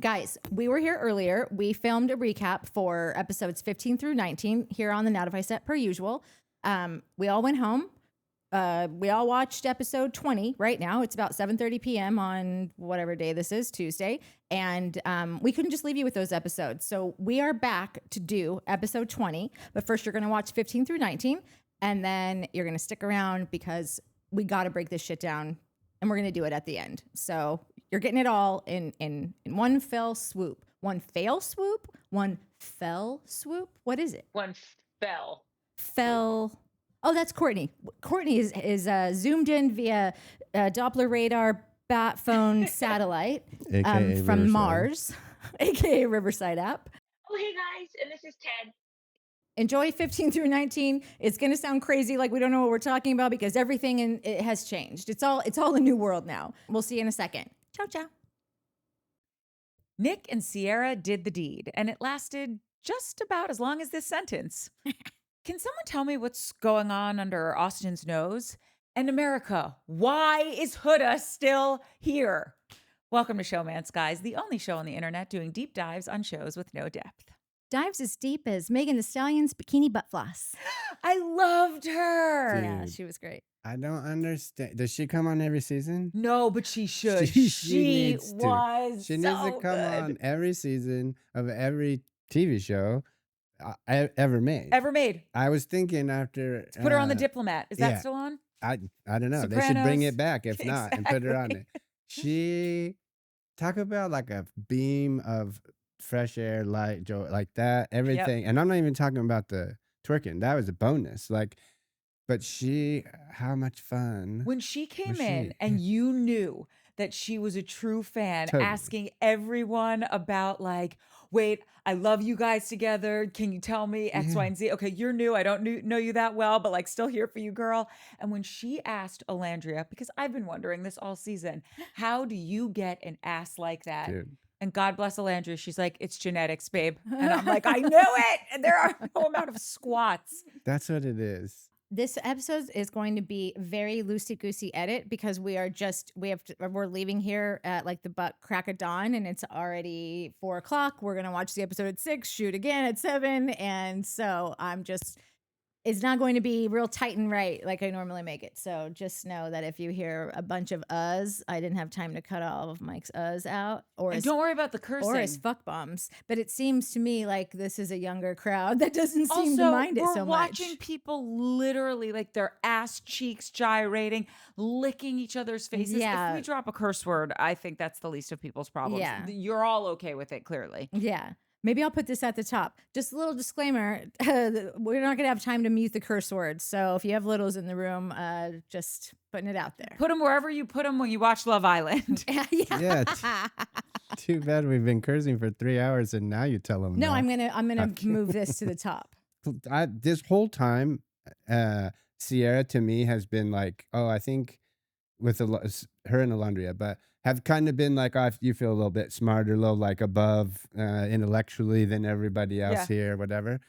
Guys, we were here earlier. We filmed a recap for episodes 15 through 19 here on the NOWDIFY set per usual. We all went home. We all watched episode 20 right now. It's about 7:30 p.m. on whatever day this is, Tuesday. And we couldn't just leave you with those episodes. So we are back to do episode 20. But first, you're going to watch 15 through 19. And then you're going to stick around because we got to break this shit down. And we're going to do it at the end. So you're getting it all in one fell swoop. One fail swoop? One fell swoop? What is it? One fell. Fell. Oh, that's Courtney. Courtney is zoomed in via Doppler radar bat phone satellite from Mars, aka Riverside app. Oh, hey guys, and this is Ted. Enjoy 15 through 19. It's going to sound crazy, like we don't know what we're talking about because everything it has changed. It's all a new world now. We'll see you in a second. Ciao, ciao. Nick and Sierra did the deed, and it lasted just about as long as this sentence. Can someone tell me what's going on under Austin's nose? And America, why is Huda still here? Welcome to Showmance, guys, the only show on the internet doing deep dives on shows with no depth. Dives as deep as Megan Thee Stallion's bikini butt floss. I loved her. Yeah, Dude. she was great. I don't understand. Does she come on every season? No, but she should. She needs to. was She needs so to come good. on every season of every TV show ever made. Ever made. I was thinking after Let's put her on The Diplomat. Is that yeah. still on? I don't know. They should bring Sopranos. it back if not and put her on it. She talk about like a beam of fresh air, light, joy, like that, everything. And I'm not even talking about the twerking. That was a bonus. Like, but how much fun. When she came was in she? and you knew that she was a true fan, Totally. asking everyone about like, wait, I love you guys together. Can you tell me X, Y, and Z? Okay, you're new. I don't know you that well, but like still here for you, girl. And when she asked Alandria, because I've been wondering this all season, how do you get an ass like that? Dude. And God bless Alandria. She's like, it's genetics, babe. And I'm like, I knew it. And there are no amount of squats. That's what it is. This episode is going to be very loosey-goosey edit because we're leaving here at like the butt crack of dawn and it's already 4 o'clock. We're going to watch the episode at 6, shoot again at 7. And so it's not going to be real tight and right like I normally make it. So just know that if you hear a bunch of uhs, I didn't have time to cut all of Mike's uhs out. And don't worry about the cursing. Or his fuck bombs. But it seems to me like this is a younger crowd that doesn't seem to mind it so much. We're watching people literally like their ass cheeks gyrating, licking each other's faces. Yeah. If we drop a curse word, I think that's the least of people's problems. Yeah. You're all okay with it, clearly. Yeah. Maybe I'll put this at the top. Just a little disclaimer. We're not going to have time to mute the curse words. So if you have littles in the room, just putting it out there. Put them wherever you put them when you watch Love Island. Yeah. Too bad we've been cursing for 3 hours and now you tell them. No, I'm gonna move this to the top. This whole time, Sierra to me has been like, I think with her and Alandria, but have kind of been like, you feel a little bit smarter, a little like above intellectually than everybody else here, whatever.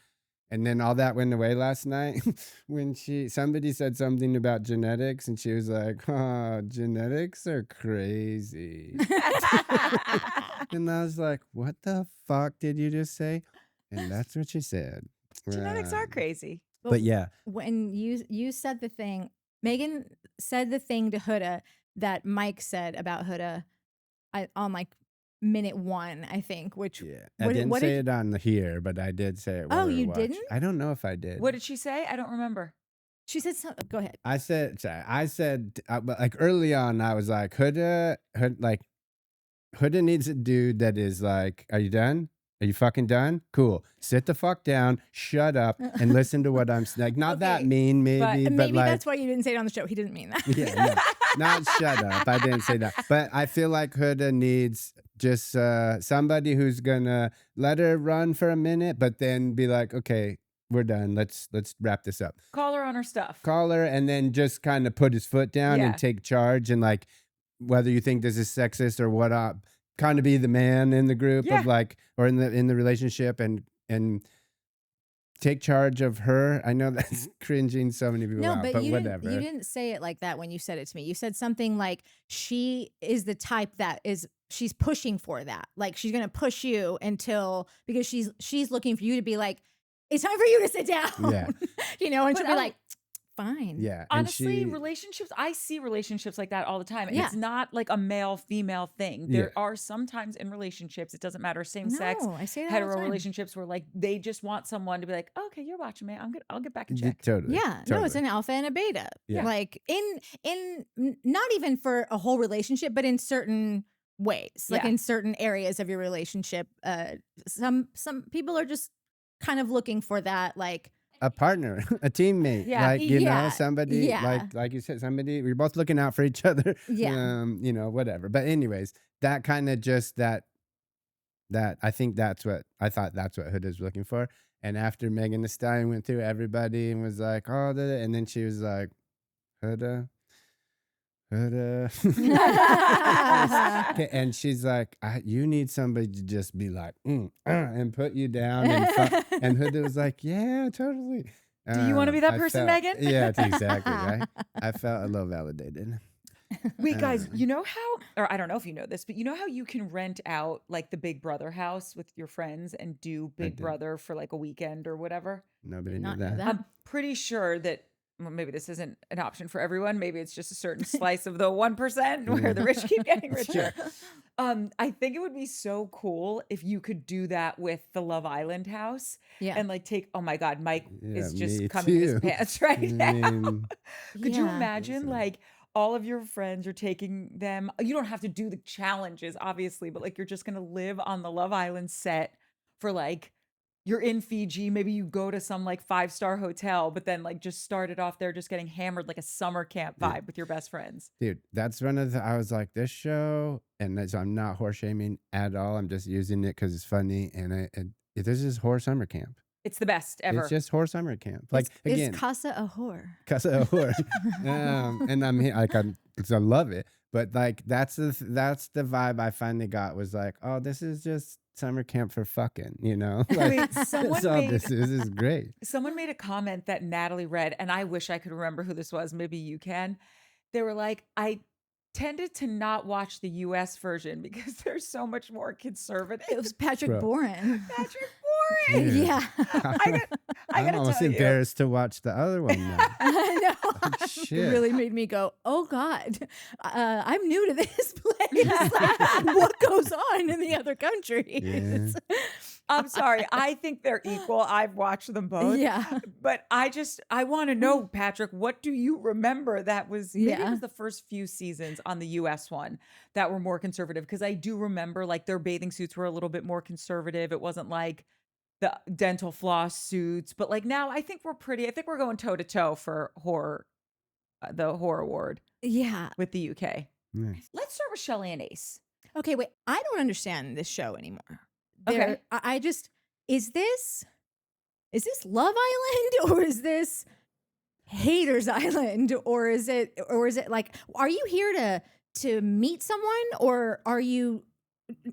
And then all that went away last night when somebody said something about genetics and she was like, genetics are crazy. And I was like, what the fuck did you just say? And that's what she said. Genetics are crazy. But yeah. When you said the thing, Megan said the thing to Huda that Mike said about Huda on like minute 1, I think, which I didn't say it on here, but I did say it. Oh, you didn't? I don't know if I did. What did she say? I don't remember. She said something. Go ahead. I said like early on, I was like, Huda needs a dude that is like, are you done? Are you fucking done? Cool. Sit the fuck down, shut up, and listen to what I'm saying. Like, not that mean, maybe, but maybe like, that's why you didn't say it on the show. He didn't mean that. Yeah, no, not shut up. I didn't say that. But I feel like Huda needs just somebody who's gonna let her run for a minute, but then be like, okay, we're done. Let's wrap this up. Call her on her stuff. Call her, and then just kind of put his foot down and take charge, and like, whether you think this is sexist or what up. Kind of be the man in the group of like, or in the relationship and take charge of her. I know that's cringing so many people No, out, but but you whatever. didn't say it like that when you said it to me. You said something like she is the type that she's pushing for that. Like she's gonna push you until because she's looking for you to be like, it's time for you to sit down. Yeah. You know, and But she'll be like, fine. Yeah. And Honestly, she, relationships, I see relationships like that all the time. And Yeah. it's not like a male female thing. Yeah. There are sometimes in relationships, it doesn't matter, same sex, No, I say that all the hetero time. relationships where like they just want someone to be like, okay, you're watching me. I'll get back in d- check. totally. Yeah, no, it's totally. an alpha and a beta. Yeah. Like not even for a whole relationship, but in certain ways, like Yeah. in certain areas of your relationship. Some people are just kind of looking for that, like A partner, a teammate, Yeah. like, you Yeah. know, somebody, Yeah. like you said, somebody, we're both looking out for each other. Yeah. You know, whatever. But anyways, that kind of just that I think that's what I thought that's what Huda's looking for. And after Megan Thee Stallion went through everybody and was like, oh, and then she was like, Huda. Okay, and she's like, you need somebody to just be like, and put you down. And Huda was like, yeah, totally. Do you wanna be that I person, felt- Megan? Yeah, exactly. Right. I felt a little validated. Wait, guys, you know how, or I don't know if you know this, but you know how you can rent out like the Big Brother house with your friends and do Big did. Brother for like a weekend or whatever? Nobody Did knew not know that. that. I'm pretty sure that well, maybe this isn't an option for everyone. Maybe it's just a certain slice of the 1% where the rich keep getting richer. I think it would be so cool if you could do that with the Love Island house Yeah. and like take, oh my God, Mike Yeah, is just me coming in his too. pants right I now. mean, Could you Yeah. imagine Listen. like all of your friends are taking them? You don't have to do the challenges, obviously, but like you're just going to live on the Love Island set for like, you're in Fiji, maybe you go to some like 5-star hotel, but then like just started off there just getting hammered like a summer camp Yeah. vibe with your best friends. dude, that's one of the, I was like, this show, and so I'm not horse shaming at all. I'm just using it because it's funny. And this is horse summer camp. It's the best ever. It's just horse summer camp. Like, again, It's Casa Amor. Casa Amor. And I'm here, like, because I love it. But like, that's the vibe I finally got was like, oh, this is just summer camp for fucking, you know? Like, Wait, someone that's all made- this is. This is great. Someone made a comment that Natalie read, and I wish I could remember who this was. Maybe you can. They were like, I tended to not watch the US version because they're so much more conservative. It was Patrick Bro. Boren. Patrick Boren. Dude. Yeah. I I'm gotta almost tell you. embarrassed to watch the other one now. I know. It shit. really made me go, oh God, I'm new to this place. What goes on in the other countries? I'm sorry. I think they're equal. I've watched them both. Yeah. But I want to know, Patrick, what do you remember that was maybe it Yeah. was the first few seasons on the US one that were more conservative? Because I do remember like their bathing suits were a little bit more conservative. It wasn't like the dental floss suits, but like now I think we're going toe to toe for horror, the horror award Yeah. with the UK. Nice. Let's start with Shelley and Ace. Okay, wait. I don't understand this show anymore. Okay. I just is this Love Island or is this Haters Island or is it like are you here to meet someone or are you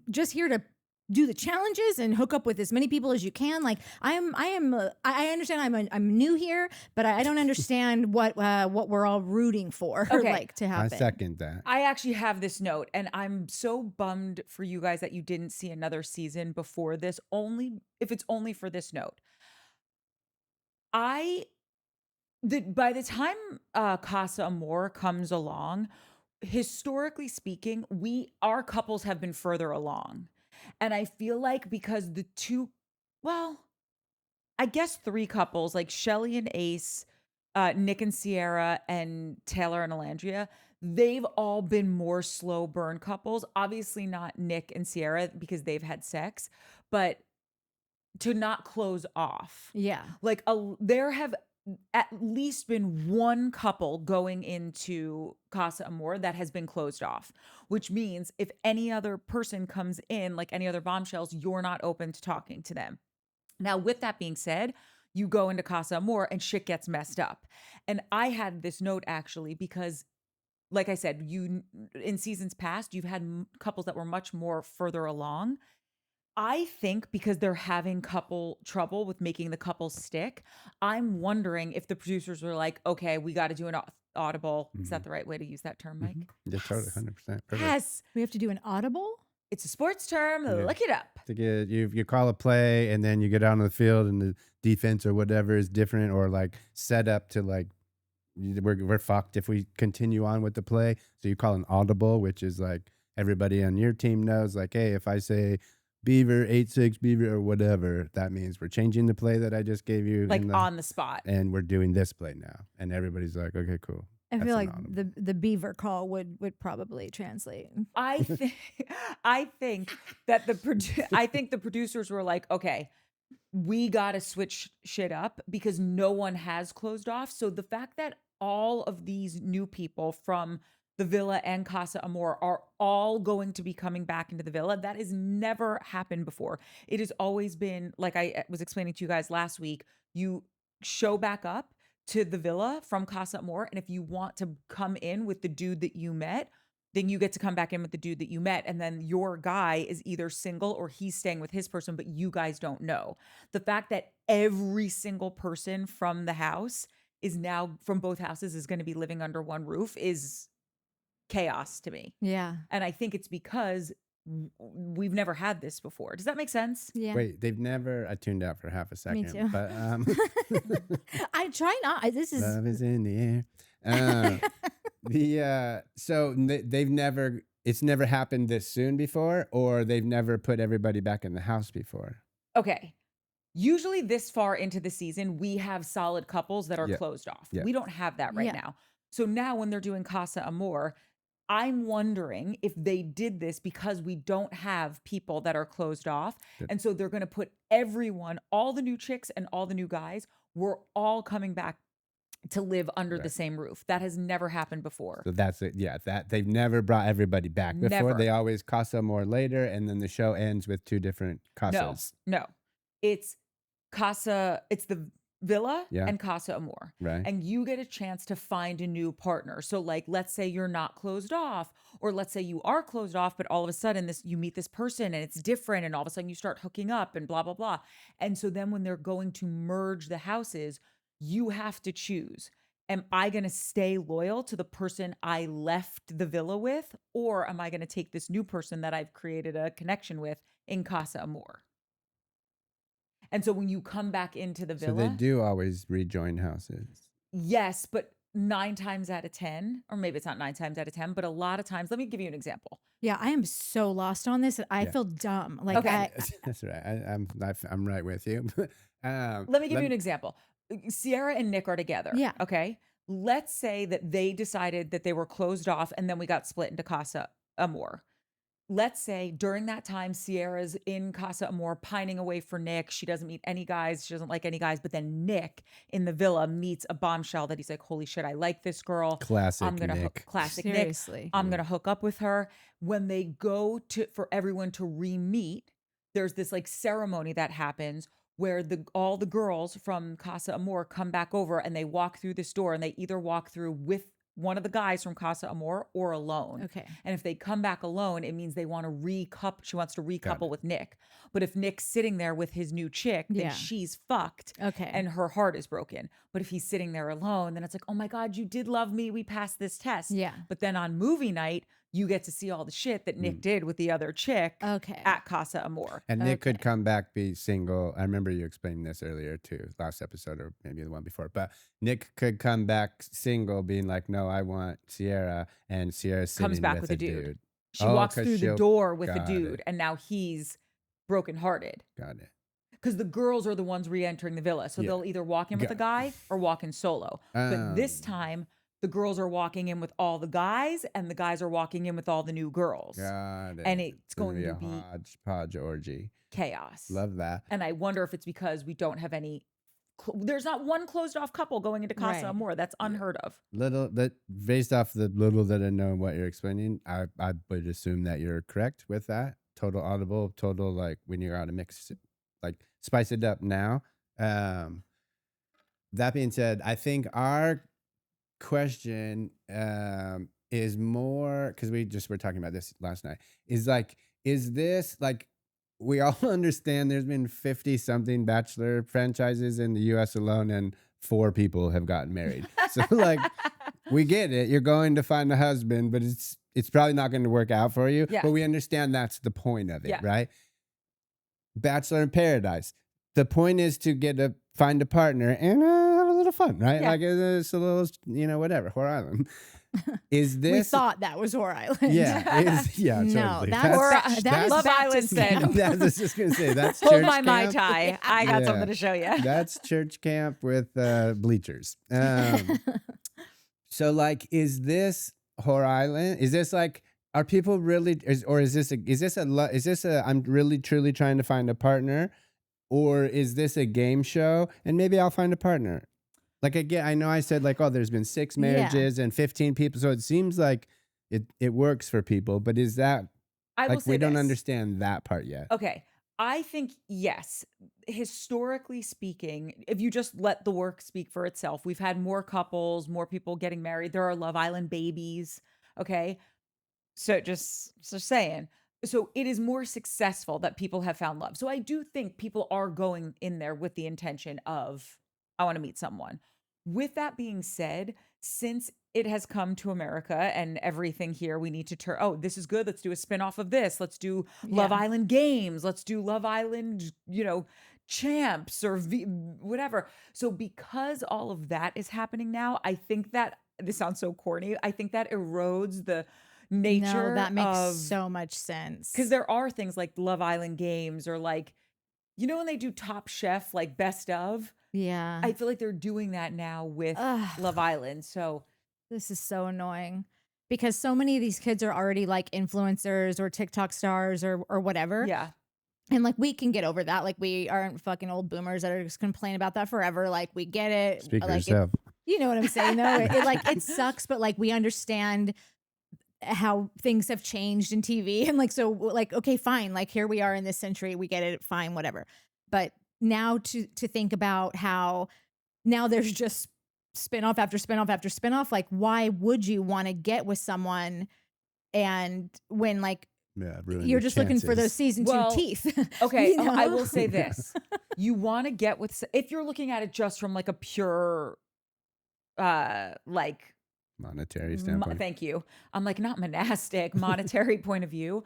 just here to do the challenges and hook up with as many people as you can? Like I understand I'm new here, but I don't understand what we're all rooting for Okay. like to I happen. second that. I actually have this note, and I'm so bummed for you guys that you didn't see another season before this, if it's only for this note. By the time Casa Amor comes along, historically speaking, our couples have been further along. And I feel like because I guess 3 couples, like Shelley and Ace, Nick and Sierra, and Taylor and Alandria, they've all been more slow burn couples. Obviously not Nick and Sierra because they've had sex, but to not close off. Yeah. Like there have at least been one couple going into Casa Amor that has been closed off, which means if any other person comes in, like any other bombshells, you're not open to talking to them. Now, with that being said, you go into Casa Amor and shit gets messed up. And I had this note actually because, like I said, in seasons past, you've had couples that were much more further along. I think because they're having couple trouble with making the couple stick, I'm wondering if the producers were like, okay, we got to do an audible. Is that the right way to use that term, Mike? Yeah, totally, 100%. Perfect. Yes. We have to do an audible? It's a sports term. Yeah. Look it up. To get you call a play and then you get out on the field and the defense or whatever is different or like set up to like we're fucked if we continue on with the play. So you call an audible, which is like everybody on your team knows like, hey, if I say Beaver 8-6 Beaver or whatever, that means we're changing the play that I just gave you Like on the spot. and we're doing this play now. And everybody's like, okay, cool. I That's feel an like audible. the beaver call would probably translate. I think that I think the producers were like, okay, we got to switch shit up because no one has closed off. So the fact that all of these new people from the villa and Casa Amor are all going to be coming back into the villa, that has never happened before. It has always been, like I was explaining to you guys last week, you show back up to the villa from Casa Amor, and if you want to come in with the dude that you met, then you get to come back in with the dude that you met. And then your guy is either single or he's staying with his person, but you guys don't know. The fact that every single person from the house is now from both houses is going to be living under one roof is chaos to me. Yeah. And I think it's because we've never had this before. Does that make sense? Yeah. Wait, they've never. I tuned out for half a second. too. But I try not. This is love is in the air. So they've never. It's never happened this soon before, or they've never put everybody back in the house before. Okay. Usually this far into the season, we have solid couples that are Yeah. closed off. Yeah. We don't have that right Yeah. now. So now when they're doing Casa Amor, I'm wondering if they did this because we don't have people that are closed off. Good. And so they're going to put everyone, all the new chicks and all the new guys, we're all coming back to live under the Right. same roof. That has never happened before. So that's it. Yeah, that they've never brought everybody back before. Never. They always Casa more later, and then the show ends with two different casas. No. It's it's the villa Yeah. and Casa Amor. Right. And you get a chance to find a new partner. So like let's say you're not closed off, or let's say you are closed off, but all of a sudden you meet this person and it's different, and all of a sudden you start hooking up and blah blah blah. And so then when they're going to merge the houses, you have to choose. Am I going to stay loyal to the person I left the villa with, or am I going to take this new person that I've created a connection with in Casa Amor? And so when you come back into the So villa, they do always rejoin houses. yes, but 9 times out of 10, or maybe it's not 9 times out of 10, but a lot of times, let me give you an example. Yeah, I am so lost on this. I Yeah. feel dumb. Like Okay. That's right. I'm right with you. Let me give you an example. Sierra and Nick are together. Yeah. Okay. Let's say that they decided that they were closed off and then we got split into Casa Amor. Let's say during that time, Sierra's in Casa Amor pining away for Nick. She doesn't meet any guys. She doesn't like any guys. But then Nick in the villa meets a bombshell that he's like, holy shit, I like this girl. Classic I'm gonna Nick. classic Nick. seriously. I'm gonna hook up with her. When they go for everyone to re-meet, there's this like ceremony that happens where all the girls from Casa Amor come back over and they walk through this door, and they either walk through with one of the guys from Casa Amor or alone. Okay. And if they come back alone, it means they want to recouple. She wants to recouple it. with Nick. But if Nick's sitting there with his new chick, then Yeah. she's fucked. Okay. And her heart is broken. But if he's sitting there alone, then it's like, oh my God, you did love me. We passed this test. Yeah. But then on movie night, you get to see all the shit that Nick did with the other chick Okay. at Casa Amor. And Nick could Okay. come back, be single. I remember you explaining this earlier too, last episode or maybe the one before. But Nick could come back single, being like, "No, I want Sierra," and Sierra Comes sitting back with with a a dude. dude. She Oh, walks 'cause through the she'll- door with a got dude, it. and now he's brokenhearted. Got it. Because the girls are the ones re-entering the villa. So Yeah. they'll either walk in with a guy or walk in solo. But this time, the girls are walking in with all the guys, and the guys are walking in with all the new girls. Got it. And it's gonna going to a be hodgepodge orgy. chaos. Love that. And I wonder if it's because we don't have any. There's not one closed off couple going into Casa Right. Amor. That's unheard of. Little that based off the little that I know what you're explaining, I would assume that you're correct with that. Total audible, total like when you're out of mix, like spice it up now. That being said, I think our question is more because we just were talking about this last night. Is like, is this like we all understand there's been 50 something Bachelor franchises in the US alone, and 4 people have gotten married. So like, we get it. You're going to find a husband, but it's probably not going to work out for you. Yeah. But we understand that's the point of it, Yeah. right? Bachelor in Paradise. The point is to find a partner and have a little fun, right? Yeah. Like it's a little, whatever, Whore Island. Is this? We thought that was Whore Island. Yeah, No, totally. that is Love Island Baptist said. camp. I was just gonna say that's Hold church my Mai camp. Tai. I got Yeah. something to show you. That's church camp with bleachers. So like, is this Whore Island? Is this like, are people really, is this a I'm really truly trying to find a partner, or is this a game show and maybe I'll find a partner? Like, again, I know I said like, oh, there's been 6 marriages and 15 people, so it seems like it works for people, but is that I will like, say we don't this. understand that part yet? Okay. I think, yes, historically speaking, if you just let the work speak for itself, we've had more couples, more people getting married. There are Love Island babies. Okay. So just saying. So it is more successful that people have found love. So I do think people are going in there with the intention of, I want to meet someone. With that being said, since it has come to America and everything here, we need to turn, oh, this is good. Let's do a spinoff of this. Let's do Love Yeah. Island games. Let's do Love Island, champs or whatever. So because all of that is happening now, I think that, this sounds so corny, I think that erodes the nature No, that makes of, so much sense. because there are things like Love Island games or like, when they do Top Chef, like best of, Yeah. I feel like they're doing that now with Ugh. Love Island. So This is so annoying because so many of these kids are already like influencers or TikTok stars or whatever. yeah, And like, we can get over that. Like, we aren't fucking old boomers that are just complain about that forever. Like, we get it. Speak for like, yourself. you know what I'm saying though? It sucks, but like, we understand how things have changed in TV. And like, so like, okay, fine. Like, here we are in this century. We get it. Fine, whatever. But now to think about how now there's just spinoff after spinoff after spinoff. Like, why would you want to get with someone and when like ruin you're your just looking for those chances. season Well, 2 teeth? okay. You I know? will say this: you want to get with, if you're looking at it just from like a pure, like, Monetary standpoint. thank you. I'm like, not monastic, monetary point of view.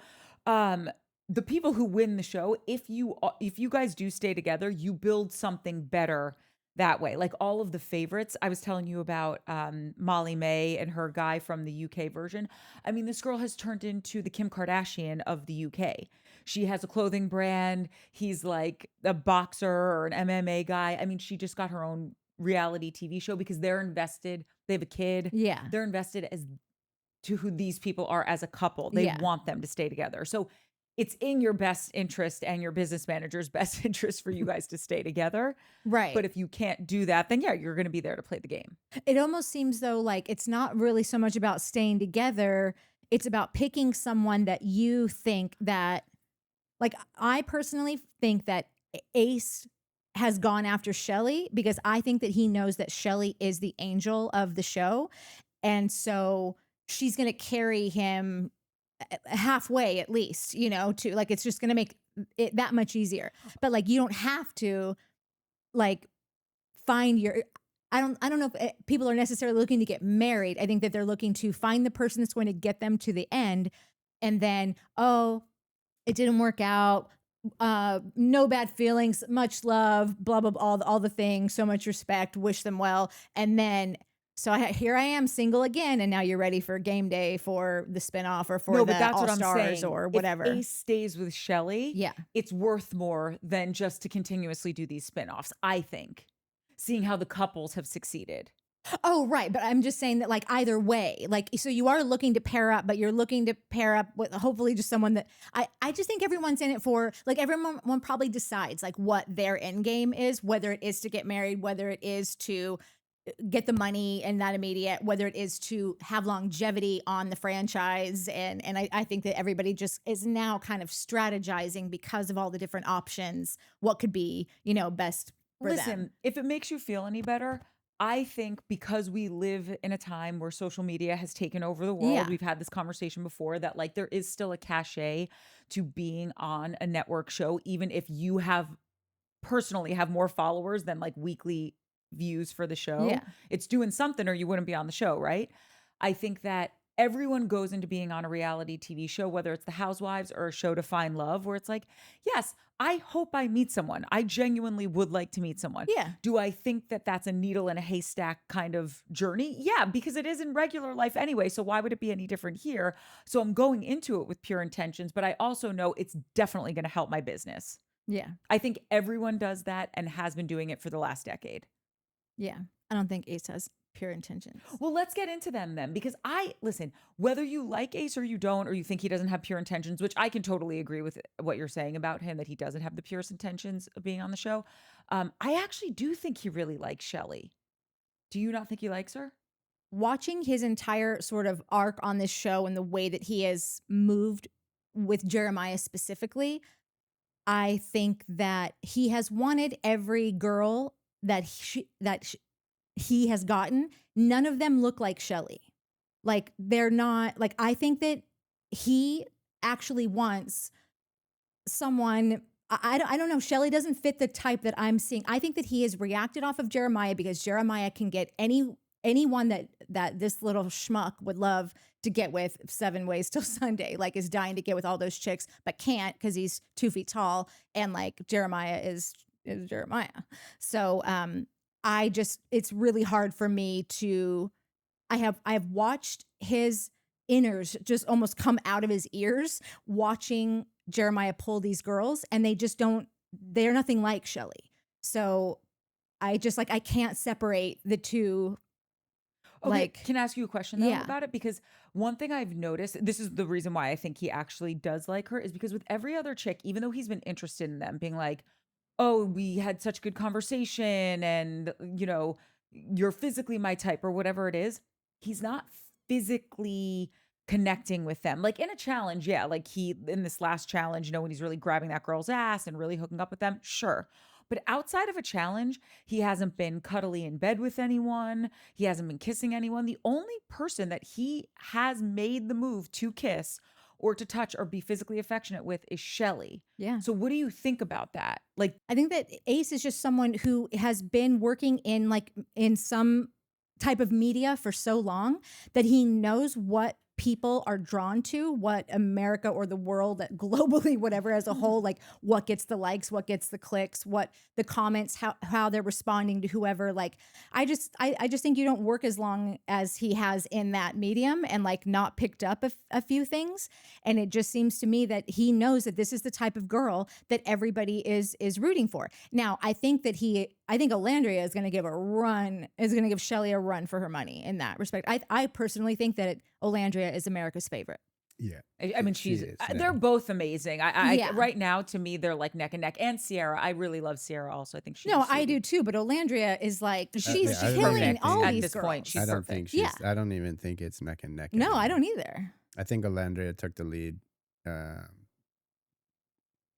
The people who win the show, if you guys do stay together, you build something better that way. Like all of the favorites, I was telling you about Molly May and her guy from the UK version. I mean, this girl has turned into the Kim Kardashian of the UK. She has a clothing brand. He's like a boxer or an MMA guy. I mean, she just got her own reality TV show because they're invested. They have a kid. Yeah. They're invested as to who these people are as a couple. They Yeah. want them to stay together. So it's in your best interest and your business manager's best interest for you guys to stay together. Right. But if you can't do that, then yeah, you're going to be there to play the game. It almost seems though like it's not really so much about staying together. It's about picking someone that you think that, like, I personally think that Ace has gone after Shelley because I think that he knows that Shelley is the angel of the show. And so she's going to carry him halfway at least, to like, it's just going to make it that much easier. But like, you don't have to like find your, I don't know if people are necessarily looking to get married. I think that they're looking to find the person that's going to get them to the end. And then, oh, it didn't work out. No bad feelings, much love, blah, blah, blah, all the things, so much respect, wish them well. And then, so here I am single again. And now you're ready for game day for the spinoff or for the All-Stars or whatever. If Ace stays with Shelley, Yeah. it's worth more than just to continuously do these spinoffs, I think, seeing how the couples have succeeded. Oh, right. But I'm just saying that like either way, like, so you are looking to pair up, but you're looking to pair up with hopefully just someone that I just think everyone's in it for, like, everyone probably decides like what their end game is, whether it is to get married, whether it is to get the money and that immediate, whether it is to have longevity on the franchise. And I think that everybody just is now kind of strategizing because of all the different options, what could be, best for them. Listen, if it makes you feel any better, I think because we live in a time where social media has taken over the world, Yeah. we've had this conversation before that like there is still a cachet to being on a network show, even if you personally have more followers than like weekly views for the show. Yeah. It's doing something or you wouldn't be on the show, right? I think that everyone goes into being on a reality TV show, whether it's The Housewives or a show to find love, where it's like, yes, I hope I meet someone. I genuinely would like to meet someone. Yeah. Do I think that that's a needle in a haystack kind of journey? Yeah, because it is in regular life anyway. So why would it be any different here? So I'm going into it with pure intentions, but I also know it's definitely going to help my business. Yeah. I think everyone does that and has been doing it for the last decade. Yeah. I don't think Ace has pure intentions. Well, let's get into them then, because listen, whether you like Ace or you don't, or you think he doesn't have pure intentions, which I can totally agree with what you're saying about him, that he doesn't have the purest intentions of being on the show. I actually do think he really likes Shelley. Do you not think he likes her? Watching his entire sort of arc on this show and the way that he has moved with Jeremiah specifically, I think that he has wanted every girl that he has gotten. None of them look like Shelley. Like they're not like, I think that he actually wants someone. I don't know. Shelley doesn't fit the type that I'm seeing. I think that he has reacted off of Jeremiah because Jeremiah can get anyone that this little schmuck would love to get with 7 ways till Sunday, like is dying to get with all those chicks, but can't because he's 2 feet tall and like Jeremiah is Jeremiah. So it's really hard for me to, I have watched his inners just almost come out of his ears watching Jeremiah pull these girls, and they're nothing like Shelley. So I can't separate the two. Okay, Like, can I ask you a question though yeah. about it? Because one thing I've noticed, this is the reason why I think he actually does like her, is because with every other chick, even though he's been interested in them, being like, oh, we had such good conversation and, you're physically my type or whatever it is, he's not physically connecting with them. Like in a challenge, yeah, like in this last challenge, when he's really grabbing that girl's ass and really hooking up with them, sure. But outside of a challenge, he hasn't been cuddly in bed with anyone. He hasn't been kissing anyone. The only person that he has made the move to kiss or to touch or be physically affectionate with is Shelley. Yeah. So what do you think about that? Like, I think that Ace is just someone who has been working in some type of media for so long that he knows what people are drawn to, what America or the world, that globally, whatever as a whole, like what gets the likes, what gets the clicks, what the comments, how they're responding to whoever. Like I just think you don't work as long as he has in that medium and like not picked up a few things. And it just seems to me that he knows that this is the type of girl that everybody is rooting for. Now, I think Alandria is going to give Shelley a run for her money in that respect. I personally think that Alandria is America's favorite. Yeah. I mean, they're both amazing. Yeah. Right now, to me, they're like neck and neck. And Sierra, I really love Sierra also. I think she's I do too, but Alandria is like, she's I don't killing think all at these this girls. point. She's I don't perfect. think she's. I don't even think it's neck and neck. No, anymore. I don't either. I think Alandria took the lead.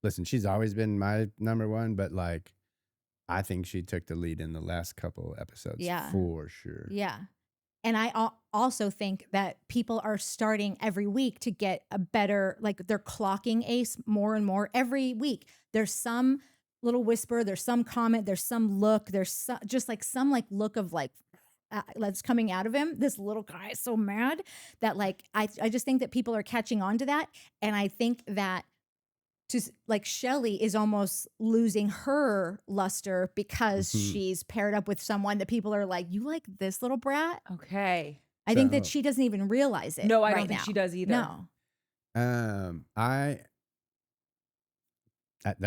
Listen, she's always been my number one, but like, I think she took the lead in the last couple episodes. Yeah. For sure. Yeah. And I also think that people are starting every week to get a better, like they're clocking Ace more and more every week. There's some little whisper, there's some comment, there's some look, there's just like some like look of like, that's coming out of him. This little guy is so mad that like, I just think that people are catching on to that. And I think that like Shelley is almost losing her luster because she's paired up with someone that people are like, you like this little brat? Okay. I think that she doesn't even realize it. No, I right don't think now. she does either. No. I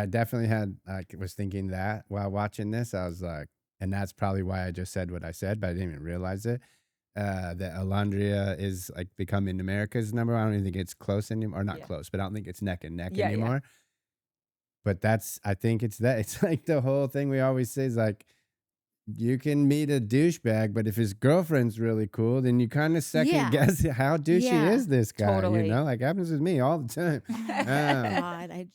definitely had, I was thinking that while watching this, I was like, and that's probably why I just said what I said, but I didn't even realize it. That Alandria is like becoming America's number one. I don't even think it's close anymore, or not close, but I don't think it's neck and neck anymore. But I think it's like the whole thing we always say is like, you can meet a douchebag, but if his girlfriend's really cool, then you kind of second guess how douchey is this guy. Totally. Like happens with me all the time. God,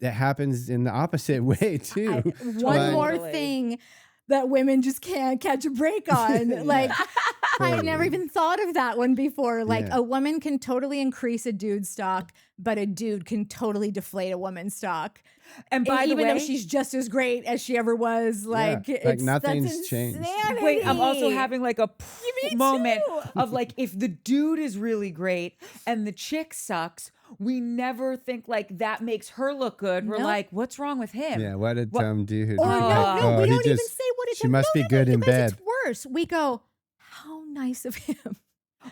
that happens in the opposite way too. One more thing. that women just can't catch a break on. Yeah. Like, I never Totally. even thought of that one before. Like, Yeah. a woman can totally increase a dude's stock, but a dude can totally deflate a woman's stock. And by the Even though way, she's just as great as she ever was. Like, like nothing's that's changed. insanity. wait, I'm also having like a Me moment too. of like, if the dude is really great and the chick sucks, we never think like that makes her look good. We're Nope. like, what's wrong with him? Yeah, what did What- Tom do? Or Oh, no, we he don't even just- say what it's. she must be good you in guys, bed. It's worse. We go, how nice of him.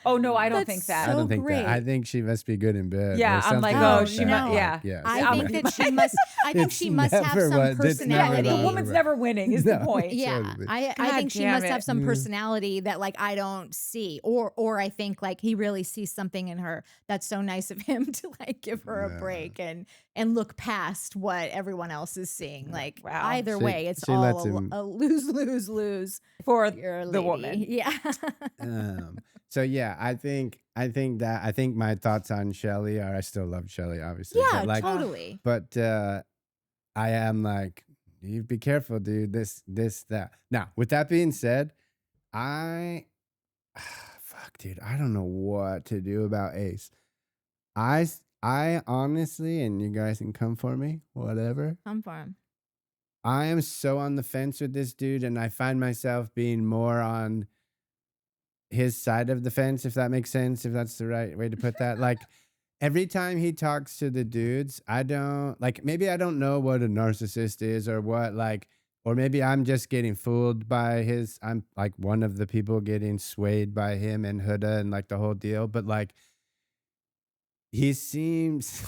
Oh no, I don't That's think that. I so don't think that. I great. think she must be good in bed. Yeah, or I'm like, something oh, like she that. must- Like, yeah. yes. I I'm think with that she must. I think It's she must have never some what- it's never personality. The that. woman's never winning is the No. point. Yeah, Totally. I God think she damn must it. have some Mm. personality that like I don't see, or I think like he really sees something in her that's so nice of him to like give her Yeah. a break and look past what everyone else is seeing. Like Wow. either She- way, it's she lets all him- a lose lose lose. For You're a the lady. woman. Yeah. So yeah, I think my thoughts on Shelly are I still love Shelly, obviously. Yeah, but like, totally. but I am like, you be careful, dude. This, that. Now, with that being said, fuck, dude, I don't know what to do about Ace. I honestly, and you guys can come for me, whatever. Come for him. I am so on the fence with this dude, and I find myself being more on his side of the fence, if that makes sense, if that's the right way to put that. Like, every time he talks to the dudes, maybe I don't know what a narcissist is or what, like, or maybe I'm just getting fooled by I'm like one of the people getting swayed by him and Huda and like the whole deal. But like, he seems,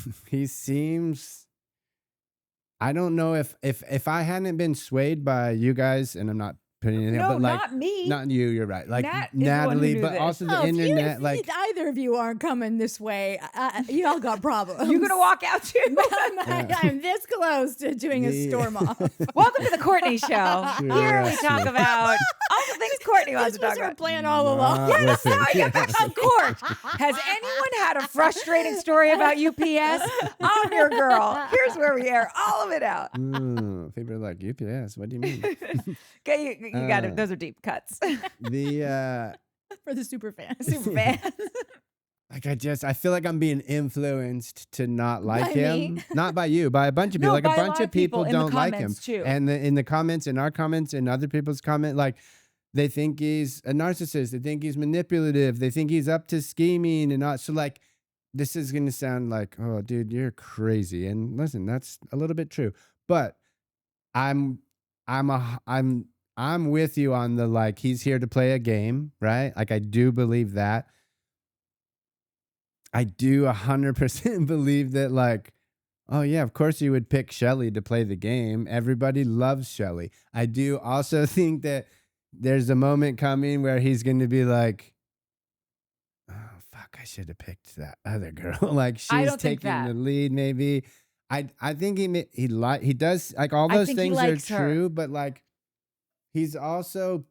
I don't know if I hadn't been swayed by you guys, and I'm not putting anything, No, but like, not me. not you, you're right. Like Nat is the one who Natalie, knew but this. also the Oh, internet, if like, either of you aren't coming this way, y'all got problems. You gonna walk out too? I'm this close to doing a The- storm off. Welcome to the Courtney Show. True, Here we that's talk true. about all the things Courtney wants This to was talk her about. plan all along. Yeah, That's how I get back on court. Has anyone had a frustrating story about UPS? I'm your girl. Here's where we air all of it out. People are like, UPS, what do you mean? Okay, you got it. Uh, Those are deep cuts. The For the super fans. Super fans. like I feel like I'm being influenced to not like By him. me? Not by you, by a bunch of people. No, Like by a a bunch lot of of people people in the don't like him. comments, too. And in the comments, in our comments, and other people's comment, like they think he's a narcissist. They think he's manipulative. They think he's up to scheming and not. So like, this is gonna sound like, oh, dude, you're crazy. And listen, that's a little bit true. But I'm with you on the like, he's here to play a game, right? Like I do believe that. I do 100% believe that, like, oh yeah, of course you would pick Shelly to play the game. Everybody loves Shelly. I do also think that there's a moment coming where he's going to be like, oh fuck, I should have picked that other girl. Like I she's don't think taking that. the lead. Maybe I think he does, like, all I those think he things are likes her. true, but like he's also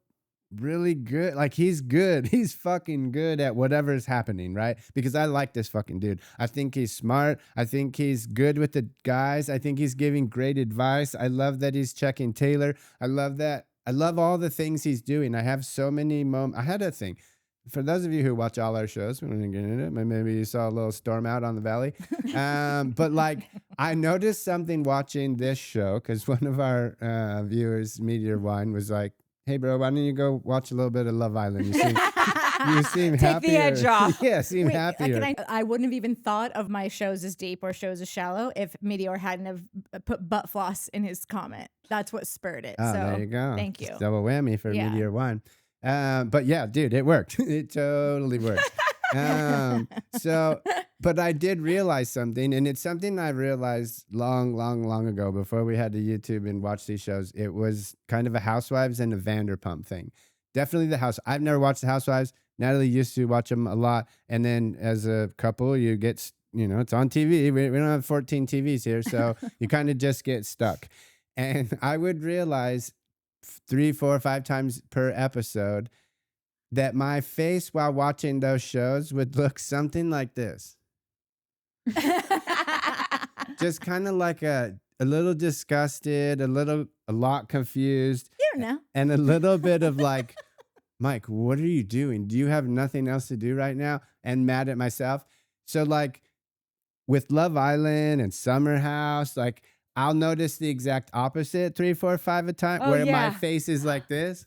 really good. Like he's good. He's fucking good at whatever's happening, right? Because I like this fucking dude. I think he's smart. I think he's good with the guys. I think he's giving great advice. I love that he's checking Taylor. I love that. I love all the things he's doing. I have so many moments. I had a thing. For those of you who watch all our shows, we don't get into it. Maybe you saw a little storm out on the valley. But like, I noticed something watching this show because one of our viewers, Meteor One, was like, "Hey, bro, why don't you go watch a little bit of Love Island? You seem Take happier." the edge off. Yeah, seem Wait, happier. I wouldn't have even thought of my shows as deep or shows as shallow if Meteor hadn't have put butt floss in his comment. That's what spurred it. Oh, so there you go. thank you. Double whammy for Yeah. Meteor One. But yeah, dude, it worked. It totally worked. But I did realize something, and it's something I realized long ago before we had to YouTube and watch these shows. It was kind of a Housewives and a Vanderpump thing. Definitely the House. I've never watched the Housewives. Natalie used to watch them a lot. And then as a couple, you get, it's on TV. We don't have 14 TVs here. So you kind of just get stuck. And I would realize 3, 4, 5 times per episode that my face while watching those shows would look something like this. Just kind of like a little disgusted, a lot confused. don't know. and a little bit of like, Mike, what are you doing? Do you have nothing else to do right now? And mad at myself. So like with Love Island and Summer House, like I'll notice the exact opposite 3, 4, 5 a time Oh, where my yeah. face is like this.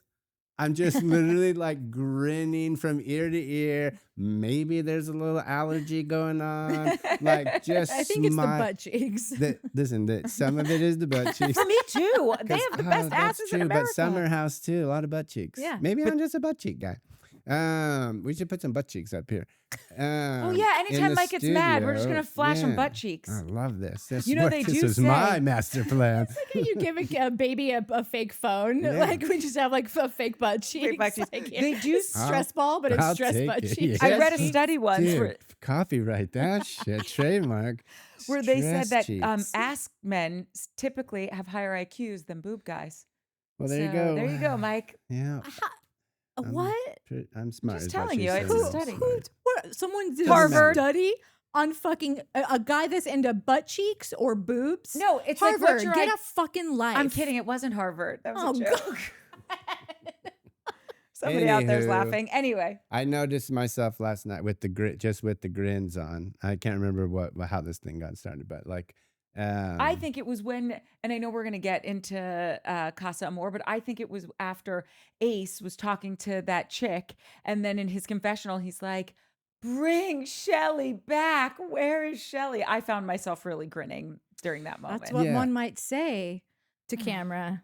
I'm just literally like grinning from ear to ear. Maybe there's a little allergy going on. Like just I think it's the butt cheeks. listen, some of it is the butt cheeks. For me too. They 'Cause- have the best that's asses in true, America. but Summer House too, a lot of butt cheeks. Yeah. Maybe I'm just a butt cheek guy. We should put some butt cheeks up here. Oh yeah, in anytime the Mike gets mad, we're just studio, gonna flash him yeah. butt cheeks. I love this. This, You know, what- they this do is say- my master plan. You give a baby a fake phone. Yeah. Like we just have like a fake butt cheeks. butt cheeks. Like, They do it's stress ball, but it's I'll stress take butt it, cheeks. yeah. I read a Yes. study once Dude, copyright that shit. Trademark. where they said Stress that cheeks. ass men typically have higher IQs than boob guys. Well, there you So, go. There you go, Mike. Yeah. What? I'm smart. just is what telling she you, it's a said. study. What? Someone did Harvard. a study on fucking a guy that's into butt cheeks or boobs? No, it's like, Harvard. what's your Get I- a fucking life. I'm kidding. It wasn't Harvard. That was Oh, a joke. Somebody out there's Anywho. laughing. Anyway, I noticed myself last night with the just with the grins on. I can't remember how this thing got started, but like, I think it was when, and I know we're going to get into Casa Amor, but I think it was after Ace was talking to that chick. And then in his confessional, he's like, bring Shelly back. Where is Shelly? I found myself really grinning during that moment. That's what Yeah. one might say to camera.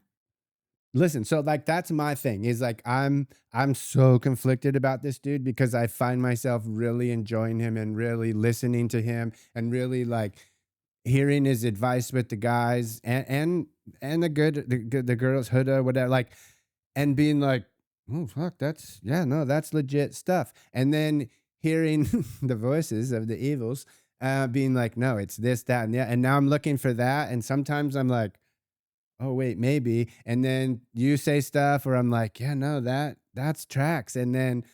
listen. So like that's my thing. Is like I'm so conflicted about this dude because I find myself really enjoying him and really listening to him and really like hearing his advice with the guys and the girls, Huda, whatever, like, and being like, oh fuck, that's legit stuff. And then hearing the voices of the evils being like, no, it's this, that, and that. And now I'm looking for that. And sometimes I'm like, oh wait, maybe. And then you say stuff where I'm like, yeah, no, that's tracks. And then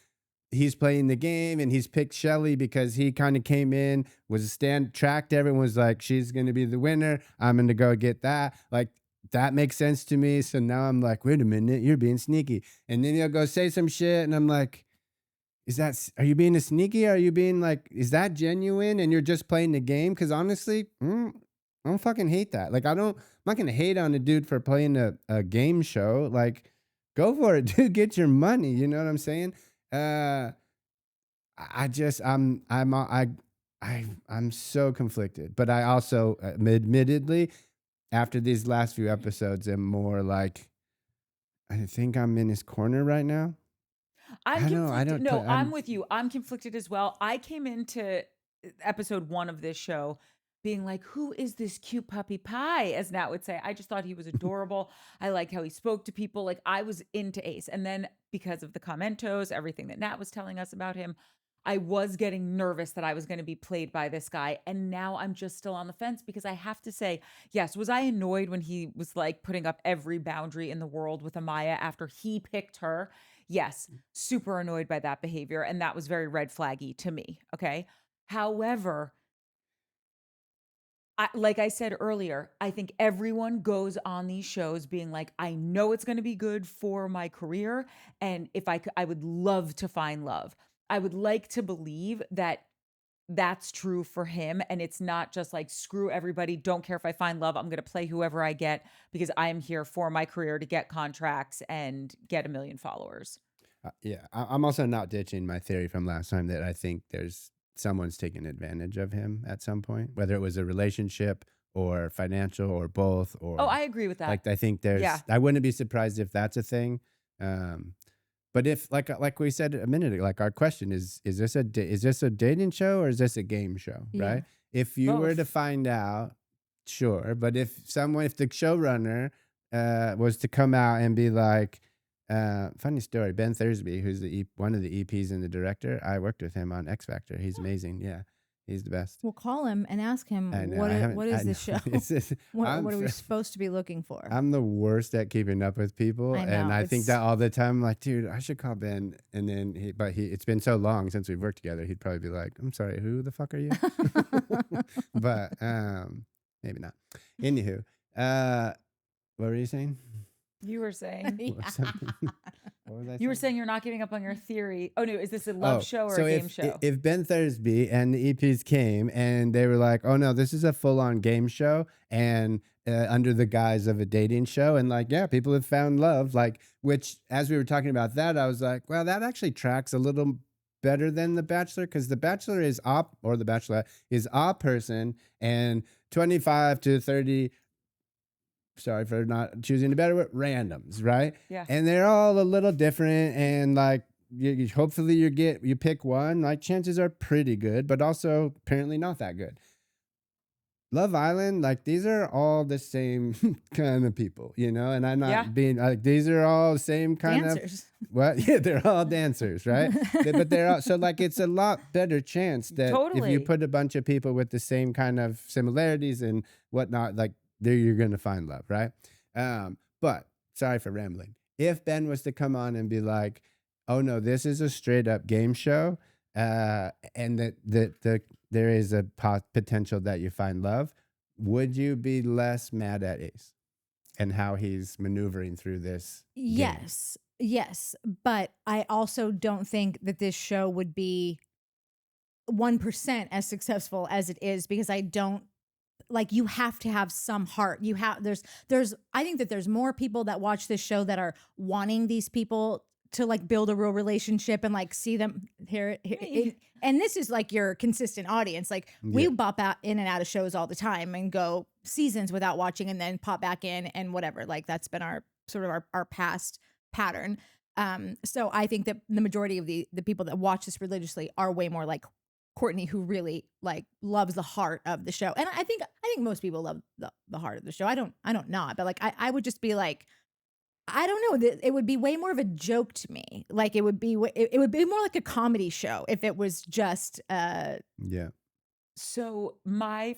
he's playing the game and he's picked Shelly because he kind of came in, was tracked. Everyone was like, she's going to be the winner. I'm going to go get that. Like, that makes sense to me. So now I'm like, wait a minute, you're being sneaky. And then he'll go say some shit. And I'm like, are you being a sneaky? Are you being like, is that genuine? And you're just playing the game? Because honestly, I don't fucking hate that. Like, I'm not going to hate on a dude for playing a game show. Like, go for it, dude. Get your money. You know what I'm saying? I'm so conflicted, but I also admittedly after these last few episodes am more like I think I'm in his corner right now. I'm I don't know, conflicted. I don't- I'm I'm- with you. I'm conflicted as well. I came into episode 1 of this show being like, who is this cute puppy pie, as Nat would say. I just thought he was adorable. I liked how he spoke to people. Like, I was into Ace. And then because of the commentos, everything that Nat was telling us about him, I was getting nervous that I was going to be played by this guy. And now I'm just still on the fence because I have to say, yes, was I annoyed when he was like putting up every boundary in the world with Amaya after he picked her? Yes, super annoyed by that behavior. And that was very red flaggy to me. Okay. However, like I said earlier, I think everyone goes on these shows being like, I know it's going to be good for my career. And if I could, I would love to find love. I would like to believe that that's true for him. And it's not just like, screw everybody. Don't care if I find love. I'm going to play whoever I get because I am here for my career to get contracts and get 1 million followers. Yeah, I'm also not ditching my theory from last time that I think someone's taking advantage of him at some point, whether it was a relationship or financial or both. Or Oh, I agree with that. like I think I wouldn't be surprised if that's a thing. But if like we said a minute ago, like our question is this a dating show or is this a game show, Yeah. right? If you were to Both. find out, sure. But if the showrunner was to come out and be like, funny story, Ben Thursby, who's one of the EPs and the director, I worked with him on X Factor. He's amazing. Yeah, he's the best. We'll call him and ask him I know, what is this show? What I'm are we fr- supposed to be looking for? I'm the worst at keeping up with people, I and know, I think it's- that all the time. I'm like, dude, I should call Ben, and then it's been so long since we've worked together. He'd probably be like, I'm sorry, who the fuck are you? But maybe not. Anywho, what were you saying? You were saying. Yeah. What was I You were saying? saying you're not giving up on your theory. Oh no, is this a love show or so a game show? If Ben Thursby and the EPs came and they were like, oh no, this is a full-on game show and under the guise of a dating show, and like, yeah, people have found love, like, which as we were talking about that, I was like, well, that actually tracks a little better than The Bachelor, because The Bachelor is or The Bachelorette is a person and 25 to 30, sorry for not choosing a better word, randoms, right? Yeah. And they're all a little different, and like hopefully you pick one, like chances are pretty good, but also apparently not that good. Love Island, like these are all the same kind of people, you know, and I'm not being like, these are all the same kind Dancers. of what? Yeah, they're all dancers, right? But they're all, so like it's a lot better chance that if Totally. you put a bunch of people with the same kind of similarities and whatnot, like there you're gonna find love, right? But sorry for rambling. If Ben was to come on and be like, oh no, this is a straight up game show, and that there is a potential that you find love, would you be less mad at Ace and how he's maneuvering through this game? Yes. But I also don't think that this show would be 1% as successful as it is, because I don't, like, you have to have some heart. I think that there's more people that watch this show that are wanting these people to like build a real relationship and like see them here. And this is like your consistent audience. Like we bop out in and out of shows all the time and go seasons without watching and then pop back in and whatever. Like that's been our sort of our past pattern. So I think that the majority of the people that watch this religiously are way more like Courtney, who really like loves the heart of the show. And I think most people love the heart of the show. I don't not, but like I would just be like, I don't know. It would be way more of a joke to me. Like it would be more like a comedy show if it was just. Yeah. So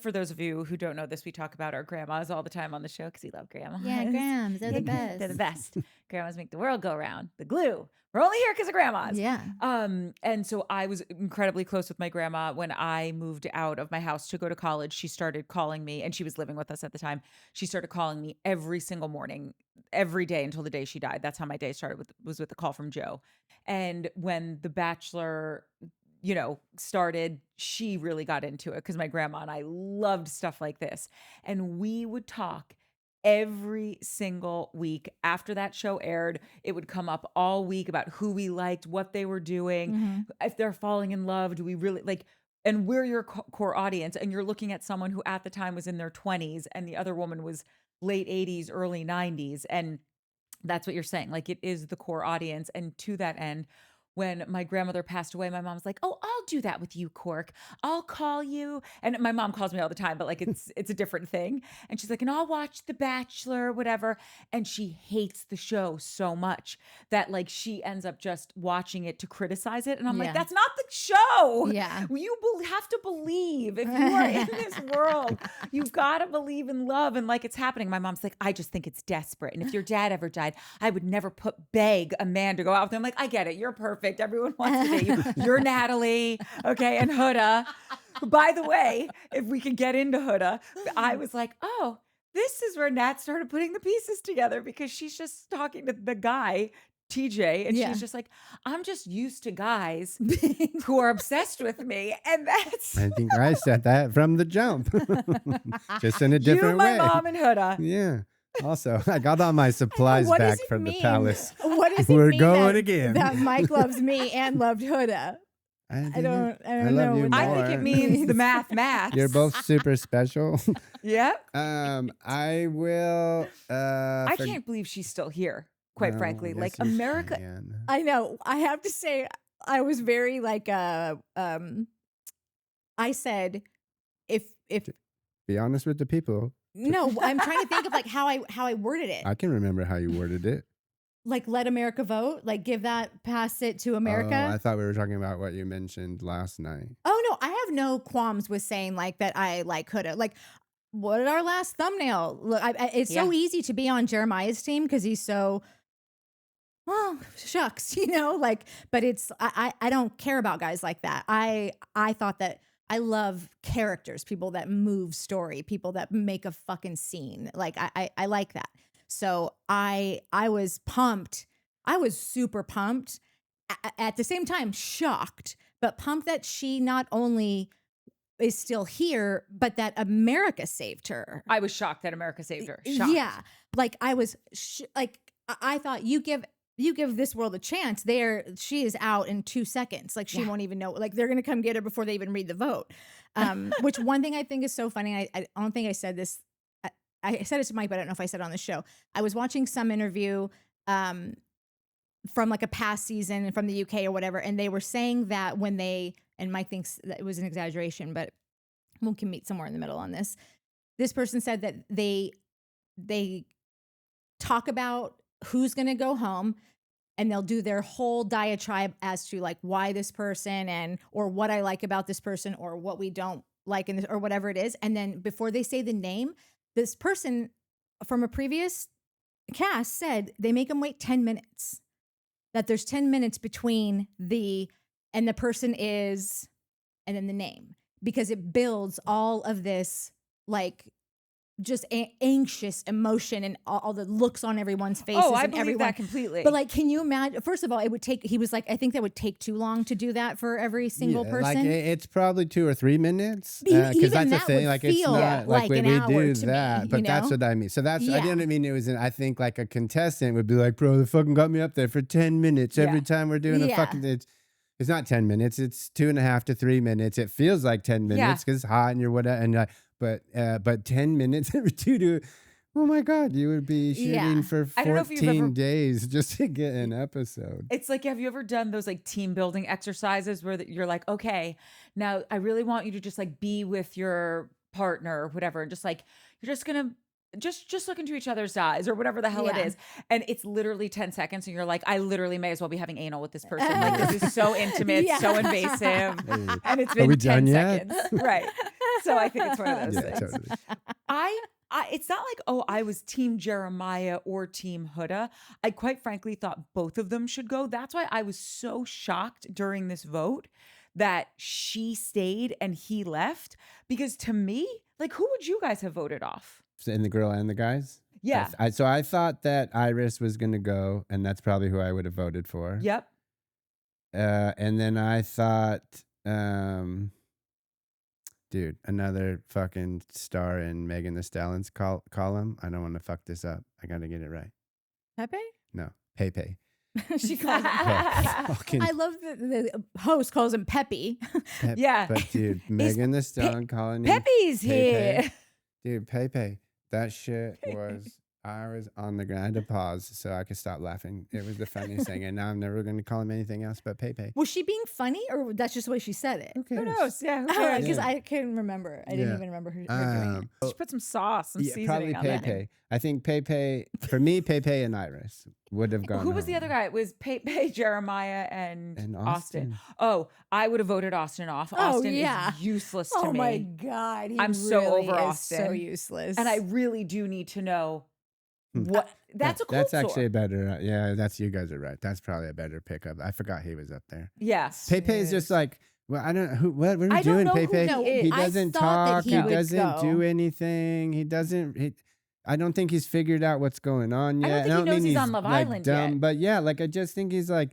for those of you who don't know this, we talk about our grandmas all the time on the show because we love grandmas. Yeah, grams. They're the best. They're the best. Grandmas make the world go round. The glue. We're only here because of grandmas. Yeah. And so I was incredibly close with my grandma when I moved out of my house to go to college. She started calling me, and she was living with us at the time. She started calling me every single morning, every day until the day she died. That's how my day started was with the call from Joe. And when The Bachelor, started, she really got into it because my grandma and I loved stuff like this. And we would talk every single week after that show aired. It would come up all week about who we liked, what they were doing, if they're falling in love, do we really like, and we're your core audience. And you're looking at someone who at the time was in their 20s and the other woman was late 80s, early 90s. And that's what you're saying. Like it is the core audience. And to that end, when my grandmother passed away, my mom's like, oh, I'll do that with you, Cork. I'll call you. And my mom calls me all the time, but like it's a different thing. And she's like, and I'll watch The Bachelor, whatever. And she hates the show so much that like she ends up just watching it to criticize it. And I'm like, that's not the show. Yeah. You have to believe. If you are in this world, you've got to believe in love and like it's happening. My mom's like, I just think it's desperate. And if your dad ever died, I would never beg a man to go out with him. I'm like, I get it. You're perfect. Everyone wants to date you. You're Natalie, okay, and Huda. By the way, if we can get into Huda, I was like, oh, this is where Nat started putting the pieces together because she's just talking to the guy, TJ, and she's just like, I'm just used to guys who are obsessed with me. And that's... I think I said that from the jump. Just in a different way. You, my mom, and Huda. Yeah. Also, I got all my supplies back from the palace. What does it We're mean going again. that Mike loves me and loved Huda? I don't know. You I think it means the math. You're both super special. Yep. I will. I can't believe she's still here. Quite frankly, yes, like you America. can. I know. I have to say, I was very like I said, if Be honest with the people. no, I'm trying to think of like how I worded it. I can remember how you worded it. Like let America vote, like pass it to America. Oh, I thought we were talking about what you mentioned last night. Oh no, I have no qualms with saying like that. I like coulda like. What did our last thumbnail look? It's so easy to be on Jeremiah's team because he's so. Oh shucks, like. But it's I don't care about guys like that. I thought that. I love characters, people that move story, people that make a fucking scene. Like I like that. So I was pumped. I was super pumped. At the same time, shocked, but pumped that she not only is still here, but that America saved her. I was shocked that America saved her. Shocked. Yeah, like I was like I thought you give this world a chance. She is out in 2 seconds. Like she won't even know. Like they're gonna come get her before they even read the vote. Which one thing I think is so funny. I don't think I said this. I said it to Mike, but I don't know if I said it on the show. I was watching some interview from like a past season from the UK or whatever, and they were saying that when they, and Mike thinks that it was an exaggeration, but we can meet somewhere in the middle on this. This person said that they talk about who's going to go home, and they'll do their whole diatribe as to like why this person or what I like about this person or what we don't like in this or whatever it is. And then before they say the name, this person from a previous cast said they make them wait 10 minutes. That there's 10 minutes between the person is, and then the name, because it builds all of this like just anxious emotion and all the looks on everyone's faces. Oh, I and believe everyone. that completely. But like, can you imagine? First of all, it would take. He was like, I think that would take too long to do that for every single person. Like it's probably 2 or 3 minutes Even because that's the that thing. would Like it's feel not like like an we hour do to that, me, but you that's know? what I mean. So that's I Yeah. didn't mean it was. I think like a contestant would be like, bro, they fucking got me up there for 10 minutes every time we're doing a Yeah. fucking. It's not 10 minutes. It's 2.5 to 3 minutes. It feels like 10 minutes because it's hot and you're whatever. And but 10 minutes every 2 to. Oh my God, you would be shooting for I don't know if you've 14 ever- days just to get an episode. It's like, have you ever done those like team building exercises where you're like, okay, now I really want you to just like be with your partner or whatever, and just like you're just gonna just look into each other's eyes or whatever the hell it Yeah. is, and it's literally 10 seconds, and you're like, I literally may as well be having anal with this person. Like this is so intimate, Yeah. so invasive, and it's Are we been 10 done yet? seconds, right? So I think it's one of those Yeah, things. totally. It's not like, oh, I was team Jeremiah or team Huda. I quite frankly thought both of them should go. That's why I was so shocked during this vote that she stayed and he left. Because to me, like, who would you guys have voted off? And the girl and the guys? Yeah. So I thought that Iris was going to go, and that's probably who I would have voted for. Yep. And then I thought, dude, another fucking star in Megan Thee Stallion's column. I don't want to fuck this up. I got to get it right. Pepe? No, Pepe. She calls him. Fucking I love that the host calls him Peppy. Yeah. But dude, Megan Thee Stallion calling him Pepe's here. Pepe. Dude, Pepe. That shit was, I was on the ground. I had to pause so I could stop laughing. It was the funniest thing. And now I'm never going to call him anything else but Pepe. Was she being funny, or that's just the way she said it? Who cares? Who knows? Yeah. Who cares? Because Yeah. I couldn't remember. I didn't Yeah. even remember her doing it. She put some sauce, some Yeah, seasoning probably on that. Pepe. I think Pepe, for me, Pepe and Iris would have gone Who was the home. other guy? It was Pepe, Jeremiah, and And Austin. Austin. Oh, I would have voted Austin off. Austin yeah. is useless to Oh me. my God. He I'm so really over is Austin. so useless. And I really do need to know Hmm. what. That's a cold That's sore. actually a better, yeah, that's, you guys are right. That's probably a better pickup. I forgot he was up there. Yes. Pepe is just like, well, I don't know, what are we I don't doing, know who Pepe? he is. He I doesn't thought that talk. he He would doesn't do go. anything. I don't think he's figured out what's going on I yet. don't think he knows mean he's on Love like, Island dumb, yet. But yeah, like I just think he's like,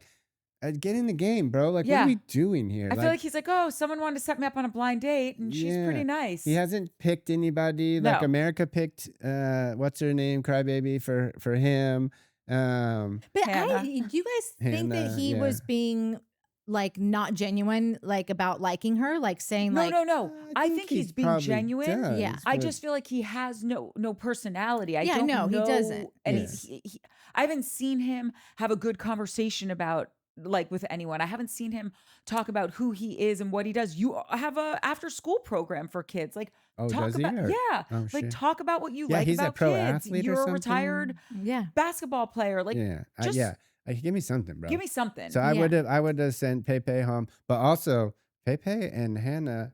get in the game, bro. Like, what Yeah. are we doing here? I feel like he's like, oh, someone wanted to set me up on a blind date, and she's Yeah. pretty nice. he hasn't picked anybody. Like No. America picked, what's her name, Crybaby for him. But Hannah. do you guys think that Hannah, he yeah. was being like not genuine, like about liking her, like saying no, like, no. I think he he's being probably genuine. does, Yeah. I but- just feel like he has no personality. I Yeah, don't no, he know. doesn't. And Yeah. I haven't seen him have a good conversation about like with anyone. I haven't seen him talk about who he is and what he does. You have a after school program for kids. Like Oh, talk does he? about Or- yeah. Oh, Like shit. talk about what you Yeah, like he's a about pro kids. athlete or You're a something. retired yeah. basketball player. Like Yeah, just yeah. Give me something, bro. give me something. So I Yeah. would have sent Pepe home, but also Pepe and Hannah.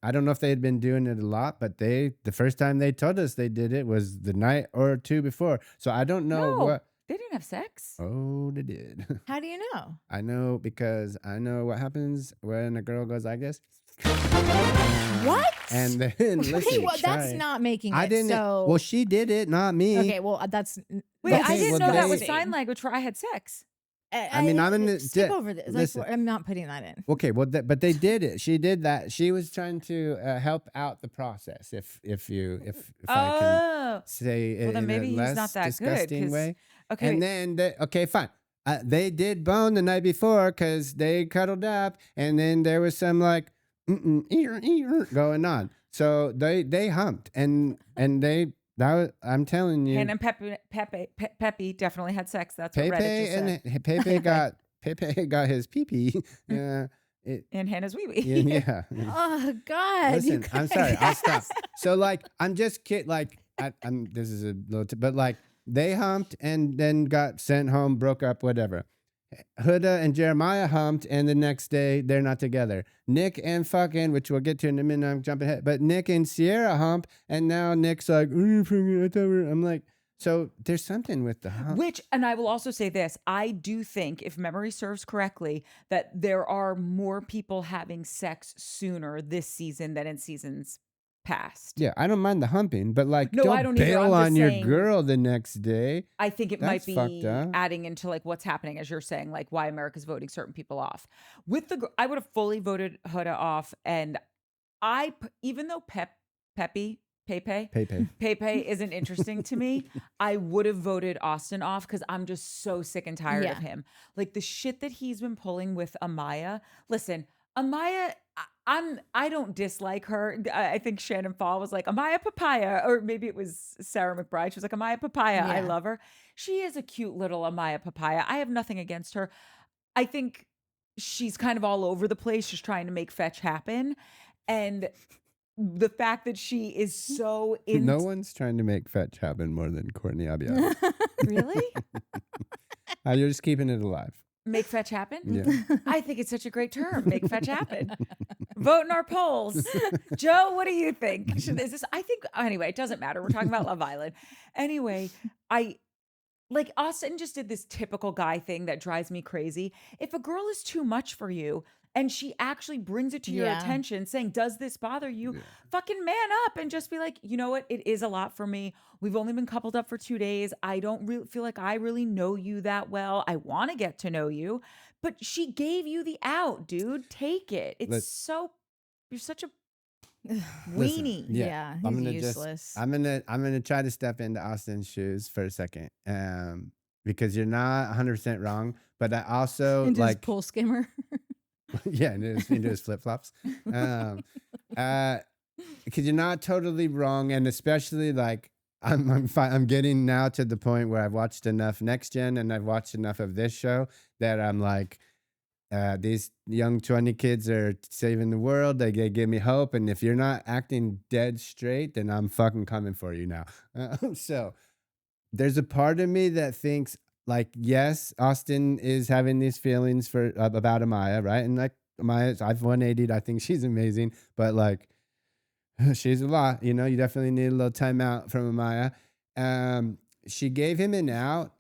I don't know if they had been doing it a lot, but the first time they told us they did it was the night or two before. So I don't know No. what. They didn't have sex. Oh, they did. How do you know? I know because I know what happens when a girl goes like this. What? And then Okay, listen, well, that's try- not making it. I didn't. So Well, she did it, not me. okay, well, that's Wait, Okay, I didn't well, know that was they- sign language for I had sex. I mean, I'm gonna skip over this. listen. Like, I'm not putting that in. Okay, well, but they did it. She did that. She was trying to help out the process. If I can Oh, say it well, then in maybe a he's less not that good. disgusting 'Cause- way. Okay, And then okay, fine. They did bone the night before because they cuddled up, and then there was some like going on. So they humped, and they that was, I'm telling you, Hannah and Pepe definitely had sex. That's what Reddit just said. and Pepe got his pee pee. Yeah, And Hannah's wee wee. yeah. Oh God! Listen, I'm sorry. I'll stop. So like, I'm just kidding. Like, I'm. This is a little, but like, they humped and then got sent home, broke up, whatever. Huda and Jeremiah humped, and the next day they're not together. Nick and fucking, which we'll get to in a minute. I'm jumping ahead, but Nick and Sierra hump, and now Nick's like, I'm like, so there's something with the hump. Which, and I will also say this, I do think, if memory serves correctly, that there are more people having sex sooner this season than in seasons past. Yeah, I don't mind the humping, but like, No, I don't either. bail I'm just on your saying- girl the next day. I think it might That's fucked be up. adding into like what's happening, as you're saying, like why America's voting certain people off. I would have fully voted Huda off, and even though Pepe isn't interesting to me, I would have voted Austin off because I'm just so sick and tired of Yeah. him. Like the shit that he's been pulling with Amaya. Listen, Amaya, I don't dislike her. I think Shannon Fall was like Amaya Papaya, or maybe it was Sarah McBride. She was like Amaya Papaya. I Yeah. love her. She is a cute little Amaya Papaya. I have nothing against her. I think she's kind of all over the place, just trying to make fetch happen. And the fact that she is so No one's trying to make fetch happen more than Courtney Abiad. really You're just keeping it alive. make fetch happen. Yeah. I think it's such a great term. Make fetch happen. Vote in our polls. Joe, what do you think? Is this? I think anyway. It doesn't matter. We're talking about Love Island. Anyway, like Austin just did this typical guy thing that drives me crazy. If a girl is too much for you and she actually brings it to your Yeah. attention saying, does this bother you? Yeah. Fucking man up and just be like, you know what? It is a lot for me. We've only been coupled up for 2 days. I don't really feel like I really know you that well. I want to get to know you, but she gave you the out, dude. Take it. It's you're such a Listen, weenie. Yeah, he's I'm gonna useless. I'm gonna try to step into Austin's shoes for a second, because you're not 100% wrong, but I also Into his like pool skimmer. yeah, into his flip flops, because you're not totally wrong, and especially like I'm getting now to the point where I've watched enough Next Gen and I've watched enough of this show that I'm like. These young 20 kids are saving the world. They give me hope. And if you're not acting dead straight, then I'm fucking coming for you now. So there's a part of me that thinks like, yes, Austin is having these feelings for about Amaya, right? And like Amaya, I've 180'd. I think she's amazing, but like she's a lot, you definitely need a little time out from Amaya. She gave him an out,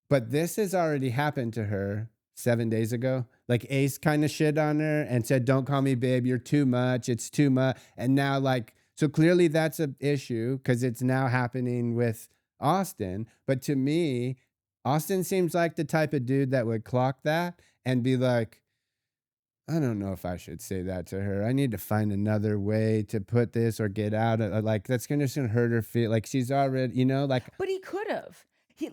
but this has already happened to her 7 days ago. Like Ace kind of shit on her and said, don't call me babe. You're too much. It's too much. And now like, so clearly that's an issue because it's now happening with Austin. But to me, Austin seems like the type of dude that would clock that and be like, I don't know if I should say that to her. I need to find another way to put this or get out of like, that's going to hurt her feel like she's already, like, But he could have.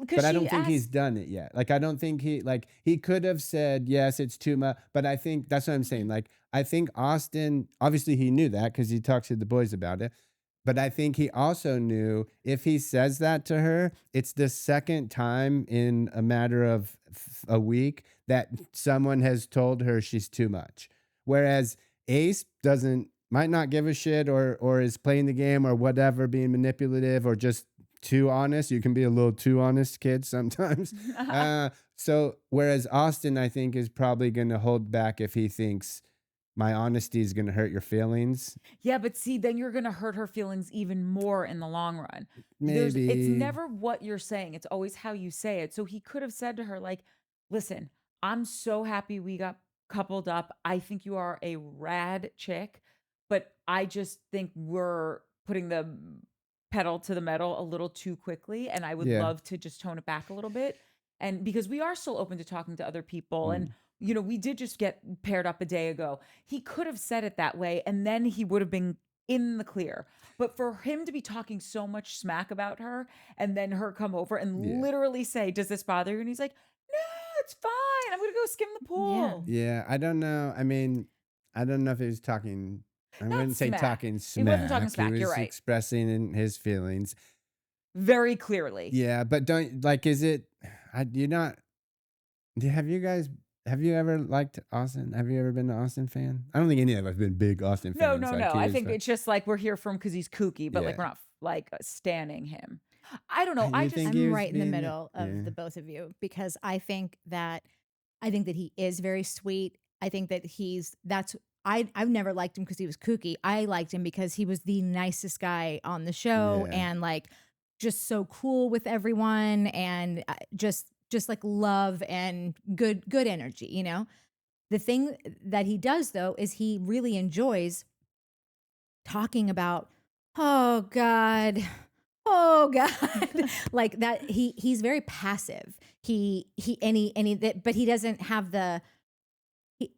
but I don't think he's done it yet. Like, I don't think he could have said, yes, it's too much. But I think that's what I'm saying. Like, I think Austin, obviously he knew that because he talks to the boys about it. But I think he also knew if he says that to her, it's the second time in a matter of a week that someone has told her she's too much. Whereas Ace might not give a shit or is playing the game or whatever, being manipulative or just too honest. You can be a little too honest, kid, sometimes. So whereas Austin, I think, is probably going to hold back if he thinks my honesty is going to hurt your feelings. Yeah, but see, then you're going to hurt her feelings even more in the long run. Maybe. It's never what you're saying. It's always how you say it. So he could have said to her, like, listen, I'm so happy we got coupled up. I think you are a rad chick. but I just think we're putting the pedal to the metal a little too quickly, and I would Yeah. love to just tone it back a little bit. And because we are still open to talking to other people, and we did just get paired up a day ago. He could have said it that way, and then he would have been in the clear. But for him to be talking so much smack about her, and then her come over and Yeah. literally say, "Does this bother you?" And he's like, "No, it's fine. I'm gonna go skim the pool." Yeah, I don't know. I mean, I don't know if he was talking. I Not wouldn't say smack. talking He smack. wasn't talking smack, He was you're right. expressing his feelings. Very clearly. Yeah, but don't like. Is it? You're not. Have you ever liked Austin? Have you ever been an Austin fan? I don't think any of us have been big Austin No, fans. no, like, no. he I was think like- it's just like we're here from because he's kooky, but like Yeah. we're not like standing him. I don't know. You I just think he I'm was right in the being- middle of yeah. the both of you because I think that he is very sweet. I think that I've never liked him because he was kooky. I liked him because he was the nicest guy on the show Yeah. and like just so cool with everyone and just like love and good energy, you know? The thing that he does though is he really enjoys talking about, oh God, like that. He's very passive. But he doesn't have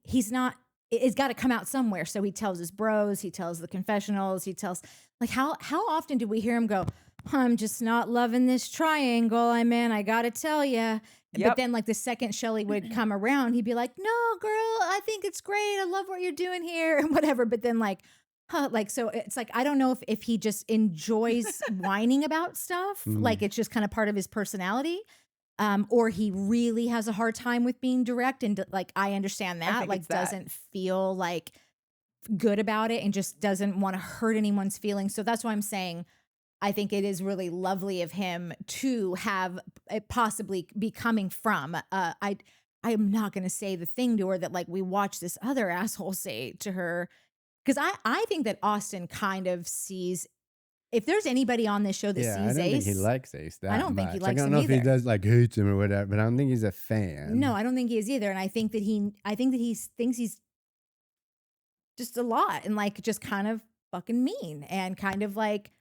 he's not. It's got to come out somewhere. So he tells his bros, he tells the confessionals, he tells like how often do we hear him go, I'm just not loving this triangle I'm in. I gotta tell you. But Yep. then like the second Shelly would come around, he'd be like, no, girl, I think it's great. I love what you're doing here and whatever. But then like, so it's like, I don't know if he just enjoys whining about stuff. Like it's just kind of part of his personality. Or he really has a hard time with being direct. And like, I understand that, think like it's that. doesn't feel like good about it and just doesn't want to hurt anyone's feelings. So that's why I'm saying, I think it is really lovely of him to have it possibly be coming from. I am not going to say the thing to her that like we watch this other asshole say to her, because I think that Austin kind of sees. If there's anybody on this show that Yeah, I sees don't Ace, think he likes Ace that I don't think he much. likes I don't him know if he either. does like hates him or whatever, but I don't think he's a fan. no, I don't think he is either. And I think that he thinks he's just a lot and like just kind of fucking mean and kind of like,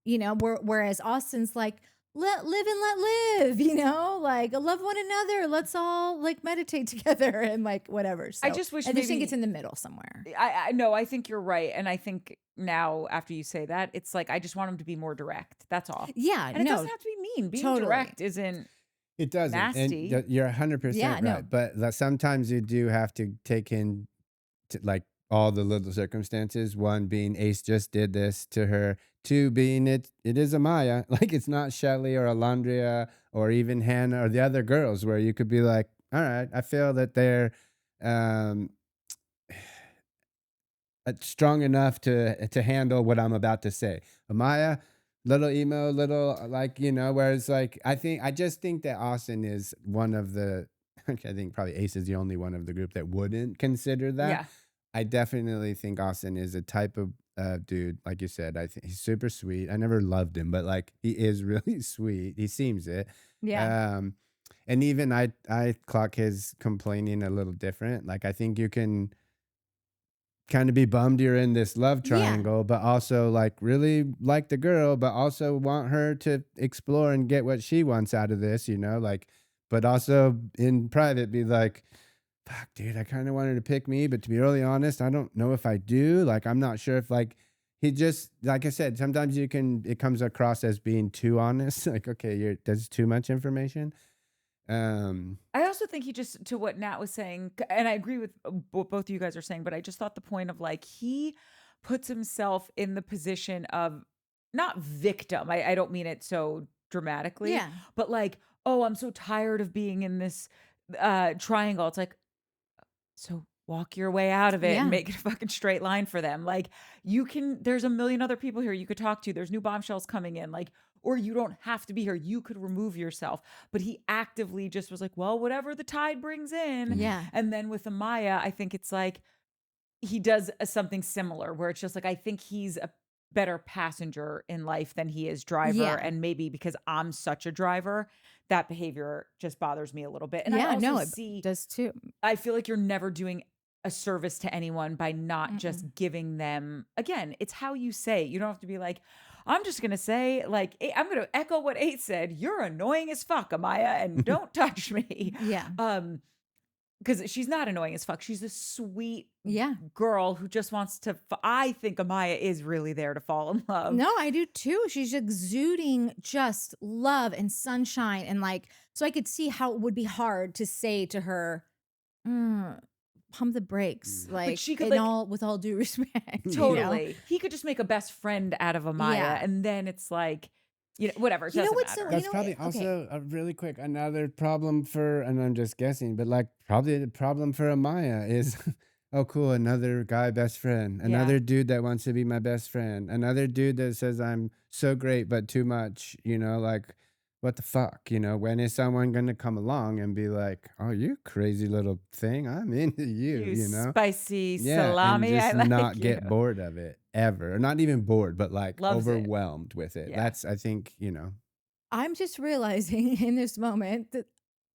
you know, whereas Austin's like, live and let live, you know, like love one another. Let's all like meditate together and like whatever. So I just wish I just think maybe- it's in the middle somewhere. I know. I think you're right, and I think now after you say that, it's like I just want him to be more direct. That's all. Yeah, And it no, doesn't have to be mean. Being totally. direct isn't. It doesn't. Nasty. And you're 100% Yeah, right. no. But sometimes you do have to take in like all the little circumstances. One being Ace just did this to her. Two being it is Amaya. Like it's not Shelly or Alandria or even Hannah or the other girls where you could be like, all right, I feel that they're strong enough to handle what I'm about to say. Amaya, little emo, little like, you know, whereas like I just think that Austin is one of the I think probably Ace is the only one of the group that wouldn't consider that. Yeah. I definitely think Austin is a type of dude, like you said. I think he's super sweet. I never loved him, but like he is really sweet. He seems it. Yeah. And even I clock his complaining a little different. Like I think you can kind of be bummed you're in this love Yeah. triangle, but also like really like the girl, but also want her to explore and get what she wants out of this, you know, like, but also in private be like, fuck, dude, I kind of wanted to pick me, but to be really honest, I don't know if I do. Like, I'm not sure if like he just, like I said, sometimes it comes across as being too honest. Like, okay, there's too much information. I also think he just, to what Nat was saying, and I agree with what both of you guys are saying, but I just thought the point of like, he puts himself in the position of not victim. I don't mean it so dramatically, Yeah. but like, oh, I'm so tired of being in this triangle. It's like, so walk your way out of it Yeah. and make it a fucking straight line for them. Like there's a million other people here you could talk to. There's new bombshells coming in. Like, or you don't have to be here. You could remove yourself. But he actively just was like, well, whatever the tide brings in. Yeah. And then with Amaya, I think it's like he does something similar where it's just like, I think he's a better passenger in life than he is driver. Yeah. And maybe because I'm such a driver, that behavior just bothers me a little bit. And I yeah, also no, it see, does too. I feel like you're never doing a service to anyone by not just giving them, again, it's how you say it. You don't have to be like, I'm just going to say, like, I'm going to echo what 8 said. You're annoying as fuck, Amaya, and don't touch me. Yeah. Because she's not annoying as fuck. She's a sweet Yeah. girl who just wants to. I think Amaya is really there to fall in love. No, I do too. She's exuding just love and sunshine. And like, so I could see how it would be hard to say to her, pump the brakes. Like, she could, in like, with all due respect. you know? Totally. He could just make a best friend out of Amaya. Yeah. And then it's like, whatever. It You know doesn't what's so- matter. you That's know probably what? also a really quick another problem for, and I'm just guessing, but like probably the problem for Amaya is, oh cool, another guy best friend, another dude that wants to be my best friend, another dude that says I'm so great but too much, like what the fuck, when is someone gonna come along and be like, oh, you crazy little thing, I'm into you, Spicy Yeah, salami. and just I like not you. get bored of it ever, or not even bored, but like Loves it. overwhelmed with it. Yeah. That's, I think, I'm just realizing in this moment that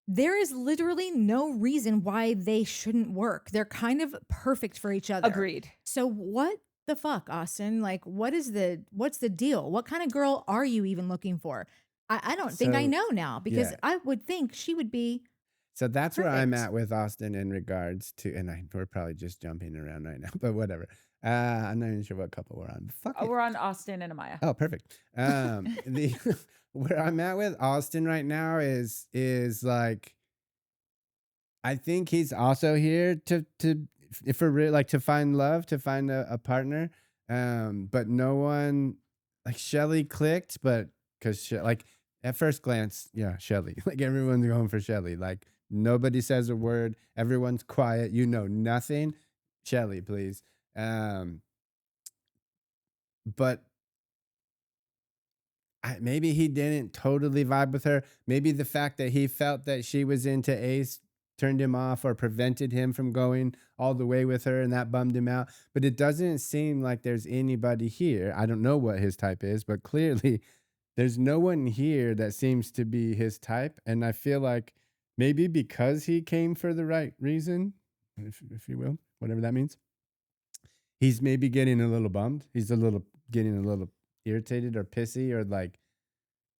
there is literally no reason why they shouldn't work. They're kind of perfect for each other. Agreed. So what the fuck, Austin? Like, what's the deal? What kind of girl are you even looking for? I don't think I So, know now, because yeah. I would think she would be. So that's where I'm Perfect. at with Austin in regards to, and we're probably just jumping around right now, but whatever. I'm not even sure what couple we're on. But fuck it. We're on Austin and Amaya. Oh, perfect. The where I'm at with Austin right now is like, I think he's also here to if for real, like to find love, to find a partner. But no one, like Shelly clicked, but because like at first glance, yeah, Shelly, like everyone's going for Shelly. Like nobody says a word, everyone's quiet, nothing. Shelly, please. But maybe he didn't totally vibe with her. Maybe the fact that he felt that she was into Ace turned him off or prevented him from going all the way with her, and that bummed him out. But it doesn't seem like there's anybody here. I don't know what his type is, but clearly there's no one here that seems to be his type. And I feel like maybe because he came for the right reason, if you will, whatever that means, he's maybe getting a little bummed. He's getting a little irritated or pissy or like,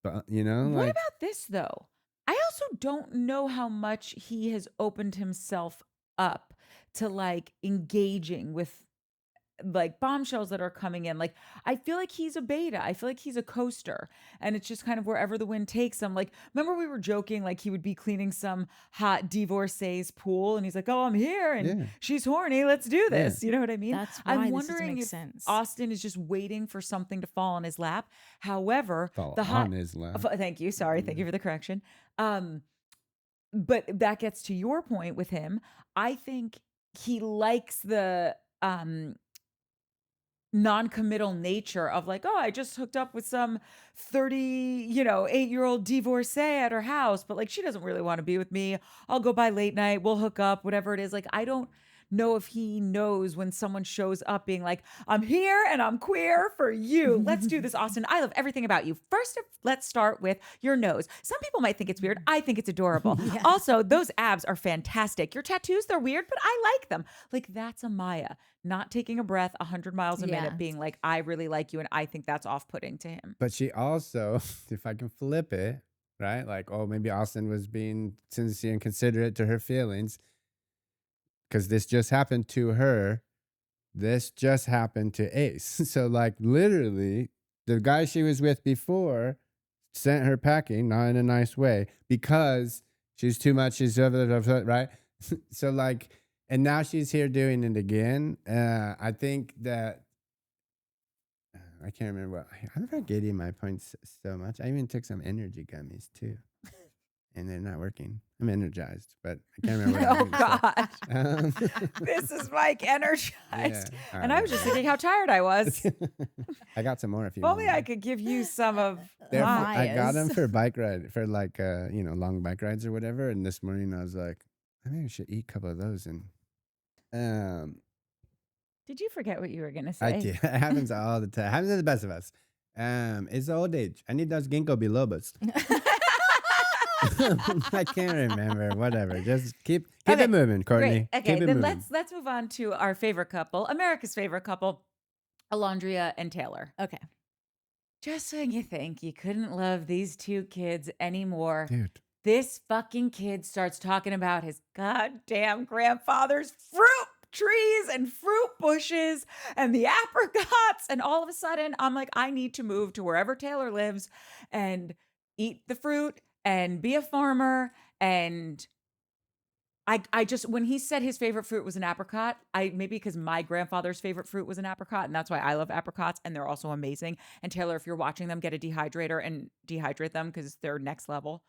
What like, about this though? I also don't know how much he has opened himself up to like engaging with like bombshells that are coming in. Like, I feel like he's a beta. I feel like he's a coaster, and it's just kind of wherever the wind takes him. Like, remember we were joking, like he would be cleaning some hot divorcee's pool and he's like, oh, I'm here and Yeah. she's horny. Let's do this. Yeah. You know what I mean? That's why I'm this wondering doesn't make if sense. Austin is just waiting for something to fall on his lap. However, fall the hot on his lap. Thank you. Sorry. Thank you for the correction. But that gets to your point with him. I think he likes the non-committal nature of like, oh, I just hooked up with some 8-year-old divorcee at her house, but like she doesn't really want to be with me. I'll go by late night. We'll hook up, whatever it is. Like, I don't know if he knows when someone shows up being like, I'm here and I'm queer for you. Let's do this, Austin. I love everything about you. First, let's start with your nose. Some people might think it's weird. I think it's adorable. Yeah. Also, those abs are fantastic. Your tattoos, they're weird, but I like them. Like, that's Amaya, not taking a breath 100 miles a Yeah. minute, being like, I really like you. And I think that's off-putting to him. But she also, if I can flip it, right? Like, oh, maybe Austin was being sincere and considerate to her feelings. Because this just happened to her. This just happened to Ace. So, like, literally, the guy she was with before sent her packing, not in a nice way, because she's too much. She's right. So, like, and now she's here doing it again. I think that I can't remember what. I'm forgetting my points so much. I even took some energy gummies too, and they're not working. I'm energized, but I can't remember. Oh, What I was God. gonna say. This is Mike energized. Yeah, And I was just thinking how tired I was. I got some more if you If only want. I could give you some of They're mine. I got them Maya's. for bike ride, for like long bike rides or whatever. And this morning I was like, I maybe should eat a couple of those. And Did you forget what you were going to say? I did. It happens all the time. It happens to the best of us. It's old age. I need those ginkgo bilobas. I can't remember. Whatever. Just keep Okay, it moving, Courtney. Great. Okay, Keep it then moving. let's move on to our favorite couple, America's favorite couple, Alandria and Taylor. Okay. Just when you think you couldn't love these two kids anymore, Dude. this fucking kid starts talking about his goddamn grandfather's fruit trees and fruit bushes and the apricots. And all of a sudden, I'm like, I need to move to wherever Taylor lives and eat the fruit and be a farmer. And I just, when he said his favorite fruit was an apricot, maybe because my grandfather's favorite fruit was an apricot, and that's why I love apricots, and they're also amazing. And Taylor, if you're watching them, get a dehydrator and dehydrate them because they're next level.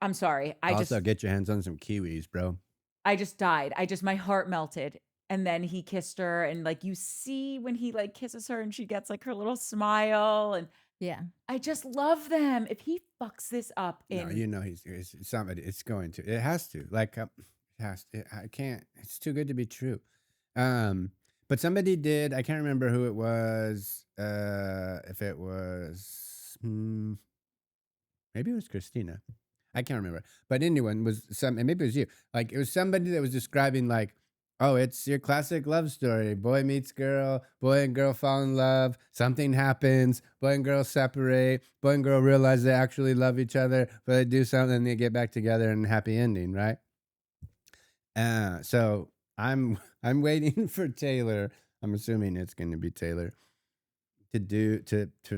I'm sorry. Also, get your hands on some kiwis, bro. I just died. My heart melted. And then he kissed her, and like you see when he like kisses her and she gets like her little smile, and Yeah. I just love them. If he fucks this up No, in you know he's somebody. It's going to. It has to. Like, it has. I can't. It's too good to be true. But somebody did. I can't remember who it was. If it was, maybe it was Christina. I can't remember. But anyone was and maybe it was you. Like, it was somebody that was describing like, oh, it's your classic love story. Boy meets girl, boy and girl fall in love, something happens, boy and girl separate, boy and girl realize they actually love each other, but they do something and they get back together and happy ending, right? So I'm waiting for Taylor. I'm assuming it's going to be Taylor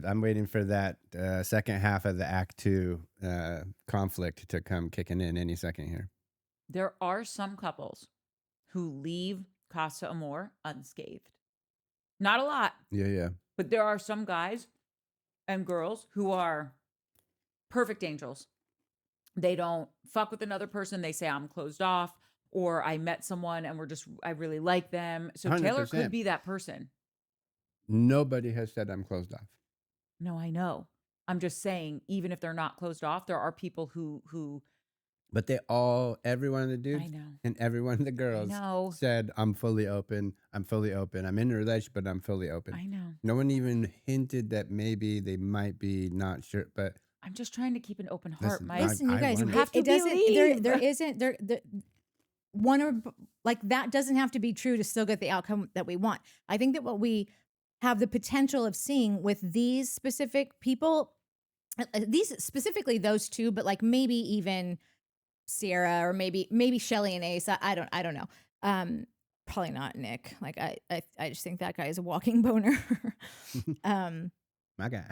I'm waiting for that second half of the Act 2 conflict to come kicking in any second here. there are some couples who leave Casa Amor unscathed. Not a lot, Yeah. but there are some guys and girls who are perfect angels. They don't fuck with another person. They say, I'm closed off, or I met someone and I really like them. So Taylor 100%. could be that person. Nobody has said I'm closed off. No, I know. I'm just saying, even if they're not closed off, there are people who But every one of the dudes I know. and every one of the girls know. said, I'm fully open. I'm fully open. I'm in a relationship, but I'm fully open. I know. No one even hinted that maybe they might be not sure, but I'm just trying to keep an open heart, Listen, Mike. Listen, you guys, You wonder. have to it doesn't. believe. There isn't one or like that doesn't have to be true to still get the outcome that we want. I think that what we have the potential of seeing with these specific people, these specifically those two, but like maybe even Sierra or maybe Shelly and Ace. I don't know. Probably not Nick. Like I just think that guy is a walking boner. My guy.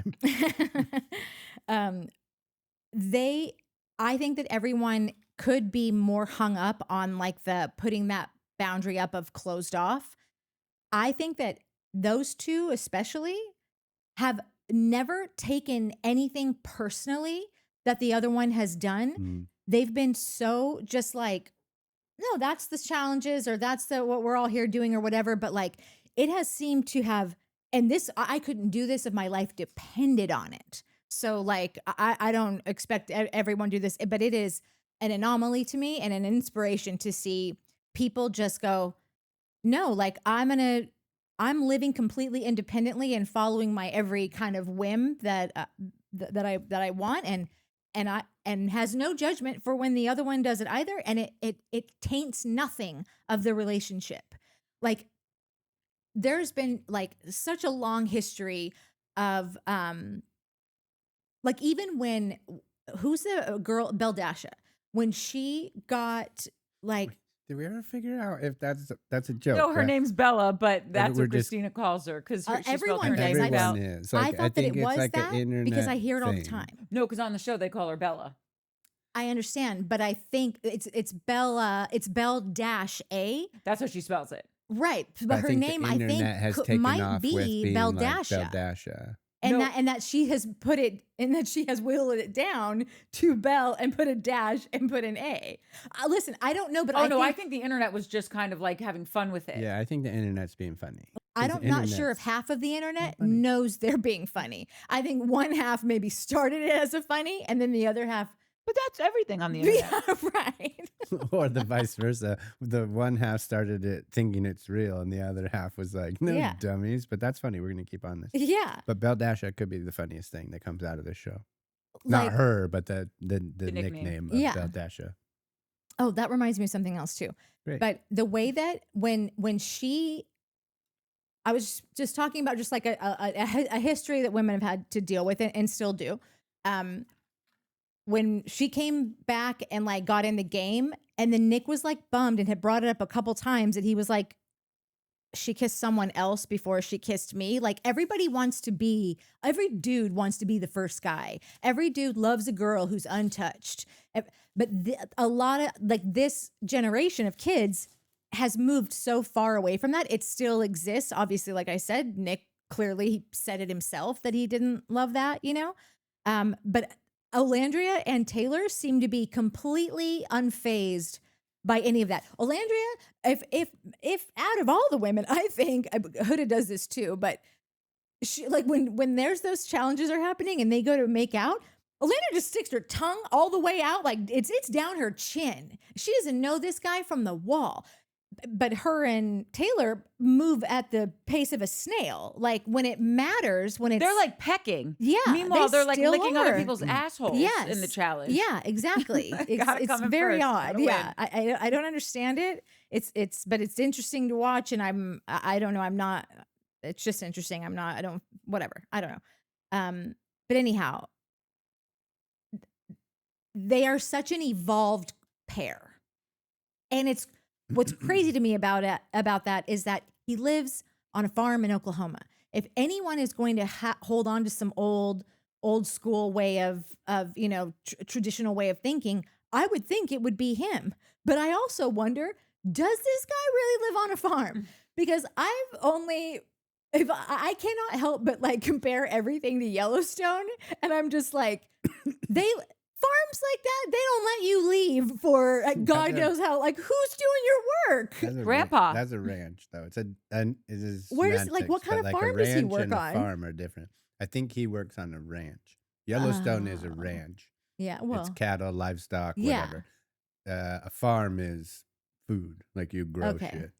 I think that everyone could be more hung up on like the putting that boundary up of closed off. I think that those two especially have never taken anything personally that the other one has done. They've been so just like, no, that's the challenges or that's what we're all here doing or whatever. But like it has seemed to have, and this, I couldn't do this if my life depended on it. So like, I don't expect everyone to do this, but it is an anomaly to me and an inspiration to see people just go, no, like I'm living completely independently and following my every kind of whim that I want. And has no judgment for when the other one does it either. And it taints nothing of the relationship. Like there's been like such a long history of, like even when, who's the girl, Beldasha, when she got like, Did we ever figure out if that's a joke? No, her right? name's Bella, but that's we're what just- Christina calls her because she spelled everyone her does. name I Bella. Everyone is. I Like, thought that think it it's was like an that internet because I hear it all the thing. time. No, because on the show they call her Bella. I understand, but I think it's Bella, it's Bell-A. That's how she spells it. Right. I But her think name, the I think, internet has taken might off with be being like Beldasha. Beldasha. And No. that she has put it, and that she has whittled it down to Bell and put a dash and put an A. Listen, I don't know, but I think the internet was just kind of like having fun with it. Yeah, I think the internet's being funny. I'm not sure if half of the internet funny. knows they're being funny. I think one half maybe started it as a funny, and then the other half, But that's everything on the internet. yeah, right. Or the vice versa. The one half started it thinking it's real, and the other half was like, no, Yeah. dummies. But that's funny. We're going to keep on this. Yeah. But Beldasha could be the funniest thing that comes out of this show. Not like, her, but the nickname. nickname Yeah. of Beldasha. oh, that reminds me of something else too. Great. But the way that when she, I was just talking about just like a history that women have had to deal with and still do. When she came back and like got in the game, and then Nick was like bummed and had brought it up a couple times, and he was like, she kissed someone else before she kissed me. Like every dude wants to be the first guy. Every dude loves a girl who's untouched. But a lot of like this generation of kids has moved so far away from that. It still exists. Obviously, like I said, Nick clearly said it himself that he didn't love that, you know? But Alandria and Taylor seem to be completely unfazed by any of that. Alandria, if out of all the women, I think Huda does this too, but she, like when there's those challenges are happening and they go to make out, Alandria just sticks her tongue all the way out, like it's down her chin. She doesn't know this guy from the wall. But her and Taylor move at the pace of a snail. Like when it matters, when it's They're like pecking. Yeah, Meanwhile, they they're like still licking other are. people's assholes Yes. in the challenge. Yeah, exactly. Gotta It's come in very first, odd. gotta Yeah, win. I don't understand it. But it's interesting to watch, and I don't know. I'm not. It's just interesting. I'm not. I don't. Whatever. I don't know. But anyhow, they are such an evolved pair, and it's what's crazy to me about that is that he lives on a farm in Oklahoma. If anyone is going to hold on to some old school way of traditional way of thinking, I would think it would be him. But I also wonder, does this guy really live on a farm? Because I cannot help but like compare everything to Yellowstone, and I'm just like, farms like that, they don't let you leave for God knows how. Like, who's doing your work? Grandpa. That's a ranch, though. It is Where does what kind of farm does he work and a on? farm are different. I think he works on a ranch. Yellowstone is a Oh. ranch. Yeah, well, It's cattle, livestock, Yeah. whatever. A farm is food, like you grow Okay. shit.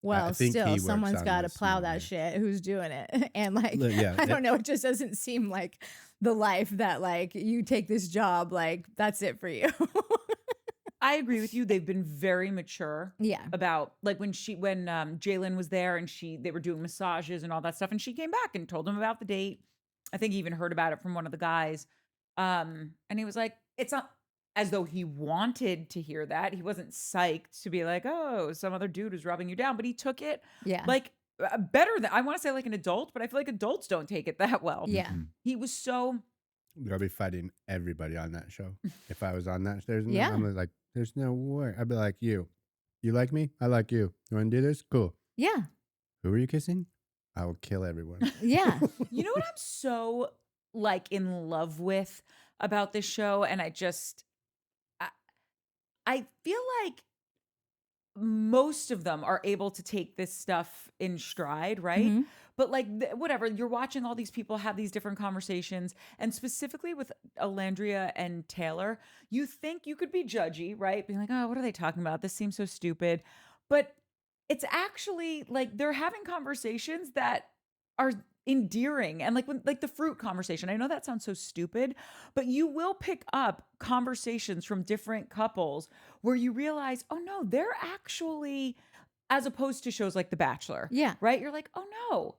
well, think he still, works someone's on got to the plow small that ranch. shit. Who's doing it? And like, Yeah, I don't know. It just doesn't seem like the life that like you take this job, like that's it for you. I agree with you. They've been very mature Yeah. about like when Jalen was there and they were doing massages and all that stuff, and she came back and told him about the date. I think he even heard about it from one of the guys. And he was like, it's not as though he wanted to hear that. He wasn't psyched to be like, oh, some other dude is rubbing you down, but he took it Yeah. like better than, I want to say like an adult, but I feel like adults don't take it that well. Yeah. He was so, I'll be fighting everybody on that show. If I was on that, Yeah. I'm like, there's no way. I'd be like, you like me? I like you. You want to do this? Cool. Yeah. Who are you kissing? I will kill everyone. Yeah. you know what I'm so like in love with about this show? And I feel like most of them are able to take this stuff in stride, right? Mhm. But like whatever, you're watching all these people have these different conversations, and specifically with Alandria and Taylor, you think you could be judgy, right? Being like, oh, what are they talking about? This seems so stupid. But it's actually like they're having conversations that are endearing, and like when like the fruit conversation. I know that sounds so stupid, but you will pick up conversations from different couples where you realize, oh no, they're actually, as opposed to shows like The Bachelor. Yeah. Right? You're like, oh no,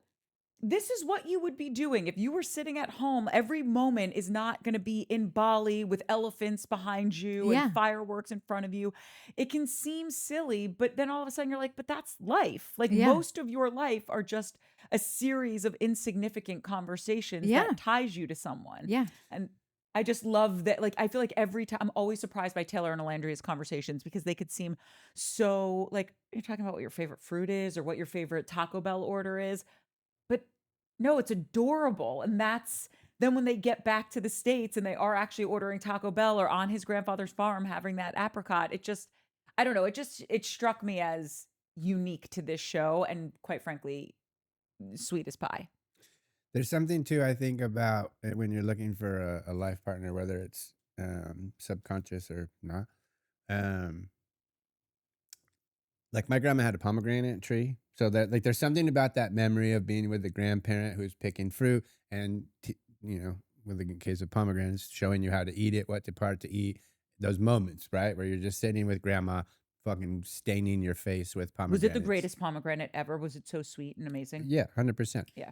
this is what you would be doing if you were sitting at home. Every moment is not going to be in Bali with elephants behind you Yeah. and fireworks in front of you. It can seem silly, but then all of a sudden you're like, but that's life. Like Yeah. most of your life are just a series of insignificant conversations Yeah. that ties you to someone. Yeah. And I just love that. Like, I feel like every time I'm always surprised by Taylor and Alandria's conversations because they could seem so like you're talking about what your favorite fruit is or what your favorite Taco Bell order is. But no, it's adorable. And that's then when they get back to the States and they are actually ordering Taco Bell or on his grandfather's farm having that apricot. It just, I don't know. It struck me as unique to this show and quite frankly, sweet as pie. There's something too, I think, about when you're looking for a life partner, whether it's subconscious or not. Like my grandma had a pomegranate tree, so that like there's something about that memory of being with the grandparent who's picking fruit, and with the case of pomegranates, showing you how to eat it, what part to eat, those moments, right? Where you're just sitting with grandma, fucking staining your face with Was pomegranates. it the greatest pomegranate ever? Was it so sweet and amazing? Yeah, 100%. Yeah.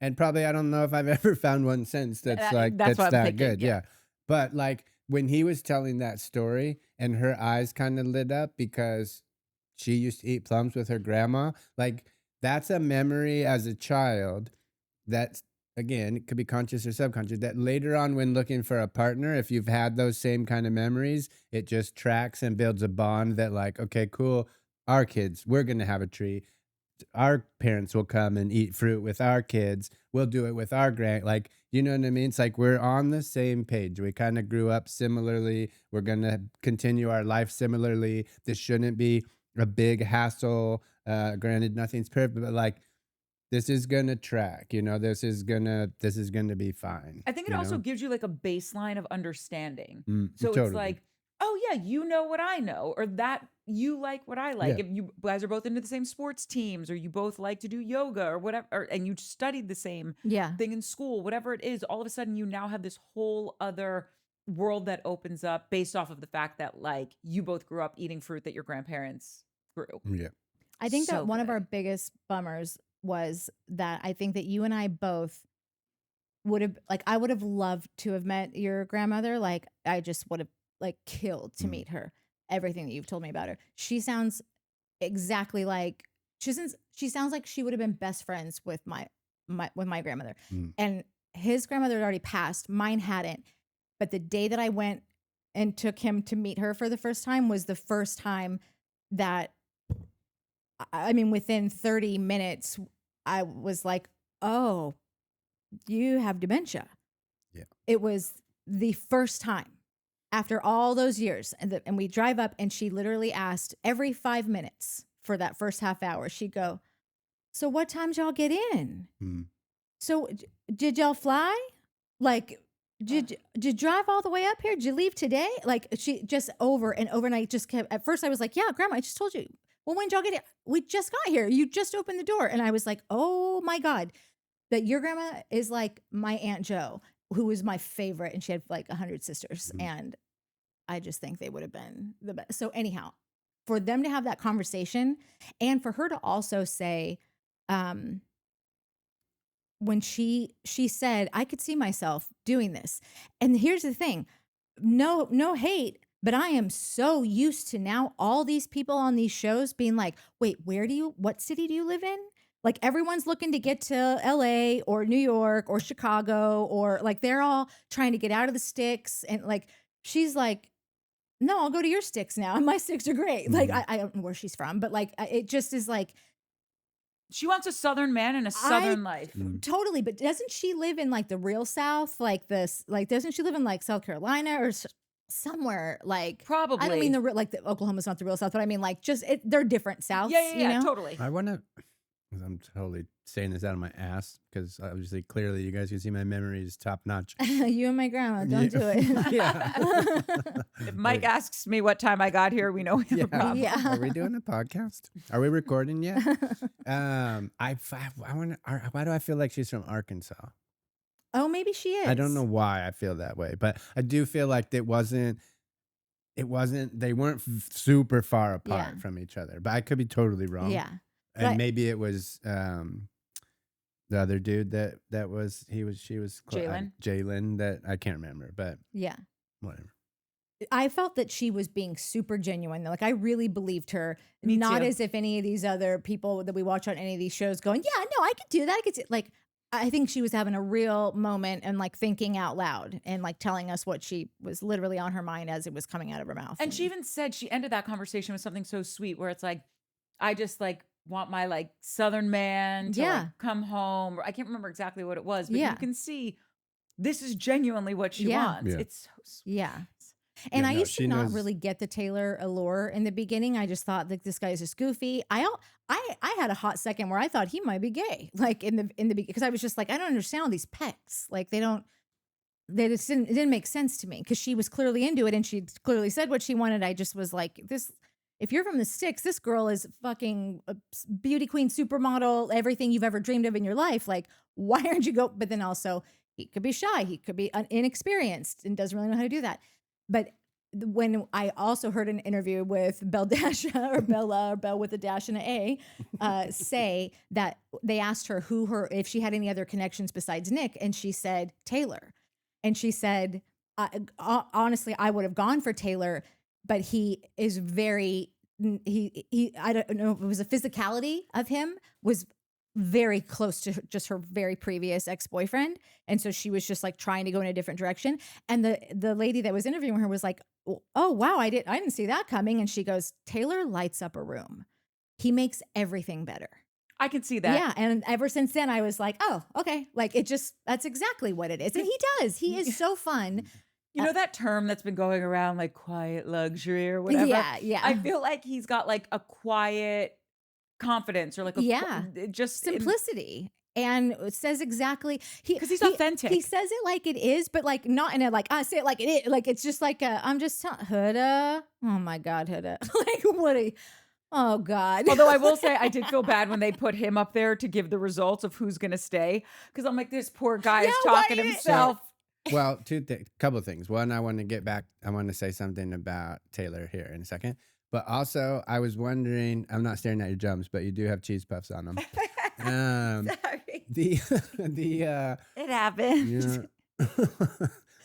And probably I don't know if I've ever found one since that's like that's what I'm that thinking, good. Yeah. But like when he was telling that story and her eyes kind of lit up because she used to eat plums with her grandma, like that's a memory as a child that, again, it could be conscious or subconscious, that later on when looking for a partner, if you've had those same kind of memories, it just tracks and builds a bond that like, okay, cool, our kids, we're going to have a tree. Our parents will come and eat fruit with our kids. We'll do it with our like, you know what I mean? It's like we're on the same page. We kind of grew up similarly. We're going to continue our life similarly. This shouldn't be a big hassle. Granted, nothing's perfect, but like, this is gonna track, this is gonna be fine. I think it also gives you like a baseline of understanding. So Totally. it's like, oh yeah, you know what I know, or that you like what I like. Yeah. If you guys are both into the same sports teams, or you both like to do yoga or whatever, and you studied the same thing in school, whatever it is, all of a sudden you now have this whole other world that opens up based off of the fact that like you both grew up eating fruit that your grandparents grew. Yeah. I think So that one of good. our biggest bummers was that I think that you and I both would have, like, I would have loved to have met your grandmother. Like, I just would have like killed to meet her. Everything that you've told me about her. She sounds exactly like she sounds like she would have been best friends with my grandmother. And his grandmother had already passed. Mine hadn't. But the day that I went and took him to meet her for the first time was the first time that, I mean, within 30 minutes, I was like, oh, you have dementia. Yeah. It was the first time after all those years. And we drive up and she literally asked every 5 minutes for that first half hour, she'd go, so what time y'all get in? So did y'all fly? Like, did you drive all the way up here? Did you leave today? Like, she just over and over. And I just kept, at first I was like, yeah, grandma, I just told you. Well, when did y'all get here? We just got here. You just opened the door. And I was like, oh my God, that your grandma is like my Aunt Jo, who was my favorite. And she had like 100 sisters. And I just think they would have been the best. So anyhow, for them to have that conversation and for her to also say, when she said, I could see myself doing this. And here's the thing, no hate, but I am so used to now all these people on these shows being like, wait, what city do you live in? Like everyone's looking to get to LA or New York or Chicago, or like they're all trying to get out of the sticks. And like, she's like, no, I'll go to your sticks now. And my sticks are great. Like, I don't know where she's from, but like, it just is like, she wants a Southern man and a Southern life. Totally. But doesn't she live in like the real South? Like this, like, doesn't she live in like South Carolina or somewhere? Like, Probably. I don't mean Oklahoma's not the real South, but I mean like just they're different Souths. Yeah, you know? totally. I want to, I'm totally saying this out of my ass because obviously, clearly, you guys can see my memory is top notch. You and my grandma, don't do it. Yeah. If Mike asks me what time I got here, we know we have a problem. Yeah. Are we doing a podcast? Are we recording yet? I want to. Why do I feel like she's from Arkansas? Oh, maybe she is. I don't know why I feel that way, but I do feel like it wasn't. They weren't super far apart from each other, but I could be totally wrong. Yeah. And maybe it was the other dude that was she was Jalen, that I can't remember, but yeah, whatever. I felt that she was being super genuine. Like I really believed her. Me Not too. as if any of these other people that we watch on any of these shows going, yeah, no, I could do that. I could like. I think she was having a real moment and like thinking out loud and like telling us what she was literally on her mind as it was coming out of her mouth. And she even said, she ended that conversation with something so sweet where it's like, I just like want my like Southern man to like come home. I can't remember exactly what it was, but you can see this is genuinely what she wants. Yeah. It's so sweet. Yeah. And Yeah, I no, used to she not knows- really get the Taylor allure in the beginning. I just thought like this guy is just goofy. I had a hot second where I thought he might be gay, like in the beginning, because I was just like, I don't understand all these pecs. Like it didn't make sense to me because she was clearly into it and she clearly said what she wanted. I just was like, this, if you're from the sticks, this girl is fucking a beauty queen, supermodel, everything you've ever dreamed of in your life. Like, why aren't you go? But then also He could be shy. He could be inexperienced and doesn't really know how to do that. But when I also heard an interview with Belle Dasha or Bella or Belle with a dash and an A, say that they asked her if she had any other connections besides Nick, and she said Taylor, and she said, honestly, I would have gone for Taylor, but he is very I don't know if it was the physicality of him was very close to just her very previous ex-boyfriend, and so she was just like trying to go in a different direction. And the lady that was interviewing her was like, oh wow, I didn't see that coming. And she goes, Taylor lights up a room. He makes everything better. I can see that. Yeah, and ever since then I was like, oh, okay, like that's exactly what it is. And he does. He is so fun. You know that term that's been going around, like quiet luxury or whatever? Yeah. I feel like he's got like a quiet confidence or like just simplicity. And it says exactly because he's authentic. He says it like it is, but like not in a like I say it like it is. Like it's just like I'm just Huda. Oh my God, Huda. Like what a oh God. Although I will say I did feel bad when they put him up there to give the results of who's gonna stay. Because I'm like, this poor guy is talking himself. Well, couple of things. One, I want to say something about Taylor here in a second. But also, I was wondering, I'm not staring at your jumps, but you do have cheese puffs on them. Sorry. It happened.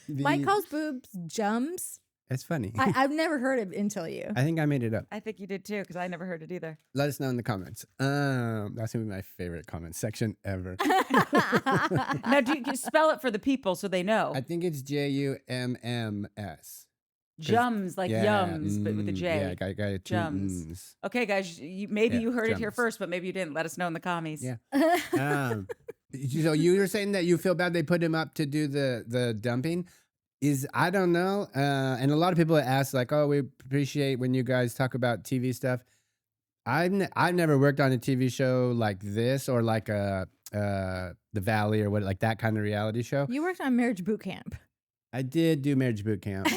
Mike calls boobs jums. It's funny. I've never heard it until you. I think I made it up. I think you did too, because I never heard it either. Let us know in the comments. That's gonna be my favorite comment section ever. Now, do you spell it for the people so they know? I think it's JUMMS. Jums, like yums, but with a J. Yeah, I got Jums. Okay, guys, maybe you heard it here first, but maybe you didn't. Let us know in the commies. Yeah. So you were saying that you feel bad they put him up to do the dumping. I don't know. And a lot of people ask like, oh, we appreciate when you guys talk about TV stuff. I've never worked on a TV show like this or like The Valley or what, like that kind of reality show. You worked on Marriage Boot Camp. I did do Marriage Boot Camp.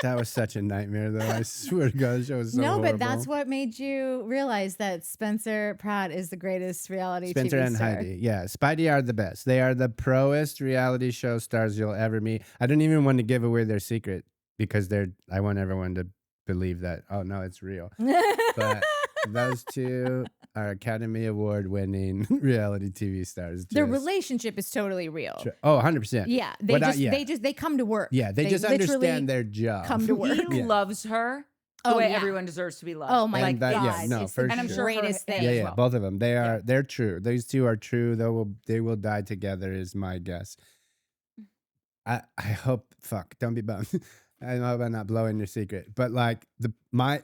That was such a nightmare, though. I swear to God, the show was so horrible. But that's what made you realize that Spencer Pratt is the greatest reality Spencer TV and star. Heidi. Yeah, Spidey are the best. They are the proest reality show stars you'll ever meet. I don't even want to give away their secret because I want everyone to believe that, oh, no, it's real. But those two are Academy Award winning reality TV stars. Their relationship is totally real. Oh, 100%. Yeah. They come to work. Yeah, they just understand their job. Come to work. He loves her the way everyone deserves to be loved. Oh my God. Yeah, no, for sure. And I'm sure greatest thing. Yeah, both of them. They're true. These two are true. They will die together is my guess. I hope, don't be bummed. I know about not blowing your secret, but like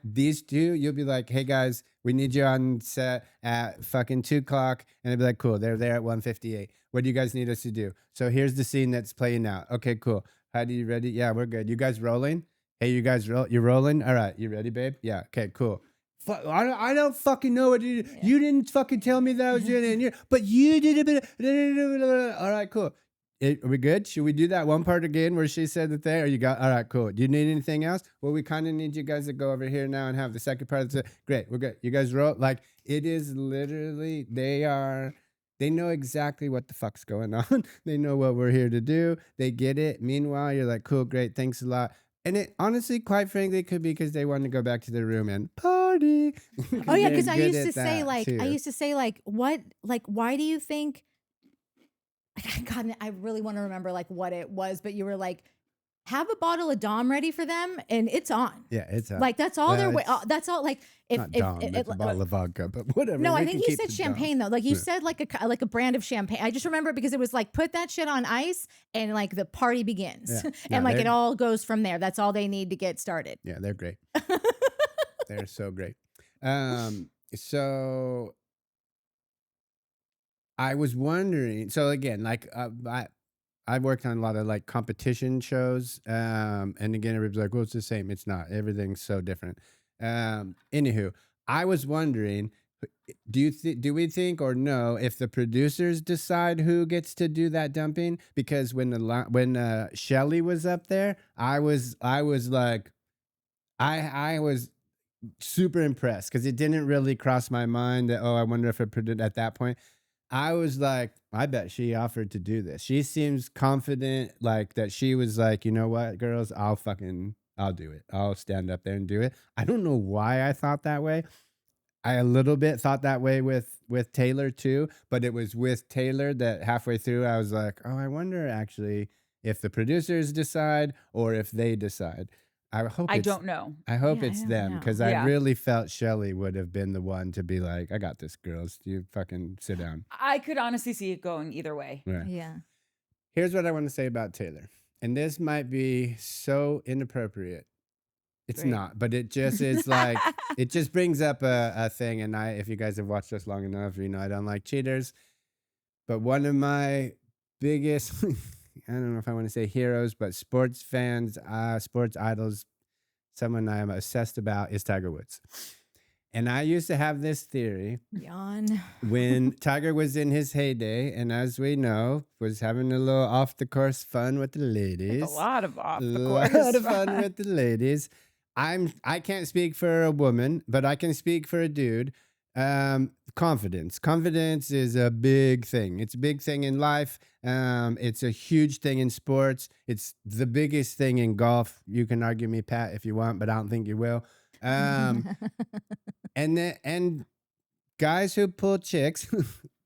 these two, you'll be like, hey guys, we need you on set at fucking 2:00. And they'll be like, cool, they're there at 1:58. What do you guys need us to do? So here's the scene that's playing out. Okay, cool. Heidi, you ready? Yeah, we're good. You guys rolling? Hey, you guys you're rolling? All right, you ready, babe? Yeah, okay, cool. I don't fucking know what you did. Yeah. You didn't fucking tell me that I was doing it, but you did a bit. All right, cool. Are we good? Should we do that one part again where she said the thing? Or you got all right, cool. Do you need anything else? Well, we kind of need you guys to go over here now and have the second part of the great. We're good. You guys roll. Like it is literally they know exactly what the fuck's going on. They know what we're here to do. They get it. Meanwhile, you're like, cool, great, thanks a lot. And it honestly, quite frankly, could be because they want to go back to their room and party. Oh yeah, because I used to say what, like, why do you think? God, I really want to remember like what it was, but you were like, have a bottle of Dom ready for them, and it's on. Yeah, it's on. Like that's all that's all. Like if it's a bottle of vodka, but whatever. No, I think you said champagne though. Like you said like a brand of champagne. I just remember it because it was like put that shit on ice and like the party begins, and like it all goes from there. That's all they need to get started. Yeah, they're great. They're so great. So I was wondering. So again, like I've worked on a lot of like competition shows, and again, everybody's like, "Well, it's the same." It's not. Everything's so different. Anywho, I was wondering, do we think or know if the producers decide who gets to do that dumping? Because when Shelly was up there, I was like, I was super impressed because it didn't really cross my mind that I wonder if it at that point. I was like, I bet she offered to do this. She seems confident, like that she was like, you know what, girls, I'll do it. I'll stand up there and do it. I don't know why I thought that way. I a little bit thought that way with Taylor too, but it was with Taylor that halfway through I was like, oh, I wonder actually if the producers decide or if they decide. I don't know. I hope Yeah, I it's don't them know. because I Yeah. really felt Shelly would have been the one to be like, I got this, girls. You fucking sit down. I could honestly see it going either way. Right. Yeah. Here's what I want to say about Taylor. And this might be so inappropriate. It's Great. not, but it just is like, it just brings up a thing. And if you guys have watched us long enough, you know I don't like cheaters. But one of my biggest, I don't know if I want to say heroes, but sports fans, sports idols, someone I am obsessed about is Tiger Woods. And I used to have this theory Yawn. when Tiger was in his heyday, and as we know, was having a little off the course fun with the ladies. A lot of off the lot course of fun with the ladies. I can't speak for a woman, but I can speak for a dude. Confidence. Confidence is a big thing. It's a big thing in life. It's a huge thing in sports. It's the biggest thing in golf. You can argue me, Pat, if you want, but I don't think you will. And guys who pull chicks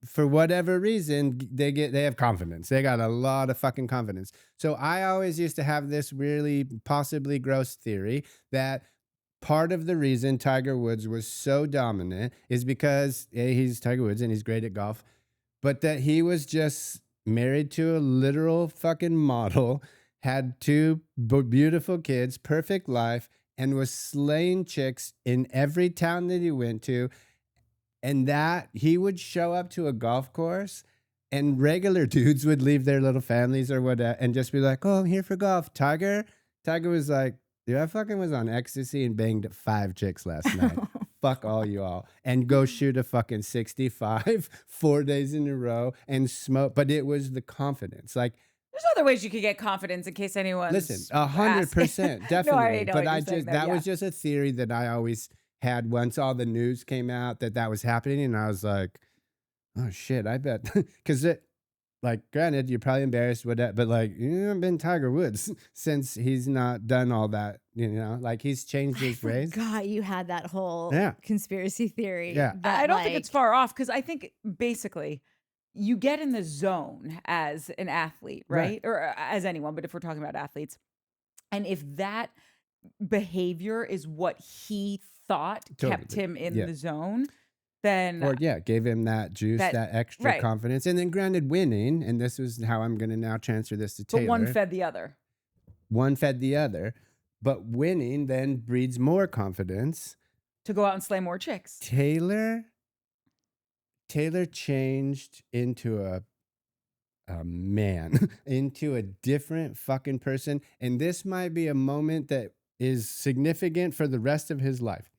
for whatever reason, they have confidence. They got a lot of fucking confidence. So I always used to have this really possibly gross theory that part of the reason Tiger Woods was so dominant is because he's Tiger Woods and he's great at golf, but that he was just married to a literal fucking model, had two beautiful kids, perfect life, and was slaying chicks in every town that he went to. And that he would show up to a golf course and regular dudes would leave their little families or whatever and just be like, oh, I'm here for golf. Tiger was like, dude, I fucking was on ecstasy and banged 5 chicks last night. Fuck all you all. And go shoot a fucking 65 4 days in a row and smoke. But it was the confidence. Like, There's other ways you could get confidence in case anyone's listen, 100%, definitely. know But what you're saying, that yeah. was just a theory that I always had once all the news came out that was happening, and I was like, oh shit, I bet because it, like, granted, you're probably embarrassed with that, but like, you haven't been Tiger Woods since he's not done all that, you know, like he's changed his ways. God, you had that whole Yeah. conspiracy theory. Yeah. that, I don't think like- it's far off because I think basically you get in the zone as an athlete, right? Or as anyone, but if we're talking about athletes, and if that behavior is what he thought kept Totally. him in Yeah. the zone, then Or gave him that juice, that extra right. confidence. And then granted winning, and this is how I'm going to now transfer this to Taylor. but one fed the other. One fed the other, but winning then breeds more confidence. To go out and slay more chicks. Taylor changed into a man, into a different fucking person. And this might be a moment that is significant for the rest of his life.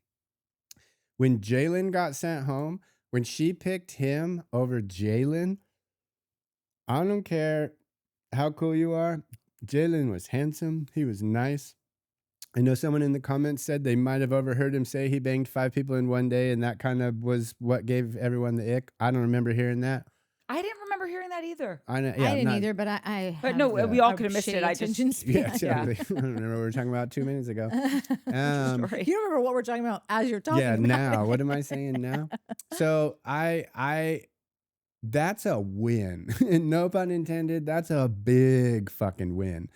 When Jalen got sent home, when she picked him over Jalen, I don't care how cool you are. Jalen was handsome. He was nice. I know someone in the comments said they might have overheard him say he banged 5 people in one day, and that kind of was what gave everyone the ick. I don't remember hearing that. I didn't remember hearing that either. I didn't either, but I But have no, we all a could have missed it. shitty I just attention span. Yeah, totally. I don't remember what we were talking about 2 minutes ago. Story. You don't remember what we're talking about as you're talking Yeah, about now. it. What am I saying now? So I that's a win. No pun intended. That's a big fucking win.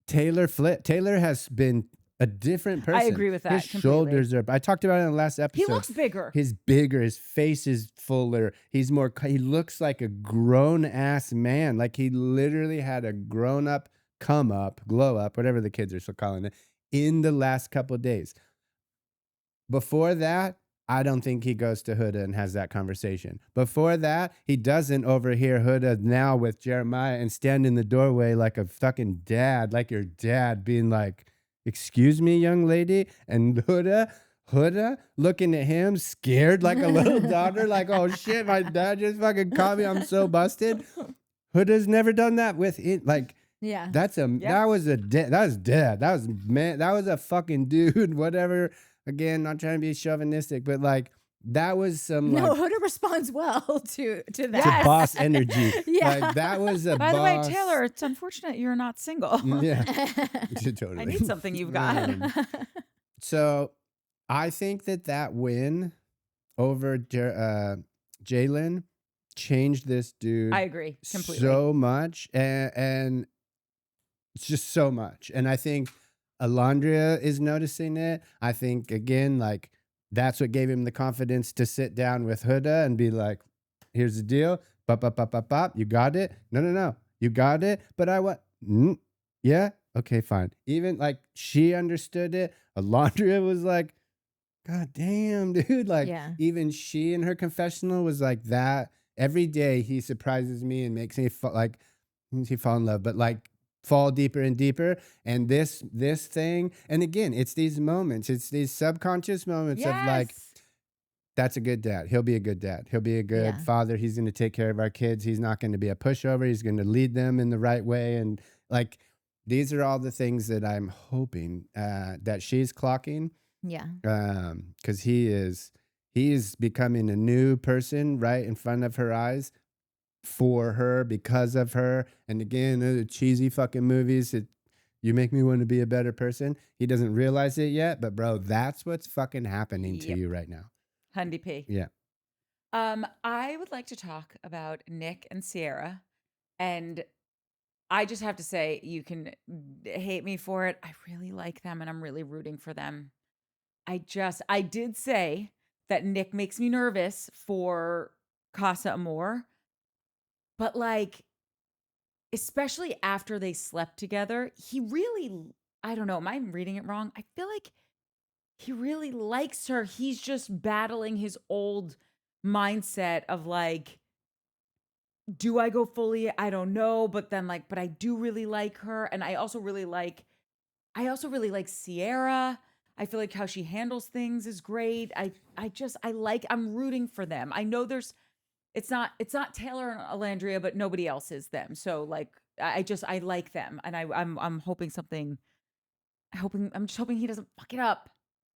Taylor has been a different person. I agree with that His completely. shoulders are. I talked about it in the last episode. He looks bigger. He's bigger. His face is fuller. He looks like a grown ass man. Like he literally had a grown up come up, glow up, whatever the kids are still calling it, in the last couple of days. Before that, I don't think he goes to Huda and has that conversation. Before that, he doesn't overhear Huda now with Jeremiah and stand in the doorway like a fucking dad, like your dad being like, excuse me, young lady. And Huda looking at him scared like a little daughter, like, oh shit, my dad just fucking caught me. I'm so busted. Huda's never done that with it. Like, Yeah. that was dead. That was a fucking dude, whatever. Again, not trying to be chauvinistic, but like that was some No, like Huda responds well to to that. boss energy. Yeah. Like that was a By the boss. way, Taylor, it's unfortunate you're not single. Yeah, totally. I need something you've got. So I think that win over Jalen changed this dude I agree completely. so much, and it's just so much. And I think Alandria is noticing it. I think again, like that's what gave him the confidence to sit down with Huda and be like, "Here's the deal. Bop, bop, bop, bop, bop. You got it. No. You got it. But I want, yeah, okay, fine." Even like she understood it. Alandria was like, "God damn, dude!" Like Yeah. even she in her confessional was like that. Every day he surprises me and makes me like he fall in love, but like fall deeper and deeper. And this thing, and again, it's these moments, it's these subconscious moments of like, Yes. that's a good dad. He'll be a good dad. He'll be a good Yeah. father. He's going to take care of our kids. He's not going to be a pushover. He's going to lead them in the right way. And like, these are all the things that I'm hoping that she's clocking. Yeah. Because he is becoming a new person right in front of her eyes for her, because of her. And again, the cheesy fucking movies, you make me want to be a better person. He doesn't realize it yet, but bro, that's what's fucking happening to Yep. you right now. Hundy P. Yeah. I would like to talk about Nick and Sierra. And I just have to say, you can hate me for it. I really like them and I'm really rooting for them. I did say that Nick makes me nervous for Casa Amor, but like, especially after they slept together, he really, I don't know, am I reading it wrong? I feel like he really likes her. He's just battling his old mindset of like, do I go fully? I don't know. But then like, but I do really like her. And I also really like Sierra. I feel like how she handles things is great. I'm rooting for them. I know it's not Taylor and Alandria, but nobody else is them. So like, I like them. And I'm hoping I'm just hoping he doesn't fuck it up.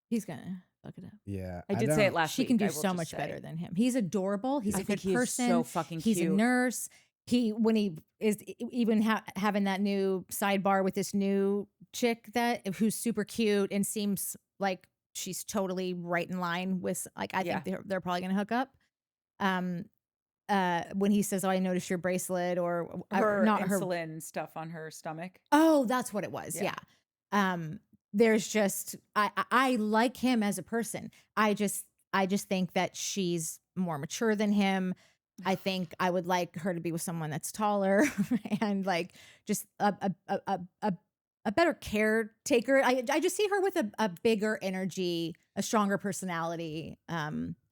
He's gonna fuck it up. Yeah. I did say it last She week. can I do will so just much say. better than him. He's adorable. He's I a think good he is person. so fucking He's cute. a nurse. When he is even having that new sidebar with this new chick who's super cute and seems like she's totally right in line with like I Yeah. think they're probably gonna hook up. When he says, "Oh, I noticed your bracelet," or Her not insulin stuff on her stomach. Oh, that's what it was. Yeah. Yeah. There's just I like him as a person. I just think that she's more mature than him. I think I would like her to be with someone that's taller and like just a better caretaker. I just see her with a bigger energy, a stronger personality. I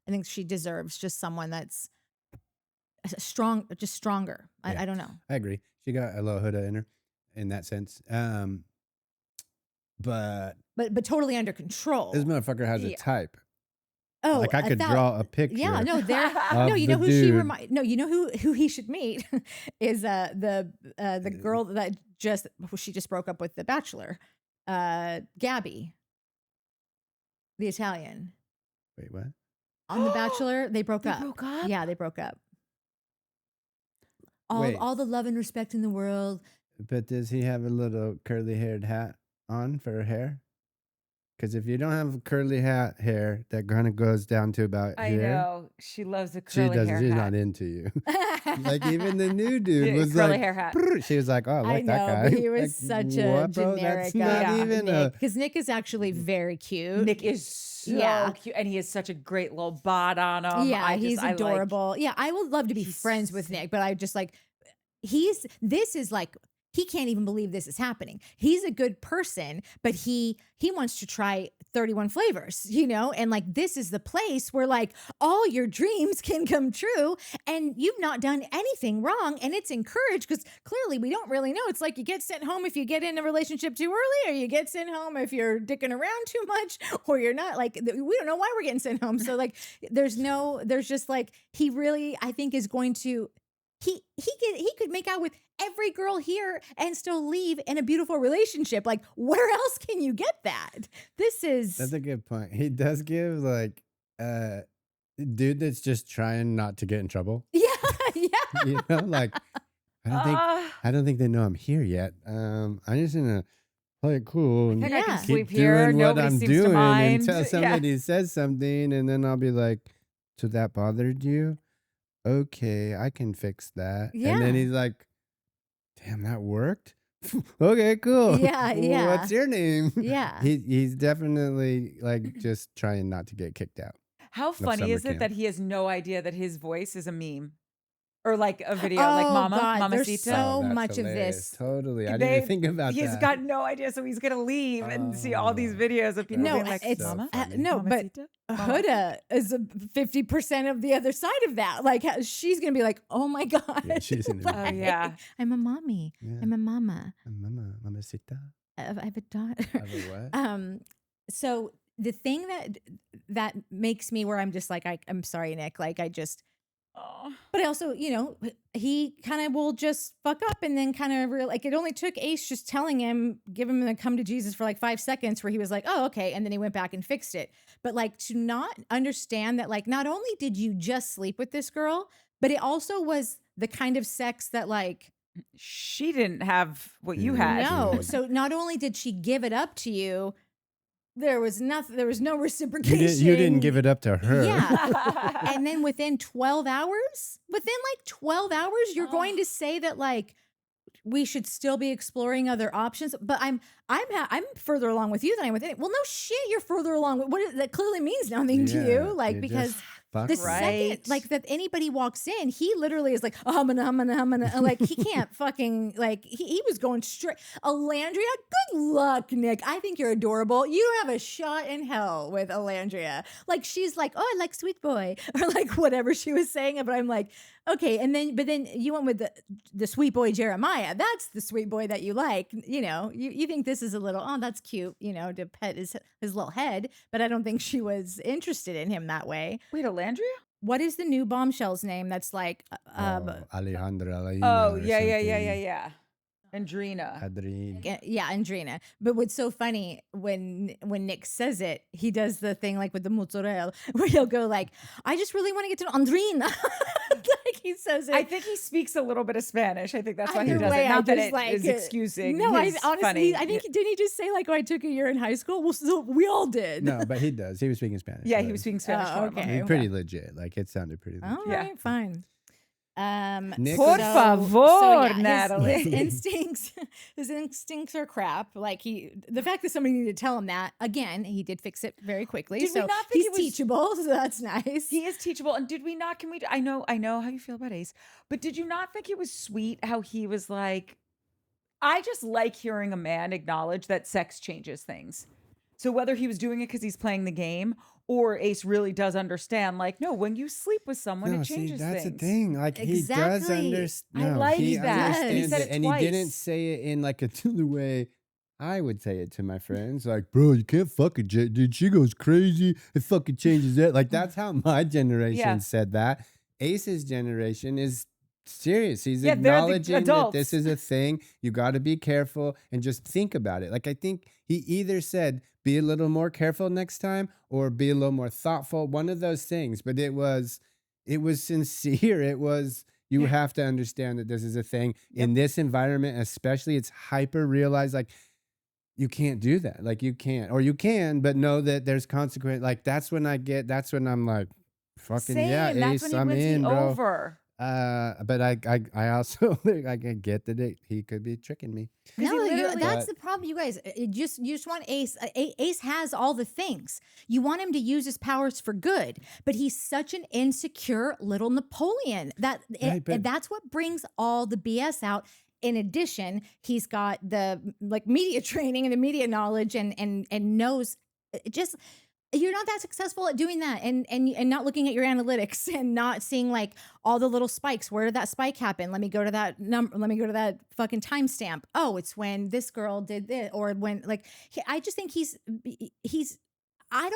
think she deserves just someone that's stronger. Yeah. I don't know. I agree. She got a little Huda in her in that sense. But totally under control. this motherfucker has a Yeah. type. Oh, Like I could draw a picture. Yeah, no, there. of No, you know the who she dude. remind. No, you know who he should meet is the girl that she just broke up with the Bachelor, Gabby, the Italian Wait, what? on the Bachelor. They broke They up. broke up? Yeah, they broke up. Wait. All the love and respect in the world. But does he have a little curly haired hat on for her hair? Because if you don't have curly hair that kind of goes down to about I here, know. She loves the she curly doesn't. hair She's hat. not into you. Like even the new dude Yeah, was curly like, hair hat. "Brr." She was like, "Oh, I like I that know, guy." but he was Like, such a what, bro? generic That's not guy. even Nick, a. because Nick is actually very cute. Nick is so Yeah. cute. And he has such a great little bod on him. Yeah, he's I like- adorable. Yeah, I would love to be He's friends with Nick, but I just like this is like he can't even believe this is happening. He's a good person, but he wants to try 31 flavors, and like this is the place where like all your dreams can come true and you've not done anything wrong and it's encouraged because clearly we don't really know. It's like you get sent home if you get in a relationship too early, or you get sent home if you're dicking around too much, or you're not. Like we don't know why we're getting sent home. So like there's just like he really I think is going to he could make out with every girl here and still leave in a beautiful relationship. Like, where else can you get that? That's a good point. He does give like dude that's just trying not to get in trouble. Yeah, yeah. You know, like Uh, I don't think they know I'm here yet. I'm just gonna play it cool I and think I can Yeah. sleep keep here. doing what Nobody I'm seems to doing mind. until Yeah. somebody says something, and then I'll be like, "So that bothered you? Okay, I can fix that." And then Yeah. he's like, "Damn, that worked." Okay, cool. Yeah, yeah. What's your name? Yeah. He's definitely like just trying not to get kicked out. How funny summer is it camp. that he has no idea that his voice is a meme or like a video, like Oh, Mama, God, there's Mamacita? so that's much of hilarious. this. Totally. I didn't even They- think about He's that. got no idea, so he's gonna leave and see all these Oh, videos of people No, being like, it's "Mama, funny. no, but Mamacita, Huda is 50% of the other side of that. Like she's gonna be like, "Oh my God, Yeah, she's gonna be Oh like, yeah, I'm a mommy. Yeah. I'm a mama. Mamacita. I have a daughter." I have a what? So the thing that makes me where I'm just like, I'm sorry, Nick. Like I just, oh, but I also, he kind of will just fuck up and then kind of like it only took Ace just telling him, give him the come to Jesus for like 5 seconds where he was like, oh, okay. And then he went back and fixed it. But like to not understand that, like, not only did you just sleep with this girl, but it also was the kind of sex that like, she didn't have what you Yeah. had." no. Yeah. So not only did she give it up to you, there was nothing, there was no You reciprocation. didn't give it up to her. Yeah. And then within 12 hours, you're going to say that like we should still be exploring other options. But I'm further along with you than I am with it. Well, no shit, you're further along. That clearly means nothing to you. Like you because just fucked the her. Right. second like that anybody walks in, he literally is like, oh, I'm gonna like he can't fucking like he was going straight. Alandria, good luck, Nick. I think you're adorable. You don't have a shot in hell with Alandria. Like she's like, oh, I like sweet boy, or like whatever she was saying. But I'm like, okay, but then you went with the sweet boy Jeremiah. That's the sweet boy that you like. You think this is a little, oh, that's cute, to pet his little head. But I don't think she was interested in him that way. Wait, Alandria? What is the new bombshell's name? That's like, Alejandra. Oh yeah. Andrina. yeah, Andrina. But what's so funny when Nick says it, he does the thing like with the mozzarella, where he'll go like, "I just really want to get to know Andrina." Like he says it. I think he speaks a little bit of Spanish. I think that's why he Either does way, it. I Not that just, it like, is excusing. No, his honestly, funny. I think didn't he just say like, "Oh, I took a year in high school"? Well, so we all did. No, but he does. He was speaking Spanish. Yeah, so he was speaking Spanish. Oh, normal. okay. pretty legit. Like it sounded pretty legit. All Yeah. right, fine. Nick Por was- favor, his Natalie. his instincts are crap. Like the fact that somebody needed to tell him that again, he did fix it very quickly. Did we so not think he's it was- teachable, so that's nice. He is teachable. And did we not? Can we? I know how you feel about Ace, but did you not think it was sweet how he was like, I just like hearing a man acknowledge that sex changes things. So whether he was doing it because he's playing the game or Ace really does understand, like, no, when you sleep with someone, No, it see, changes that's things. the thing. Like he does Exactly. understand. I No, like he that. He understands said it, it and he didn't twice. say it in like the way I would say it to my friends. Like, bro, you can't fuck a jet, dude. She goes crazy. It fucking changes that. Like that's how my generation Yeah. said that. Ace's generation is serious. He's Yeah, they're the acknowledging that this adults. is a thing. You got to be careful and just think about it. Like I think he either said be a little more careful next time or be a little more thoughtful. One of those things. But it was sincere. It was you have to understand that this is a thing in this environment, especially. It's hyper realized. Like you can't do that. Like you can't, or you can, but know that there's consequence. Like that's when I'm like, fucking Same. yeah, That's Ace, when he I'm wins in, me bro. over. But I also I can get that he could be tricking me. No, he literally- that's the problem, you guys. You just want Ace. Ace has all the things. You want him to use his powers for good, but he's such an insecure little Napoleon Right, but- that's what brings all the BS out. In addition, he's got the like media training and the media knowledge and knows just. You're not that successful at doing that and not looking at your analytics and not seeing like all the little spikes. Where did that spike happen? Let me go to that number. Let me go to that fucking timestamp. Oh, it's when this girl did this or when like I just think he's I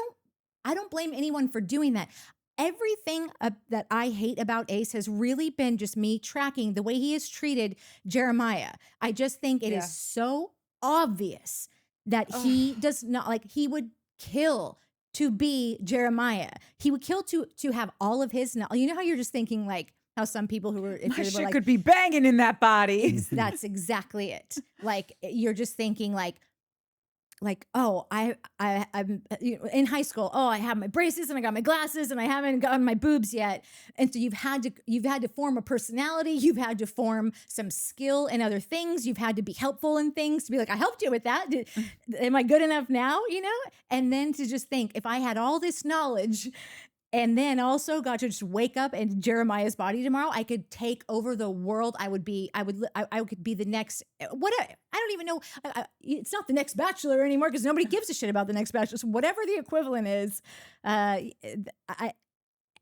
don't blame anyone for doing that. Everything that I hate about Ace has really been just me tracking the way he has treated Jeremiah. I just think it is so obvious that he does not like he would kill to be Jeremiah. He would kill to have all of his knowledge. You know how you're just thinking like how some people who were, if My you were shit like, could be banging in that body. that's exactly it. Like you're just thinking like, oh, I'm in high school. Oh, I have my braces and I got my glasses and I haven't gotten my boobs yet. And so you've had to form a personality. You've had to form some skill in other things. You've had to be helpful in things to be like, I helped you with that. Am I good enough now? You know? And then to just think, if I had all this knowledge and then also got to just wake up in Jeremiah's body tomorrow, I could take over the world. I could be the next, I don't even know. It's not the next Bachelor anymore because nobody gives a shit about the next Bachelor. So whatever the equivalent is,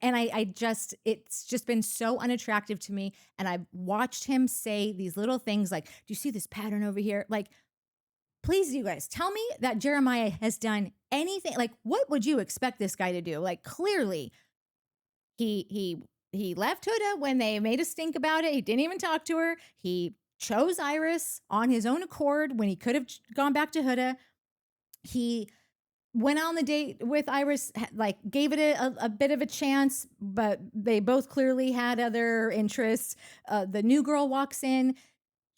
it's just been so unattractive to me. And I've watched him say these little things like, do you see this pattern over here? Like, please, you guys, tell me that Jeremiah has done anything. Like, what would you expect this guy to do? Like, clearly, he left Huda when they made a stink about it. He didn't even talk to her. He chose Iris on his own accord when he could have gone back to Huda. He went on the date with Iris, like gave it a bit of a chance, but they both clearly had other interests. The new girl walks in.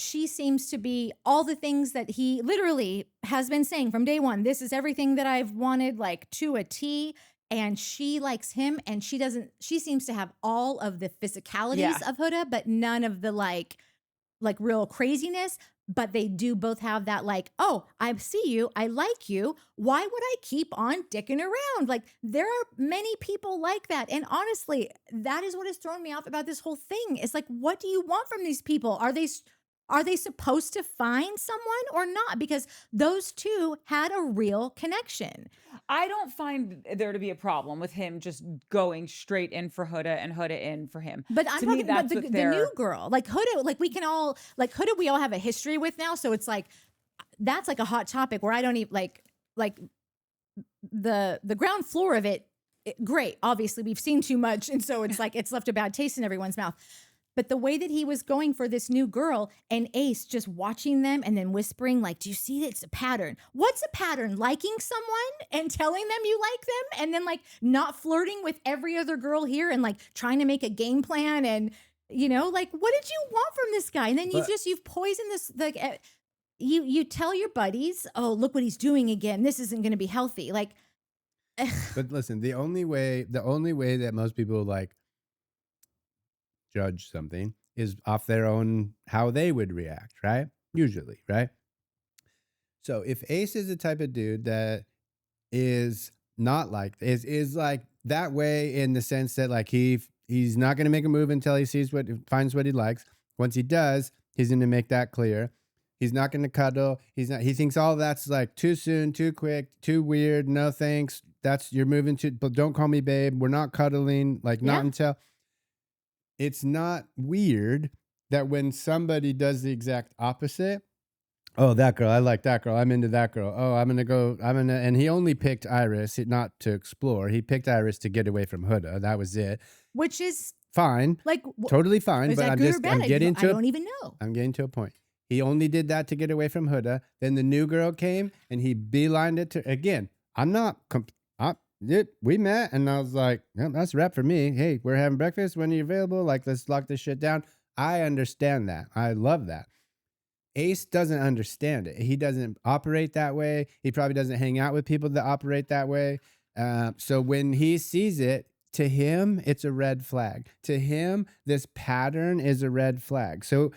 She seems to be all the things that he literally has been saying from day one. This is everything that I've wanted, like to a T. And she likes him, and she seems to have all of the physicalities of Huda, but none of the like real craziness. But they do both have that like, oh, I see you, I like you. Why would I keep on dicking around? Like, there are many people like that. And honestly, that is what has thrown me off about this whole thing. It's like, what do you want from these people? Are they supposed to find someone or not? Because those two had a real connection. I don't find there to be a problem with him just going straight in for Huda and Huda in for him. But I'm talking about the new girl. Like Huda, like we all have a history with now. So it's like, that's like a hot topic where I don't even like the ground floor of it, great. Obviously we've seen too much. And so it's like, it's left a bad taste in everyone's mouth. But the way that he was going for this new girl and Ace just watching them and then whispering like, do you see that it's a pattern? What's a pattern? Liking someone and telling them you like them and then like not flirting with every other girl here and like trying to make a game plan and, you know, like what did you want from this guy? And then you've poisoned this, like you tell your buddies, oh, look what he's doing again. This isn't going to be healthy. Like, but listen, the only way that most people like judge something is off their own how they would react, right? Usually, right? So if Ace is the type of dude that is not like is like that way in the sense that like he's not going to make a move until he finds what he likes. Once he does, he's going to make that clear. He's not going to cuddle. He thinks all that's like too soon, too quick, too weird. No thanks. You're moving to, but don't call me babe. We're not cuddling. Like not until. It's not weird that when somebody does the exact opposite, oh, that girl, I like that girl, I'm into that girl. Oh, and he only picked Iris not to explore. He picked Iris to get away from Huda. That was it. Which is fine. Like totally fine. But I'm getting to I don't even know. I'm getting to a point. He only did that to get away from Huda. Then the new girl came and he beelined it to again. We met and I was like, yeah, that's a wrap for me. Hey, we're having breakfast. When are you available? Like, let's lock this shit down. I understand that. I love that. Ace doesn't understand it. He doesn't operate that way. He probably doesn't hang out with people that operate that way. So when he sees it, to him, it's a red flag. To him, this pattern is a red flag. So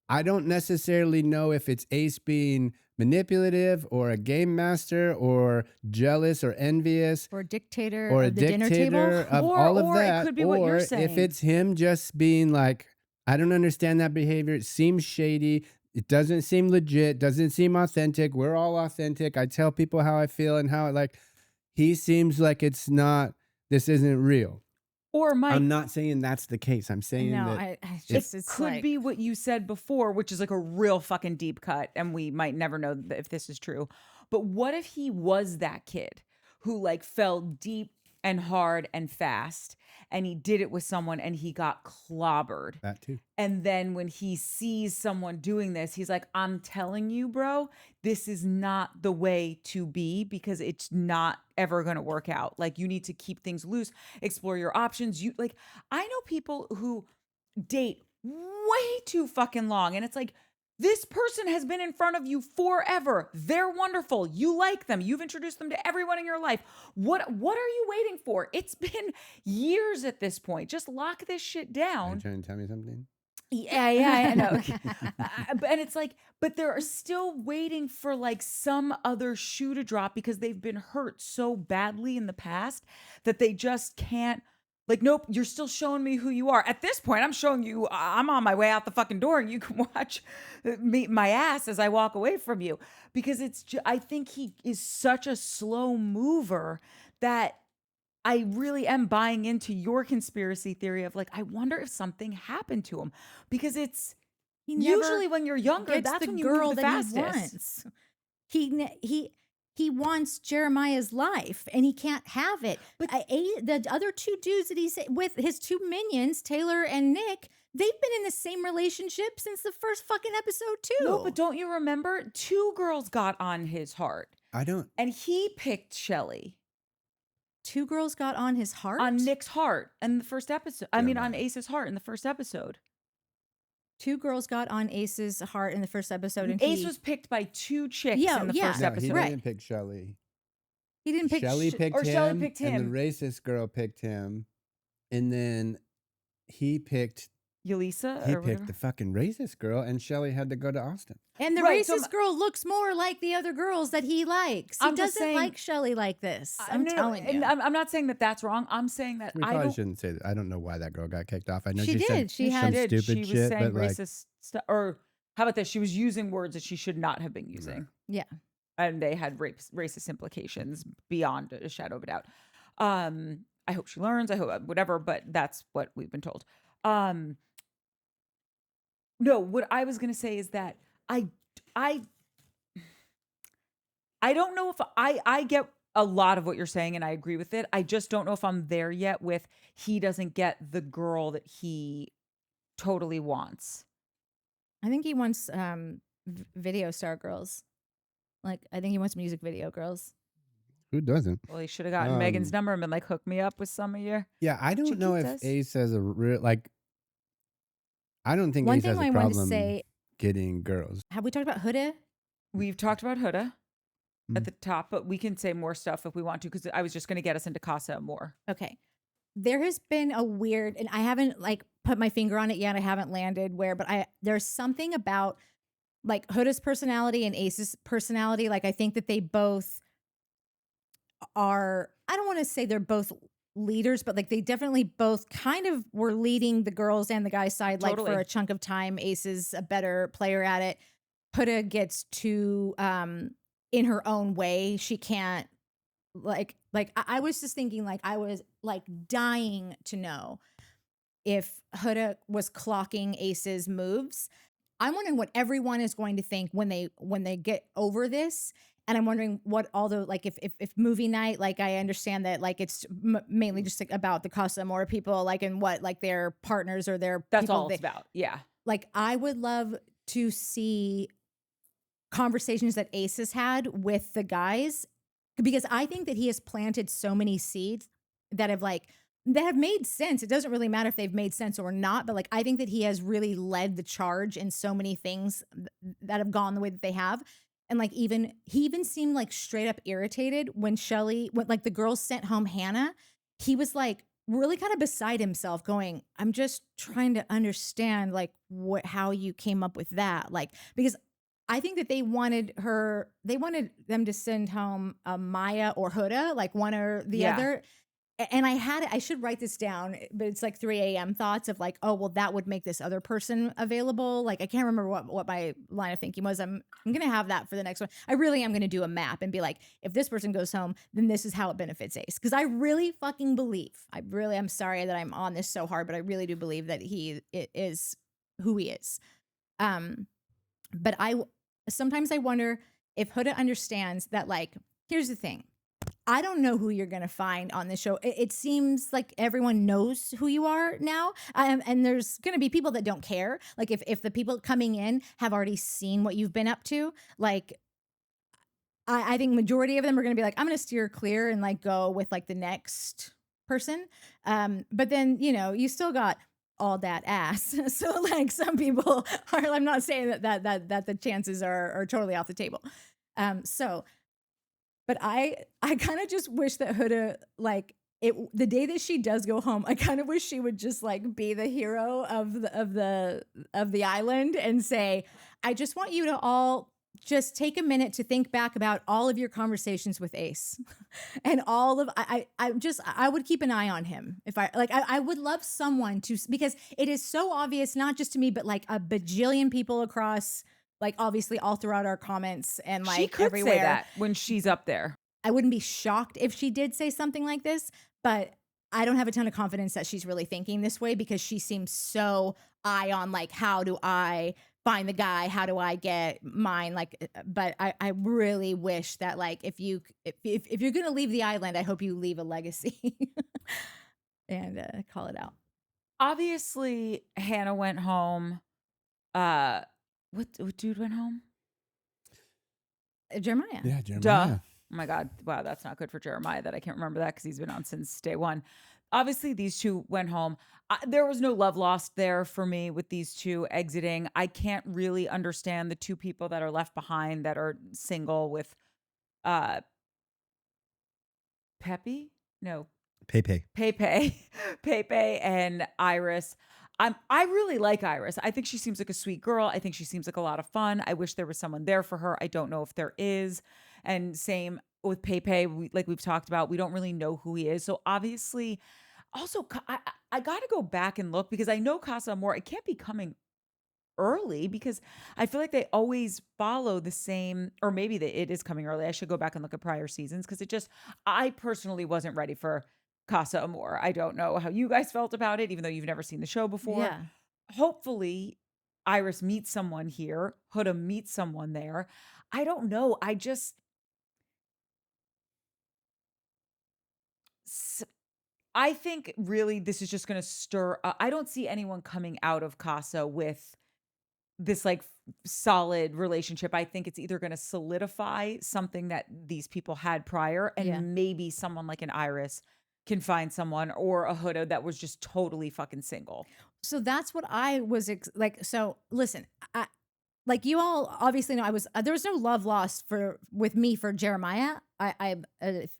I don't necessarily know if it's Ace being manipulative or a game master or jealous or envious or a dictator or of the dinner table of all of that, it could be what you're saying. If it's him just being like, I don't understand that behavior. It seems shady. It doesn't seem legit. Doesn't seem authentic. We're all authentic. I tell people how I feel and how he seems like this isn't real. Or I'm not saying that's the case. I'm saying it could be what you said before, which is like a real fucking deep cut, and we might never know if this is true. But what if he was that kid who like fell deep and hard and fast. And he did it with someone and he got clobbered. That too. And then when he sees someone doing this, he's like, I'm telling you, bro, this is not the way to be because it's not ever going to work out. Like, you need to keep things loose, explore your options. I know people who date way too fucking long. And it's like, this person has been in front of you forever. They're wonderful. You like them. You've introduced them to everyone in your life. What are you waiting for? It's been years at this point. Just lock this shit Are you down. trying to tell me something? Yeah, I know. And it's like, but they're still waiting for like some other shoe to drop because they've been hurt so badly in the past that they just can't. Like, nope, you're still showing me who you are. At this point, I'm showing you I'm on my way out the fucking door and you can watch my ass as I walk away from you. Because I think he is such a slow mover that I really am buying into your conspiracy theory of like, I wonder if something happened to him. Because it's He never usually when you're younger, gets that's the when you girl move the that fastest. he wants Jeremiah's life and he can't have it. But the other two dudes that he's with, his two minions, Taylor and Nick, they've been in the same relationship since the first fucking episode too. No, but don't you remember? 2 girls got on his heart. I don't. And he picked Shelly. 2 girls got on his heart? On Nick's heart in the first episode. I mean, on Jeremiah. Ace's heart in the first episode. 2 girls got on Ace's heart in the first episode, and Ace was picked by 2 chicks Yeah, in the yeah. first No, episode. he Right. didn't pick Shelly. he didn't pick Shelly picked or him, Shelley picked and him. the racist girl picked him, and then he picked Yulisa he or picked whatever. the fucking racist girl, and Shelly had to go to Austin. And the Right, so racist girl looks more like the other girls that he likes. He I'm just doesn't saying- like Shelly like this. I'm No, telling and you. I'm not saying that that's wrong. I'm saying that We I probably don't. shouldn't say that. I don't know why that girl got kicked off. I know She she did. said She some had- She stupid was shit, saying but like, racist stuff. Or how about this? She was using words that she should not have been using. Yeah. And they had racist implications beyond a shadow of a doubt. I hope she learns. I hope whatever, but that's what we've been told. No, what I was gonna say is that I don't know if I get a lot of what you're saying and I agree with it. I just don't know if I'm there yet with he doesn't get the girl that he totally wants. I think he wants video star girls. Like, I think he wants music video girls. who doesn't? Well, he should have gotten Megan's Um, number and been like, hook me up with some of your. Yeah, I don't know if Chiquitas. Ace has a real like. I don't think One Ace thing has I a wanted to problem say, getting girls. have we talked about Huda? We've talked about Huda Mhm. at the top, but we can say more stuff if we want to because I was just going to get us into Casa Amor. Okay. There has been a weird, and I haven't like put my finger on it yet. I haven't landed where, but there's something about like Huda's personality and Ace's personality. Like, I think that they both are, I don't want to say they're both leaders, but like they definitely both kind of were leading the girls and the guys side like for Totally. a chunk of time. Ace is a better player at it. Huda gets too in her own way. She can't like I was just thinking, like, I was like dying to know if Huda was clocking Ace's moves. I'm wondering what everyone is going to think when they get over this. And I'm wondering what all the, like, if movie night, like, I understand that, like, it's mainly just like, about the Casa Amor people, like, and what, like, their partners or their That's people all it's about. Yeah. like, I would love to see conversations that Ace has had with the guys, because I think that he has planted so many seeds that have made sense. It doesn't really matter if they've made sense or not, but like, I think that he has really led the charge in so many things that have gone the way that they have. And like, he even seemed like straight up irritated when like the girls sent home Hannah. He was like really kind of beside himself going, I'm just trying to understand like how you came up with that. Like, because I think that they wanted them to send home Amaya or Huda, like one or the Yeah. other. And I should write this down, but it's like 3 a.m. thoughts of like, oh, well, that would make this other person available. Like, I can't remember what my line of thinking was. I'm going to have that for the next one. I really am going to do a map and be like, if this person goes home, then this is how it benefits Ace. Because I really fucking believe, I'm sorry that I'm on this so hard, but I really do believe that it is who he is. But sometimes I wonder if Huda understands that, like, here's the thing. I don't know who you're going to find on this show. It seems like everyone knows who you are now. And there's going to be people that don't care. Like if the people coming in have already seen what you've been up to, like I think majority of them are going to be like, I'm going to steer clear and like go with like the next person. But then, you know, you still got all that ass. So like some people are, I'm not saying that the chances are totally off the table. But I kind of just wish that Huda, like the day that she does go home, I kind of wish she would just like be the hero of the island and say, I just want you to all just take a minute to think back about all of your conversations with Ace and all of I would keep an eye on him if I would love someone to, because it is so obvious, not just to me, but like a bajillion people across, like obviously all throughout our comments and like She could everywhere. say that when she's up there. I wouldn't be shocked if she did say something like this, but I don't have a ton of confidence that she's really thinking this way, because she seems so eye on like, how do I find the guy? How do I get mine? Like, but I really wish that like if you're gonna leave the island, I hope you leave a legacy and call it out. Obviously, Hannah went home. What dude went home? Jeremiah. Yeah, Jeremiah. Duh. Oh my God. Wow, that's not good for Jeremiah that I can't remember that, because he's been on since day one. Obviously, these two went home. There was no love lost there for me with these two exiting. I can't really understand the two people that are left behind that are single with Pepe? No, Pepe. Pepe, Pepe and Iris. I really like Iris. I think she seems like a sweet girl. I think she seems like a lot of fun. I wish there was someone there for her. I don't know if there is. And same with Pepe, like we've talked about, we don't really know who he is. So obviously, also I got to go back and look, because I know Casa Amor, it can't be coming early, because I feel like they always follow the same, or maybe it is coming early. I should go back and look at prior seasons, because I personally wasn't ready for Casa Amor. I don't know how you guys felt about it, even though you've never seen the show before. Yeah. Hopefully Iris meets someone here, Huda meets someone there. I don't know. I think really this is just going to stir. I don't see anyone coming out of Casa with this like solid relationship. I think it's either going to solidify something that these people had prior, and Yeah. maybe someone like an Iris can find someone, or a Huda that was just totally fucking single. So that's what I was like. So listen, like you all obviously know, there was no love lost with me for Jeremiah. I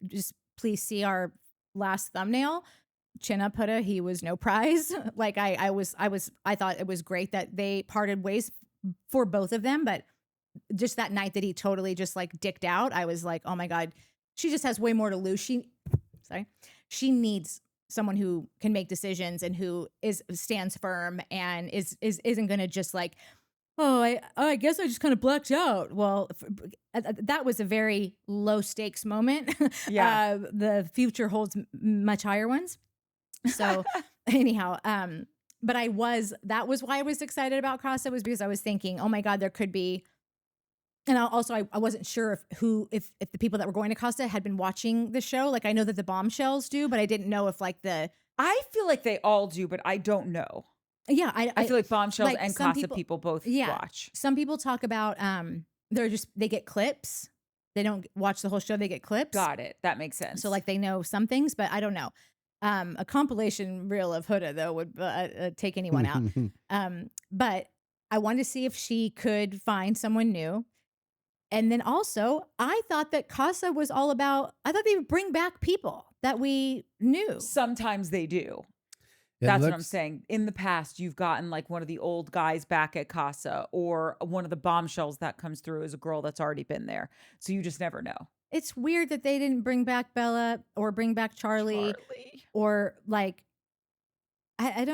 just please see our last thumbnail. Chin up Huda, he was no prize. Like I thought it was great that they parted ways for both of them, but just that night that he totally just like dicked out, I was like, oh my God, she just has way more to lose. She needs someone who can make decisions and who stands firm and isn't going to just like, I guess I just kind of blacked out. Well, that was a very low stakes moment. Yeah. The future holds much higher ones. So anyhow, but that was why I was excited about Casa, was because I was thinking, oh my God, there could be. And I wasn't sure if the people that were going to Casa had been watching the show. Like I know that the Bombshells do, but I didn't know if like I feel like they all do, but I don't know. Yeah, I feel like Bombshells like and some Casa people both watch. Some people talk about they get clips. They don't watch the whole show, they get clips. Got it. That makes sense. So like they know some things, but I don't know. A compilation reel of Huda though would take anyone out. But I wanted to see if she could find someone new. And then also, I thought that Casa was all about, I thought they would bring back people that we knew. Sometimes they do. That's what I'm saying. In the past, you've gotten like one of the old guys back at Casa, or one of the Bombshells that comes through is a girl that's already been there. So you just never know. It's weird that they didn't bring back Bella or bring back Charlie. Or like, I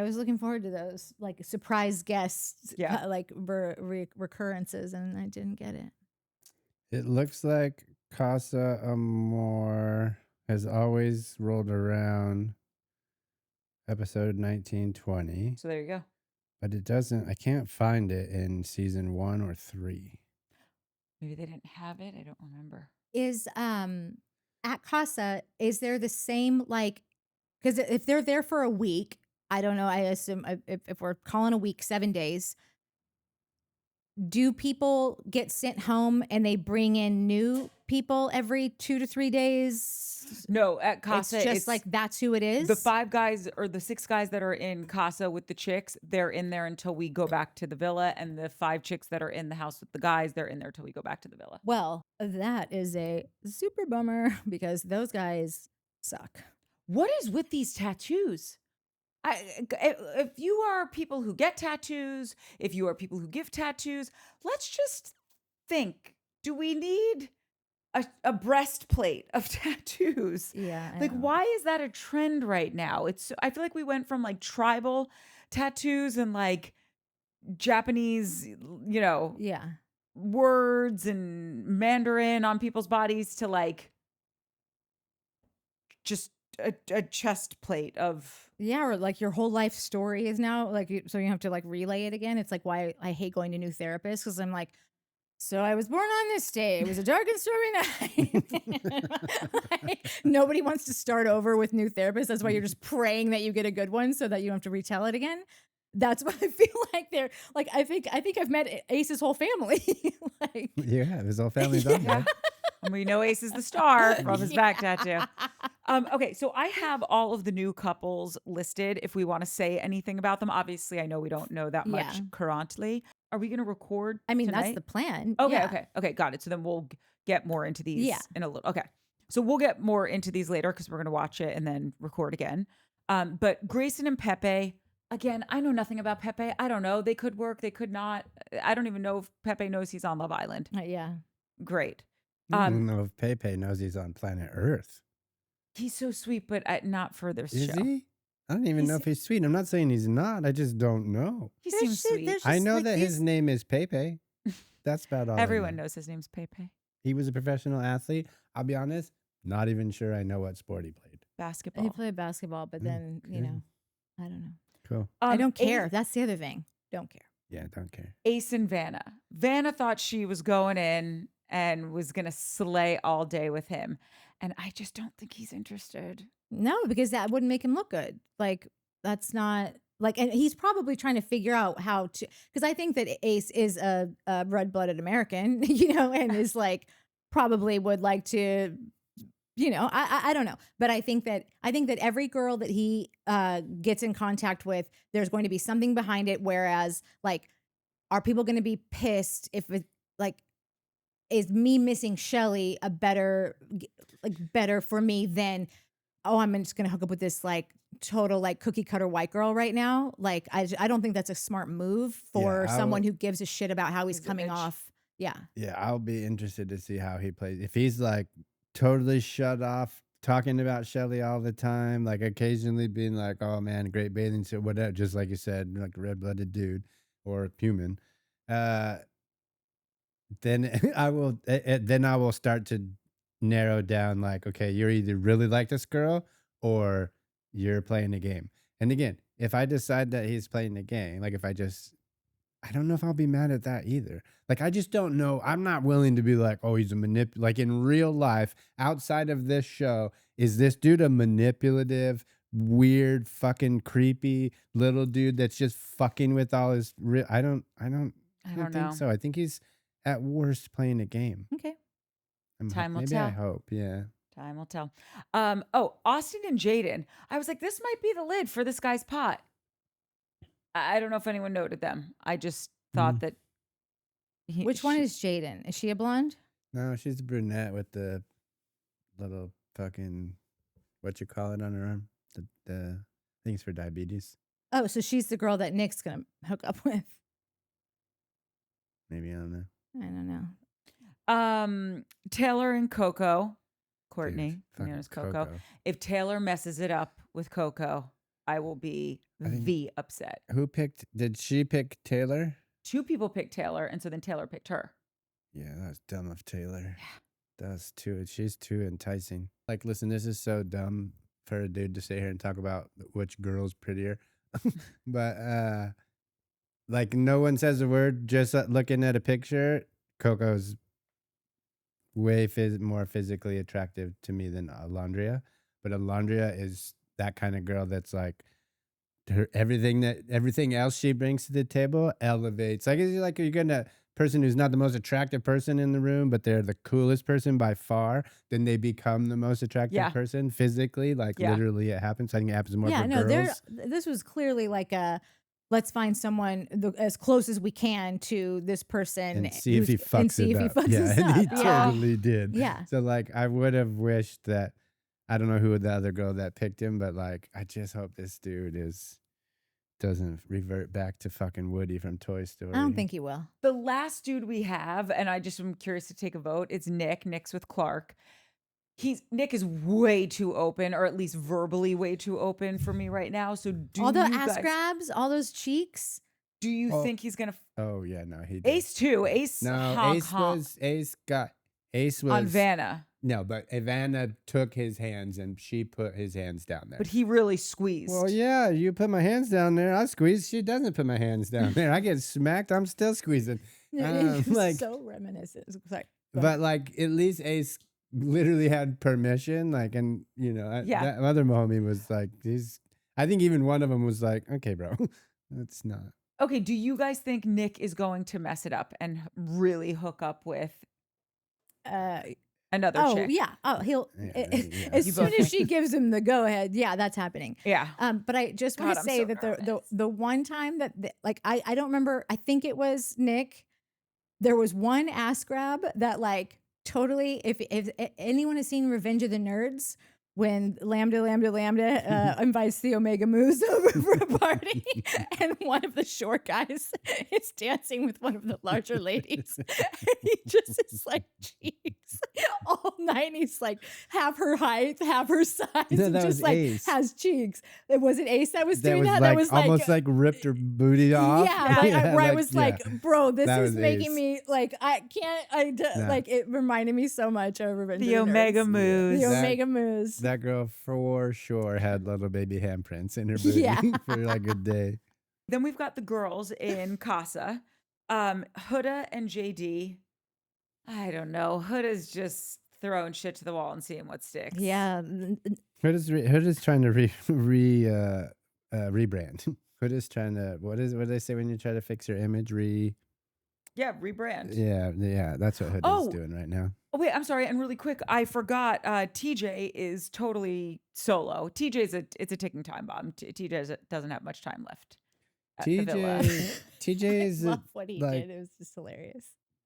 was looking forward to those like surprise guests, like recurrences, and I didn't get it. It looks like Casa Amor has always rolled around episode 1920. So there you go. But it doesn't, I can't find it in season 1 or 3. Maybe they didn't have it. I don't remember. Is at Casa, is there the same like, because if they're there for a week, I don't know, I assume if we're calling a week 7 days, do people get sent home and they bring in new people every 2 to 3 days? No, at It's Casa, just like that's who it is. the 5 guys or the 6 guys that are in Casa with the chicks, they're in there until we go back to the villa. And the 5 chicks that are in the house with the guys, they're in there till we go back to the villa. Well, that is a super bummer because those guys suck. What is with these tattoos? If you are people who get tattoos, if you are people who give tattoos, let's just think, do we need a breastplate of tattoos? Yeah. I Like, know. why is that a trend right now? I feel like we went from like tribal tattoos and like Japanese, Yeah. words and Mandarin on people's bodies to like just a chest plate of. Yeah, or like your whole life story is now like so you have to like relay it again. It's like why I hate going to new therapists because I'm like, so I was born on this day. It was a dark and stormy night. Like, nobody wants to start over with new therapists. That's why you're just praying that you get a good one so that you don't have to retell it again. That's what I feel like they're like. I think I've met Ace's whole family. Like, Yeah, his whole family's on there. And we know Ace is the star from his back tattoo. Okay, so I have all of the new couples listed if we want to say anything about them. Obviously, I know we don't know that much Yeah. currently. Are we going to record I mean, tonight? that's the plan. Okay, Yeah. okay, got it. So then we'll get more into these Yeah. in a little. Okay, so we'll get more into these later because we're going to watch it and then record again. But Grayson and Pepe, again, I know nothing about Pepe. I don't know. They could work, they could not. I don't even know if Pepe knows he's on Love Island. Yeah. Great. I don't know if Pepe knows he's on planet Earth. He's so sweet, but not for this Is show. he? I don't even know if he's sweet. I'm not saying he's not. I just don't know. He There's seems shit- sweet. there's I just, know like, that his these- name is Pepe. That's about all. I Everyone know. knows his name's Pepe. He was a professional athlete. I'll be honest, not even sure I know what sport he played. Basketball. He played basketball, but then okay. I don't know. Cool. I don't Ace- care. That's the other thing. Don't care. Yeah, don't care. Ace and Vanna. Vanna thought she was going in and was going to slay all day with him. And I just don't think he's interested. No, because that wouldn't make him look good. Like that's not like, and he's probably trying to figure out how to. Because I think that Ace is a red-blooded American, and is like probably would like to, I don't know, but I think that every girl that he gets in contact with, there's going to be something behind it. Whereas, like, are people going to be pissed if it like is me missing Shelly a better for me than, oh, I'm just going to hook up with this like total like cookie cutter white girl right now. Like, I don't think that's a smart move for someone who gives a shit about how he's He's a coming bitch. off. Yeah. Yeah, I'll be interested to see how he plays. If he's like totally shut off, talking about Shelly all the time, like occasionally being like, "Oh man, great bathing suit," whatever, just like you said, like a red-blooded dude or human. Then I will. Then I will start to narrow down. Like, okay, you're either really like this girl or you're playing a game. And again, if I decide that he's playing a game, like if I don't know if I'll be mad at that either. Like, I just don't know. I'm not willing to be like, oh, he's a like in real life, outside of this show, is this dude a manipulative, weird, fucking creepy little dude that's just fucking with all his I don't think know. so. I think he's at worst playing a game. Okay. Time will maybe tell. I hope. Yeah. Time will tell. Austin and Jaden. I was like, this might be the lid for this guy's pot. I don't know if anyone noted them. I just thought that. Which one is Jaden? Is she a blonde? No, she's a brunette with the little fucking what you call it on her arm. The things for diabetes. Oh, so she's the girl that Nick's gonna hook up with. Maybe I don't know. I don't know. Taylor and Coco. Courtney, Dude, known fucking as Coco. If Taylor messes it up with Coco, I will be think- upset. Who picked? Did she pick Taylor? 2 people picked Taylor, and so then Taylor picked her. Yeah, that's dumb of Taylor. That's too. She's too enticing. Like, listen, this is so dumb for a dude to sit here and talk about which girl's prettier, but like no one says a word. Just looking at a picture, Coco's way more physically attractive to me than Alandria, but Alandria is that kind of girl that's like everything else she brings to the table elevates. Like it's like you're gonna person who's not the most attractive person in the room, but they're the coolest person by far, then they become the most attractive person physically. Like literally, it happens. I think it happens more for girls. This was clearly like a let's find someone as close as we can to this person and see if he fucks it up. Yeah, and he totally did. Yeah. So like, I would have wished that. I don't know who the other girl that picked him, but like, I just hope this dude doesn't revert back to fucking Woody from Toy Story. I don't think he will. The last dude we have, and I just am curious to take a vote, it's Nick. Nick's with Clark. Nick is way too open, or at least verbally way too open for me right now. So all the ass grabs, all those cheeks. Do you think he's gonna? Oh yeah, no, he did. Ace too. Ace. No, Ace was on Vanna. No, but Ivana took his hands and she put his hands down there. But he really squeezed. Well, yeah, you put my hands down there. I squeeze. She doesn't put my hands down there. I get smacked. I'm still squeezing. Like so reminiscent. Sorry. But like at least Ace literally had permission. Like, and you know, that other homie was like, I think even one of them was like, okay, bro, that's not. Okay, do you guys think Nick is going to mess it up and really hook up with another chick? Yeah. Oh, he'll as soon as she gives him the go ahead. Yeah, that's happening. Yeah. But I just want to say that the one time that like I don't remember. I think it was Nick. There was one ass grab that like totally. If anyone has seen Revenge of the Nerds, when Lambda invites the Omega Moose over for a party, and one of the short guys is dancing with one of the larger ladies, and he just is like cheeks all night. And he's like half her height, half her size, and just like Ace. has cheeks. It wasn't Ace that was doing that. Like, that was almost like ripped her booty off. Yeah, where I was like, bro, this is making Ace. Me like I can't. Like it reminded me so much of Revenge the of the Omega Nerds. Moose. The Omega Moose. That girl for sure had little baby handprints in her booty for like a day. Then we've got the girls in Casa. Huda and JD. I don't know. Huda's just throwing shit to the wall and seeing what sticks. Yeah. Huda's trying to rebrand. Huda's trying to what do they say when you try to fix your image? Rebrand. Yeah, that's what Huda's doing right now. Oh, wait, I'm sorry. And really quick, I forgot TJ is totally solo. It's a ticking time bomb. TJ doesn't have much time left at the villa. TJ is I love what he did. It was just hilarious.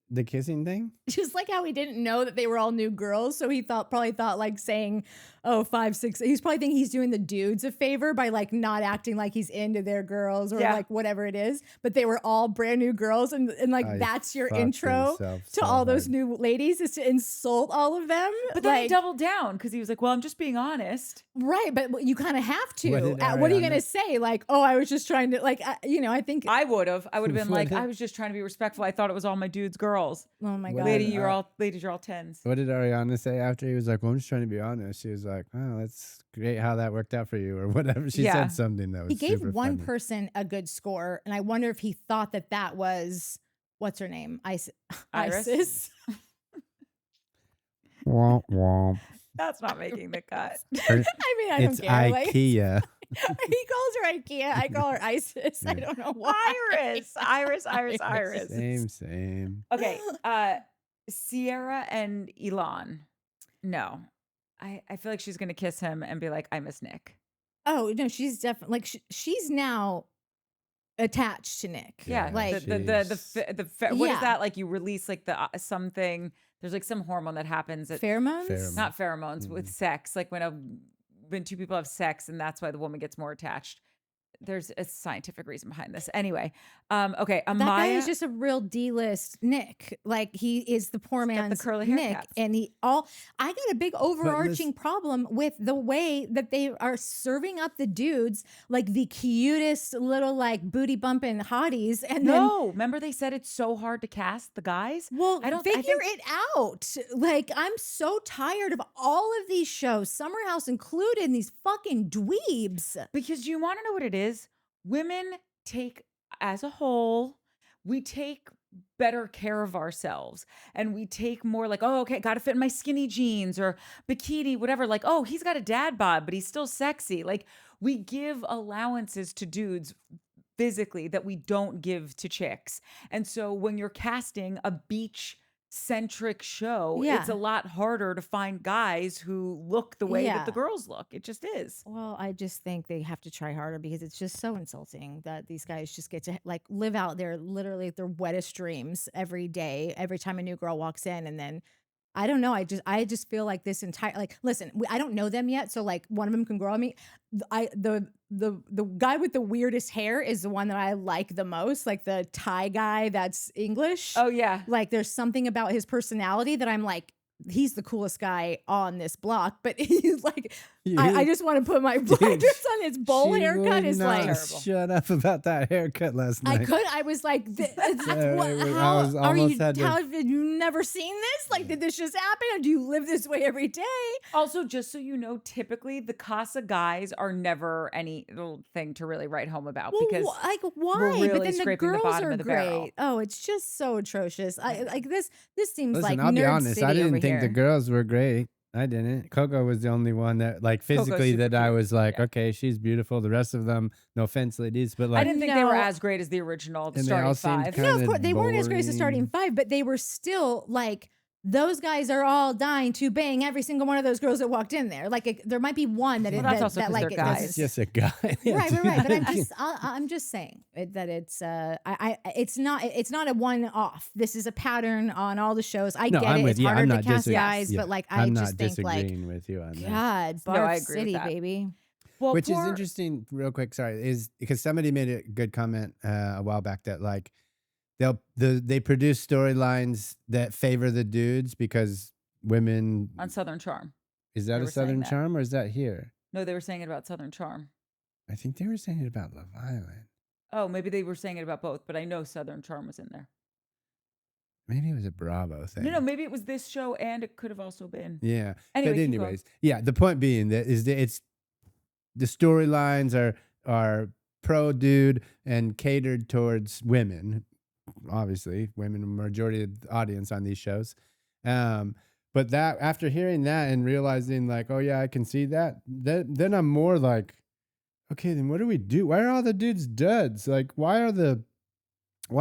The kissing thing? Just like how he didn't know that they were all new girls. So he probably thought like saying, 5, 6. He's probably thinking he's doing the dudes a favor by like not acting like he's into their girls or like whatever it is. But they were all brand new girls. And like that's your intro to all those new ladies is to insult all of them. But then he doubled down because he was like, well, I'm just being honest. Right. But you kind of have to. What are you going to say? Like, I was just trying to like, I think. I would have been like, I was just trying to be respectful. I thought it was all my dudes girls. Oh my God. Ladies, you're all 10s. What did Ariana say after he was like, well, I'm just trying to be honest? She was like, oh, that's great how that worked out for you or whatever. She said something that was He gave one funny. person a good score. And I wonder if he thought that was, what's her name? Isis. Womp womp. That's not making the cut. I mean, I don't care. IKEA. He calls her IKEA. I call her Isis. I don't know why. Iris. Same. Okay. Sierra and Elon. No. I feel like she's going to kiss him and be like, I miss Nick. Oh, no, she's definitely like she's now attached to Nick. Yeah. Like what is that? Like you release like the something, there's like some hormone that happens. Pheromones? Not pheromones, with sex. Like when two people have sex and that's why the woman gets more attached. There's a scientific reason behind this. Anyway, okay, Amaya. That guy is just a real D-list Nick. Like he is the poor man's the curly hair Nick, cats. and I got a big overarching problem with the way that they are serving up the dudes like the cutest little like booty bumping hotties. And remember they said it's so hard to cast the guys. Well, I think it out. Like I'm so tired of all of these shows, Summer House included, and these fucking dweebs. Because you want to know what it is. Women take, as a whole, we take better care of ourselves and we take more like, oh, okay, got to fit in my skinny jeans or bikini, whatever. Like, oh, he's got a dad bod, but he's still sexy. Like, we give allowances to dudes physically that we don't give to chicks. And so when you're casting a beach centric show, it's Yeah. a lot harder to find guys who look the way that the Yeah. girls look. It just is. Well, I just think they have to try harder because it's just so insulting that these guys just get to like live out their literally their wettest dreams every day, every time a new girl walks in, and then I don't know. I just feel like this entire like listen, I don't know them yet, so like one of them can grow on me. The guy with the weirdest hair is the one that I like the most, like the Thai guy that's English. Oh, yeah. Like there's something about his personality that I'm like, he's the coolest guy on this block, but he's like, I just want to put my blinders on. His bowl She haircut would is not like, terrible. shut up about that haircut last night. I was like, I how was are almost you? had to- How have you never seen this? Like, did this just happen? Or do you live this way every day? Also, just so you know, typically the Casa guys are never any little thing to really write home about because like why? really but then the scraping the girls bottom are of the great. barrel. Oh, it's just so atrocious. I like this. This seems Listen, like I'll be Nerd honest. City I didn't over think the here. girls were great. I didn't. Coco was the only one that, like, physically super that I cute. was like, Yeah. okay, she's beautiful. The rest of them, no offense, ladies, but I like, didn't think they were No. as great as the original, the And they all starting seemed five. No, of kinda course they weren't as great as the starting boring. five, but they were still like those guys are all dying to bang every single one of those girls that walked in there. Like there might be one that Well, it, that's that, also that 'cause like they're it guys. doesn't- it's just a guy. right. But I'm Dude. just I'm just saying that it's it's not a one off. This is a pattern on all the shows. I No, get I'm it. with It's you. harder I'm to not cast disag- guys, yeah, but like I I'm just not think like disagreeing with you on that. God, No, Barf I agree with City, that. baby. Well, Which is poor- interesting, real quick. Sorry, is because somebody made a good comment a while back that like they produce storylines that favor the dudes because women. on Southern Charm. Is they that a were saying Southern that. Charm or is that here? No, they were saying it about Southern Charm. I think they were saying it about Love Island. Oh, maybe they were saying it about both, but I know Southern Charm was in there. Maybe it was a Bravo thing. No, maybe it was this show and it could have also been. Yeah. Anyway, But keep going. anyways, yeah. The point being that is that it's the storylines are pro dude and catered towards women. Obviously, women are majority of the audience on these shows. But that after hearing that and realizing like, oh yeah, I can see that. Then I'm more like, okay, then what do we do? Why are all the dudes duds? Like, why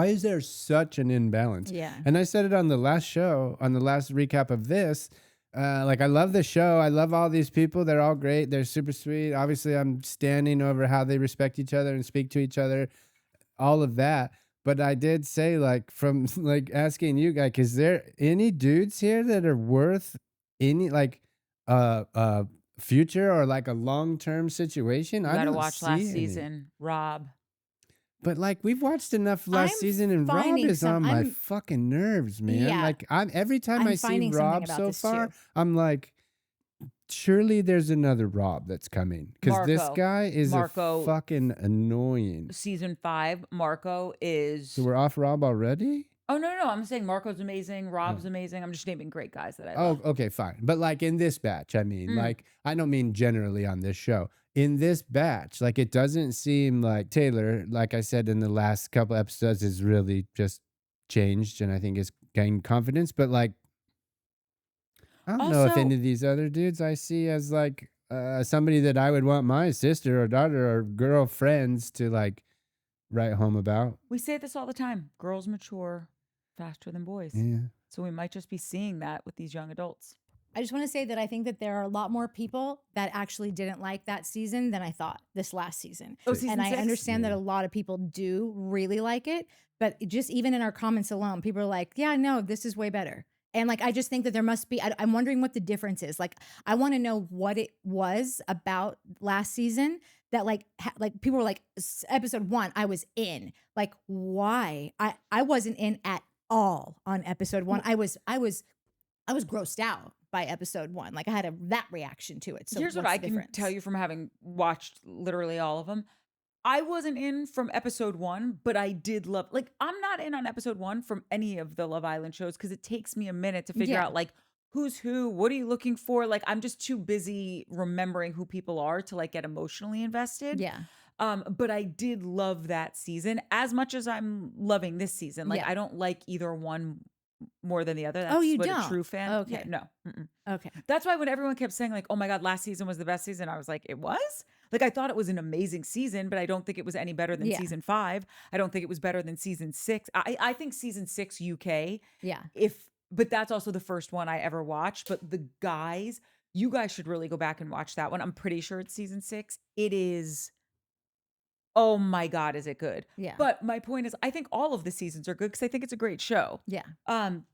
is there such an imbalance? Yeah. And I said it on the last show, on the last recap of this. Like, I love the show. I love all these people. They're all great. They're super sweet. Obviously, I'm standing over how they respect each other and speak to each other, all of that. But I did say, like, from like asking you guys, is there any dudes here that are worth any like future or like a long-term situation? You I gotta don't watch see last any. season, Rob. But like we've watched enough last I'm season, and Rob finding is some- on my I'm- fucking nerves, man. Yeah. Like every time I'm I see finding something Rob about so this far, too. I'm like, surely there's another Rob that's coming because this Marco. guy is Marco. fucking annoying. Season 5, Marco is. So we're off Rob already? Oh, no. I'm saying Marco's amazing. Rob's amazing. I'm just naming great guys that I Oh, love. okay, fine. But like in this batch, I mean, like I don't mean generally on this show. In this batch, like it doesn't seem like Taylor, like I said in the last couple episodes, has really just changed and I think has gained confidence. But like, I don't know if Also- any of these other dudes I see as like somebody that I would want my sister or daughter or girlfriends to like write home about. We say this all the time. Girls mature faster than boys. Yeah. So we might just be seeing that with these young adults. I just want to say that I think that there are a lot more people that actually didn't like that season than I thought this last season. Oh, season And I 6? understand that Yeah. a lot of people do really like it, but just even in our comments alone, people are like, yeah, no, this is way better. And like, I just think that there must be, I'm wondering what the difference is. Like, I want to know what it was about last season that like, like people were like, episode 1, I was in. Like, why? I wasn't in at all on episode 1. I was grossed out by episode 1. Like I had that reaction to it. So Here's what what's I the can difference? tell you from having watched literally all of them. I wasn't in from episode 1, but I did love, like, I'm not in on episode 1 from any of the Love Island shows because it takes me a minute to figure Yeah. out, like, who's who, what are you looking for? Like, I'm just too busy remembering who people are to, like, get emotionally invested. Yeah. But I did love that season as much as I'm loving this season. Like Yeah. I don't like either one more than the other. That's Oh, you what don't? a true fan. Okay. Yeah, no. Mm-mm. Okay. That's why when everyone kept saying like, "Oh my god, last season was the best season," I was like, "It was." Like I thought it was an amazing season, but I don't think it was any better than Yeah. season 5. I don't think it was better than season 6. I think season 6 UK. Yeah. But that's also the first one I ever watched. But the guys, you guys should really go back and watch that one. I'm pretty sure it's season 6. It is. Oh my god, is it good? Yeah. But my point is, I think all of the seasons are good because I think it's a great show. Yeah. And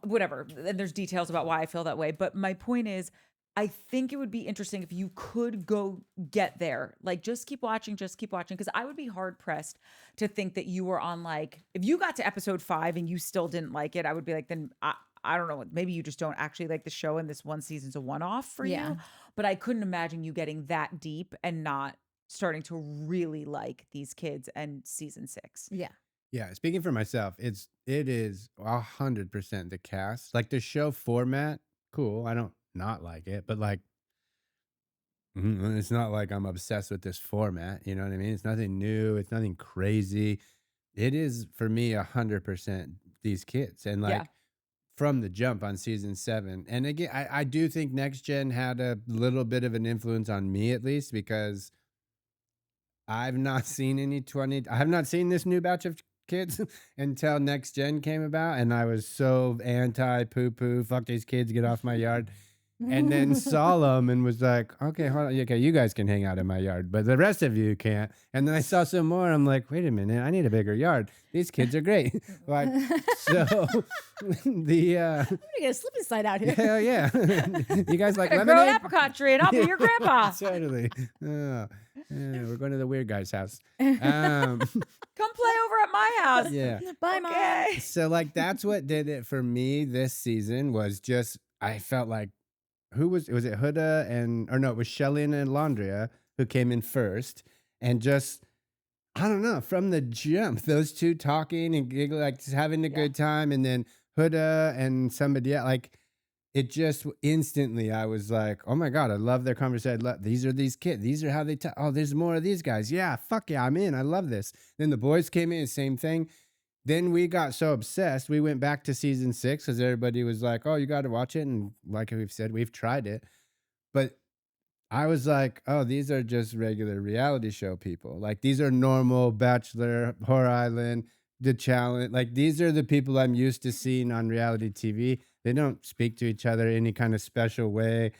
whatever. And there's details about why I feel that way. But my point is, I think it would be interesting if you could go get there. Like, just keep watching, because I would be hard pressed to think that you were on like, if you got to episode 5 and you still didn't like it, I would be like, then I don't know, maybe you just don't actually like the show and this one season's a one-off for Yeah. you. But I couldn't imagine you getting that deep and not starting to really like these kids and season 6. Yeah. Yeah, speaking for myself, it is 100% the cast. Like the show format, cool. I don't not like it, but like it's not like I'm obsessed with this format. You know what I mean? It's nothing new. It's nothing crazy. It is for me 100% these kids, and like Yeah. from the jump on season 7. And again, I do think Next Gen had a little bit of an influence on me, at least because I've not seen I have not seen this new batch of kids until Next Gen came about, and I was so anti poo poo, fuck these kids, get off my yard. And then saw them and was like, okay, hold on, okay, you guys can hang out in my yard, but the rest of you can't. And then I saw some more. I'm like, wait a minute, I need a bigger yard. These kids are great. Like, so the I'm gonna get a slip and slide out here. hell yeah, you guys like Grow an lemonade? apricot tree and I'll be your grandpa. Totally. Oh, yeah, we're going to the weird guy's house. Come play over at my house. Yeah. Bye, Mom. Okay. So like that's what did it for me this season, was just I felt like was it Huda it was Shelly and Alandria who came in first, and just I don't know, from the jump, those two talking and giggling, like just having a good time, and then Huda and somebody else, like it just instantly I was like, oh my god, I love their conversation. These are these kids. These are how they talk. Oh, there's more of these guys. Yeah, fuck yeah, I'm in. I love this. Then the boys came in, same thing. Then we got so obsessed, we went back to season 6 because everybody was like, oh, you got to watch it. And like we've said, we've tried it. But I was like, oh, these are just regular reality show people. Like, these are normal Bachelor, Horror Island, The Challenge. Like, these are the people I'm used to seeing on reality TV. They don't speak to each other any kind of special way.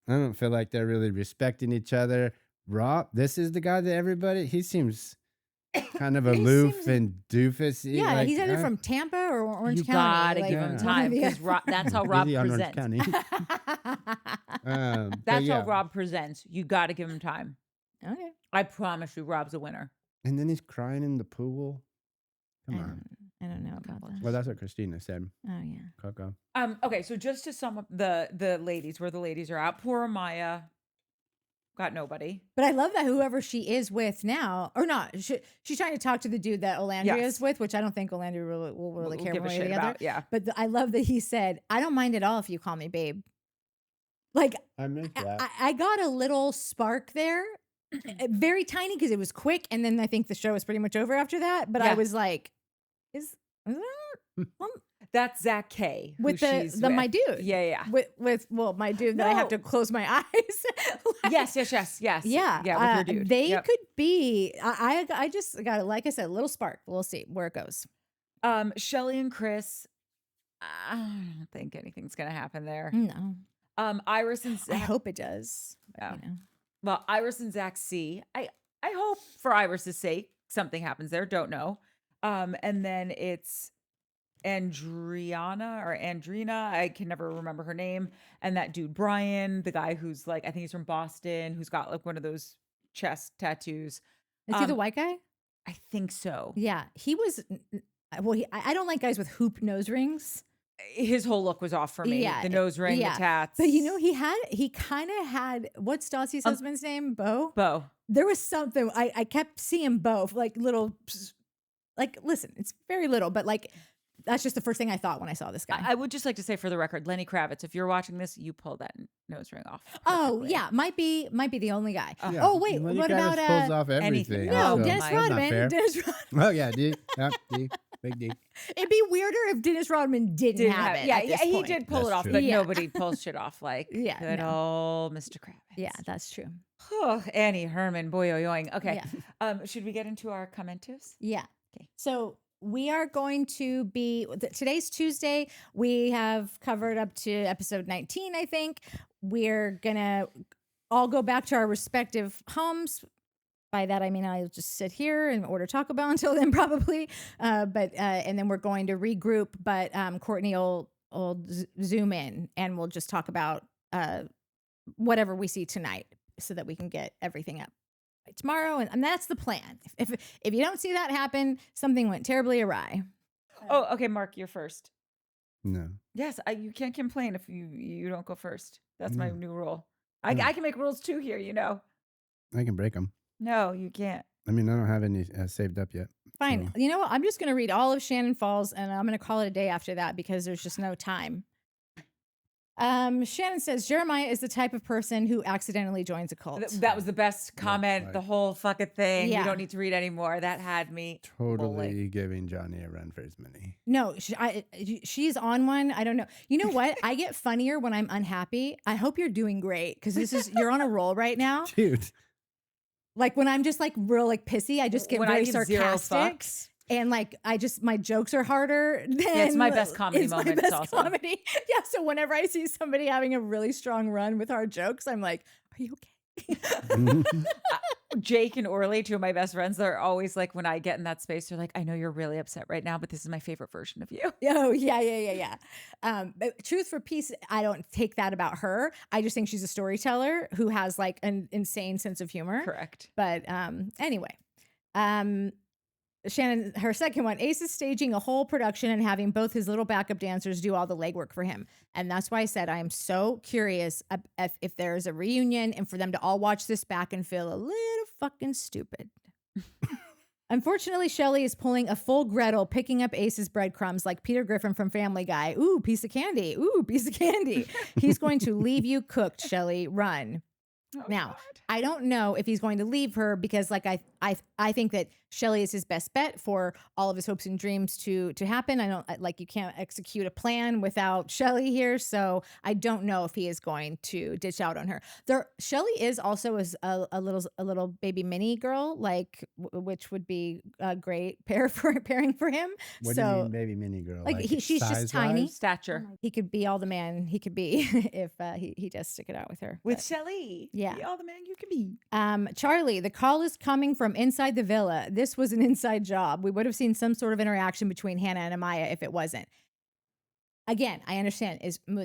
I don't feel like they're really respecting each other. Rob, this is the guy that he seems kind of aloof and doofus. Yeah, he's either from Tampa or Orange You County. gotta give him one time or the because other. that's how Rob Maybe on Orange presents. County. But That's yeah. how Rob presents. You got to give him time. Okay. I promise you, Rob's a winner. And then he's crying in the pool. Come on. I don't know about that. Well, that's what Christina said. Oh yeah. Coco. Okay, so just to sum up the ladies, where the ladies are out, poor Amaya got nobody. But I love that whoever she is with now, or not, she's trying to talk to the dude that Alandria is with, which I don't think Alandria will really care give one a way or shit the other. about. Yeah. But I love that he said, "I don't mind at all if you call me babe." Like I meant that. I got a little spark there, very tiny because it was quick, and then I think the show was pretty much over after that. But I Yeah. was like, "Is that That's Zach K. who with she's the my with. dude?" Yeah. With my dude that I have to No. close my eyes. Like, Yes. Yeah, Yeah, with your dude. They Yep. could be. I just got, like I said, a little spark. We'll see where it goes. Shelly and Chris. I don't think anything's gonna happen there. No, Iris and I Zach. hope it does. but, Yeah. you know. Well, Iris and Zach C. I hope for Iris's sake something happens there. Don't know. And then it's Andrina. I can never remember her name. And that dude Brian, the guy who's like, I think he's from Boston, who's got like one of those chest tattoos. Is he the Um, white guy? I think so. Yeah, he was. Well, I don't like guys with hoop nose rings. His whole look was off for me. Yeah, The nose ring, yeah. the tats. But you know, he kind of had, what's Stassi's husband's name? Bo. Bo. There was something I kept seeing Bo like little, like listen, it's very little, but like That's just the first thing I thought when I saw this guy. I would just like to say for the record, Lenny Kravitz, if you're watching this, you pull that nose ring off. Oh perfectly. yeah, might be the only guy. Yeah, Oh wait, Lenny what Kravitz about pulls off anything. everything. no, so Dennis that's not Rodman? fair. Dennis Rodman. Oh yeah, D. Yep, D. Big D. It'd be weirder if Dennis Rodman didn't have it. Yeah, at this he point. did pull That's it off, true. but Yeah. nobody pulls shit off like Yeah, good no. old Mr. Kravitz. Yeah, that's true. Oh, Annie Herman, boy, yoing. Okay. Yeah. Should we get into our commentives? Yeah. Okay. So we are going to be today's Tuesday. We have covered up to episode 19, I think. We're gonna all go back to our respective homes. By that I mean I'll just sit here and order Taco Bell until then, probably. But and then we're going to regroup. But Courtney will zoom in and we'll just talk about whatever we see tonight, so that we can get everything up by tomorrow. And that's the plan. If you don't see that happen, something went terribly awry. Oh, okay, Mark, you're first. No. Yes, you can't complain if you don't go first. That's my Mm. new rule. Mm. I can make rules too here, you know. I can break them. No, you can't. I mean, I don't have any saved up yet. Fine. So- You know what? I'm just going to read all of Shannon Falls, and I'm going to call it a day after that because there's just no time. Shannon says Jeremiah is the type of person who accidentally joins a cult. That was the best comment, right. the whole fucking thing. Yeah. You don't need to read anymore. That had me Totally giving Johnny a run for his money. No, she's on one. I don't know. You know what? I get funnier when I'm unhappy. I hope you're doing great because you're on a roll right now. Dude. Like when I'm just like real like pissy, I just get When I very give zero sarcastic. fucks. And like my jokes are harder than it's my best comedy it's my moments best also. comedy. Yeah. So whenever I see somebody having a really strong run with hard jokes, I'm like, are you okay? Jake and Orly, two of my best friends, they're always like, when I get in that space, they're like, I know you're really upset right now, but this is my favorite version of you. Oh, yeah. But truth for peace, I don't take that about her. I just think she's a storyteller who has like an insane sense of humor. Correct. But anyway, Shannon, her second one, Ace is staging a whole production and having both his little backup dancers do all the legwork for him. And that's why I said I am so curious if there's a reunion and for them to all watch this back and feel a little fucking stupid. Unfortunately, Shelley is pulling a full Gretel, picking up Ace's breadcrumbs like Peter Griffin from Family Guy. Ooh, piece of candy. Ooh, piece of candy. He's going to leave you cooked, Shelley. Run. Oh, Now, God. I don't know if he's going to leave her because like I think that Shelley is his best bet for all of his hopes and dreams to happen. I don't like you can't execute a plan without Shelley here, so I don't know if he is going to ditch out on her. Shelley is also a little baby mini girl, like which would be a great pairing for him. What so do you mean, baby mini girl? like, she's just tiny. size-wise? Stature. He could be all the man he could be if he does stick it out with her. With But- Shelley. Yeah. Be all the man you can be. Charlie, the call is coming from inside the villa. This was an inside job. We would have seen some sort of interaction between Hannah and Amaya if it wasn't. Again, I understand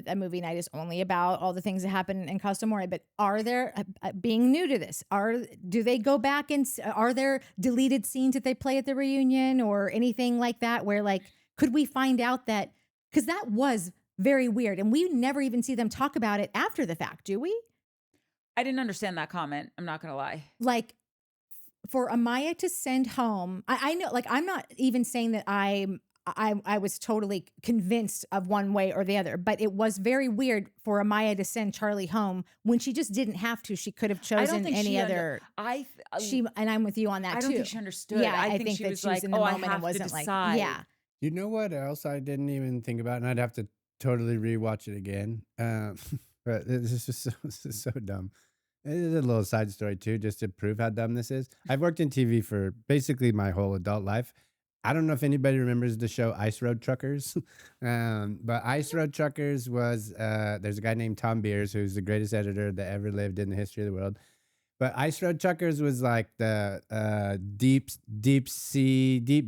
a movie night is only about all the things that happen in Casa Amor, but are there, being new to this, do they go back and are there deleted scenes that they play at the reunion or anything like that where like, could we find out that, because that was very weird and we never even see them talk about it after the fact, do we? I didn't understand that comment. I'm not going to lie. Like for Amaya to send home, I know, like, I'm not even saying that I was totally convinced of one way or the other, but it was very weird for Amaya to send Charlie home when she just didn't have to. She could have chosen any other. And I'm with you on that I too. don't think she understood. Yeah, I think think she that was she was like, in the oh, I moment have and wasn't to like, decide. yeah. You know what else I didn't even think about, and I'd have to totally rewatch it again. But this is so dumb. It is a little side story too, just to prove how dumb this is. I've worked in TV for basically my whole adult life. I don't know if anybody remembers the show Ice Road Truckers, but Ice Road Truckers was, there's a guy named Tom Beers who's the greatest editor that ever lived in the history of the world. But Ice Road Truckers was like the deep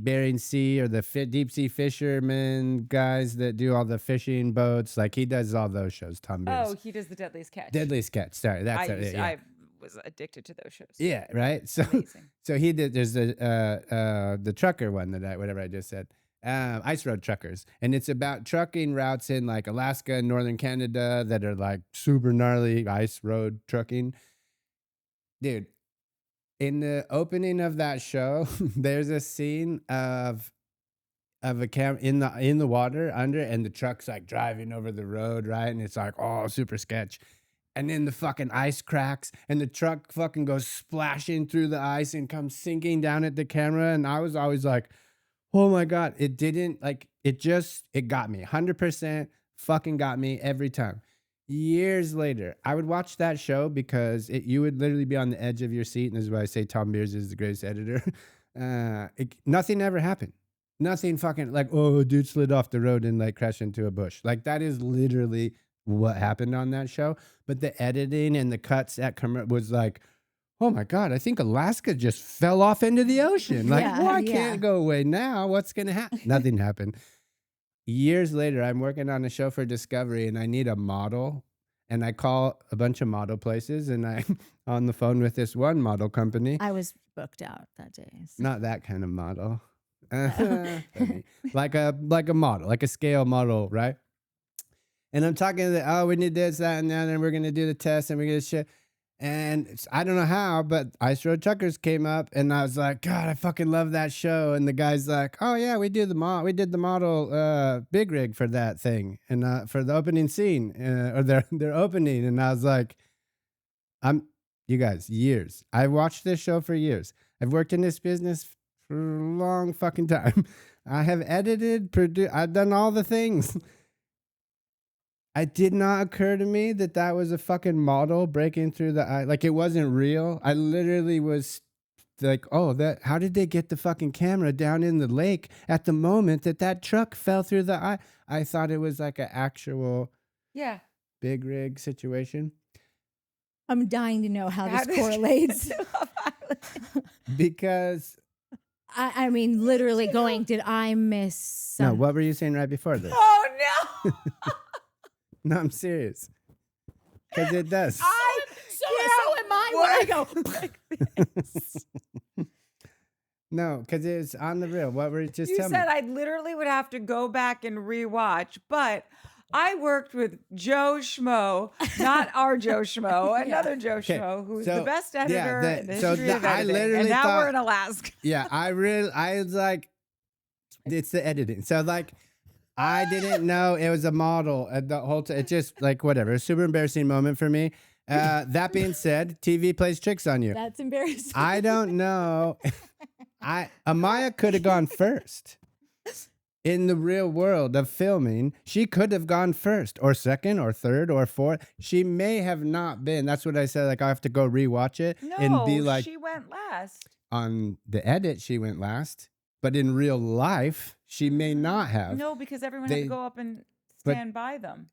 Bering Sea or the deep sea fishermen guys that do all the fishing boats. Like he does all those shows, Tom Beers. Oh, he does the Deadliest Catch. Deadliest Catch. Sorry, that's it. Yeah. I was addicted to those shows. Yeah, right. So Amazing. so he did. There's the trucker one whatever I just said. Ice Road Truckers, and it's about trucking routes in like Alaska and northern Canada that are like super gnarly ice road trucking. Dude, in the opening of that show, there's a scene of of a camera in the water under, and the truck's like driving over the road, right? And it's like, oh, super sketch. And then the fucking ice cracks, and the truck fucking goes splashing through the ice and comes sinking down at the camera. And I was always like, oh my God, it didn't like it got me 100% fucking got me every time. Years later, I would watch that show because you would literally be on the edge of your seat. And this is why I say Tom Beers is the greatest editor. Nothing ever happened. Nothing fucking like, oh, a dude slid off the road and like crashed into a bush. Like that is literally what happened on that show. But the editing and the cuts was like, oh my God, I think Alaska just fell off into the ocean. Like, why can't it go away now? What's going to happen? Nothing happened. Years later, I'm working on a show for Discovery and I need a model. And I call a bunch of model places and I'm on the phone with this one model company. I was booked out that day. So. Not that kind of model. like a model, like a scale model, right? And I'm talking to we need this, that, and that, and we're going to do the test and we're going to shit. And I don't know how, but Ice Road Truckers came up and I was like, God, I fucking love that show. And the guy's like, oh yeah, we did the model big rig for that thing. And for the opening scene or their opening. And I was like, you guys, years. I watched this show for years. I've worked in this business for a long fucking time. I have edited, produced, I've done all the things. It did not occur to me that was a fucking model breaking through the eye. Like it wasn't real. I literally was like, oh, how did they get the fucking camera down in the lake at the moment that truck fell through the eye? I thought it was like an actual big rig situation. I'm dying to know how this correlates. Because I mean, literally going, did I miss something? No, what were you saying right before this? Oh no. No, I'm serious. Because it does. So am I when I go like this. No, because it's on the real. What were you just You telling said me? I literally would have to go back and rewatch, but I worked with Joe Schmo, not our Joe Schmo, another Joe Schmo, who's the best editor in the history of editing. And now we're in Alaska. Yeah, I was like, it's the editing. So like, I didn't know it was a model at the whole time. It's just like whatever. A super embarrassing moment for me. That being said, TV plays tricks on you. That's embarrassing. I don't know. Amaya could have gone first. In the real world of filming, she could have gone first or second or third or fourth. She may have not been. That's what I said. Like I have to go rewatch it and be like, she went last. On the edit, she went last. But in real life, she may not have. No, because everyone had to go up and stand by them.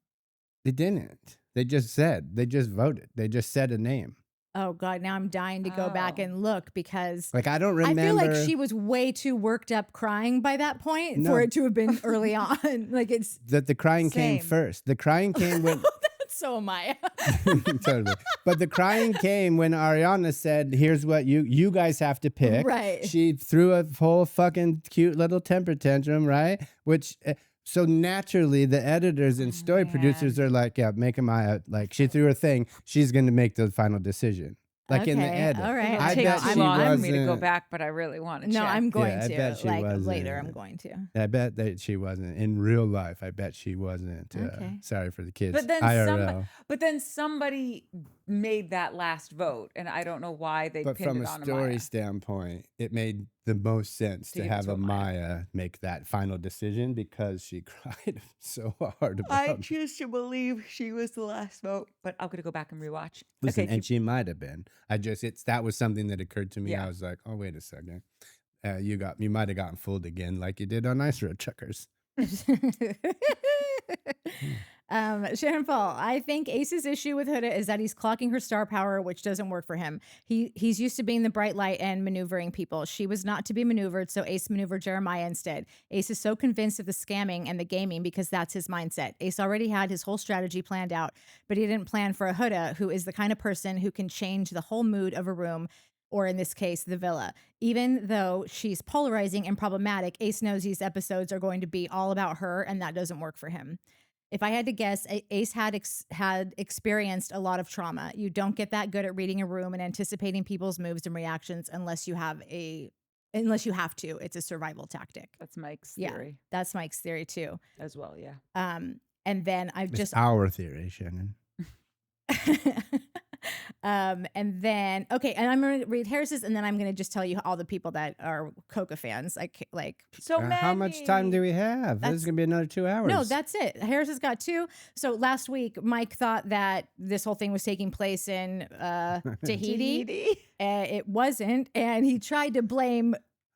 They didn't. They just voted. They just said a name. Oh God, now I'm dying to go back and look because like I don't remember. I feel like she was way too worked up crying by that point for it to have been early on. Like it's that the crying came first. The crying came when so Amaya. Totally. But the crying came when Ariana said, here's what you guys have to pick. Right. She threw a whole fucking cute little temper tantrum, right? Which so naturally the editors and story producers are like, yeah, make Amaya, like she threw her thing. She's going to make the final decision. Like in the edit. All right. I bet she wanted me to go back, but I really want to check. No, I'm going to. I bet she like wasn't. later, I'm going to. I bet that she wasn't. In real life, I bet she wasn't. Sorry for the kids. But then, IRL. Somebody made that last vote, and I don't know why they pinned it on Amaya. But from a story standpoint, it made the most sense to have Amaya make that final decision because she cried so hard about it. I choose to believe she was the last vote, but I'm going to go back and rewatch. Listen, and she might have been. That was something that occurred to me. I was like, oh, wait a second. You might have gotten fooled again like you did on Ice Road Truckers. Sharon Paul, I think Ace's issue with Huda is that he's clocking her star power, which doesn't work for him. He's used to being the bright light and maneuvering people. She was not to be maneuvered, so Ace maneuvered Jeremiah instead. Ace is so convinced of the scamming and the gaming because that's his mindset. Ace already had his whole strategy planned out, but he didn't plan for a Huda, who is the kind of person who can change the whole mood of a room, or in this case, the villa. Even though she's polarizing and problematic, Ace knows these episodes are going to be all about her, and that doesn't work for him. If I had to guess, Ace had experienced a lot of trauma. You don't get that good at reading a room and anticipating people's moves and reactions unless you have a unless you have to. It's a survival tactic. That's Mike's Yeah. theory That's Mike's theory too. as well. Yeah. And then I've It's just our theory, Shannon. and then okay, and I'm gonna read Harris's, and then I'm gonna just tell you all the people that are Coca fans. Like So How much time do we have? This That's- is gonna be another 2 hours. no, that's it. Harris has got 2. So last week, Mike thought that this whole thing was taking place in Tahiti. It wasn't, and he tried to blame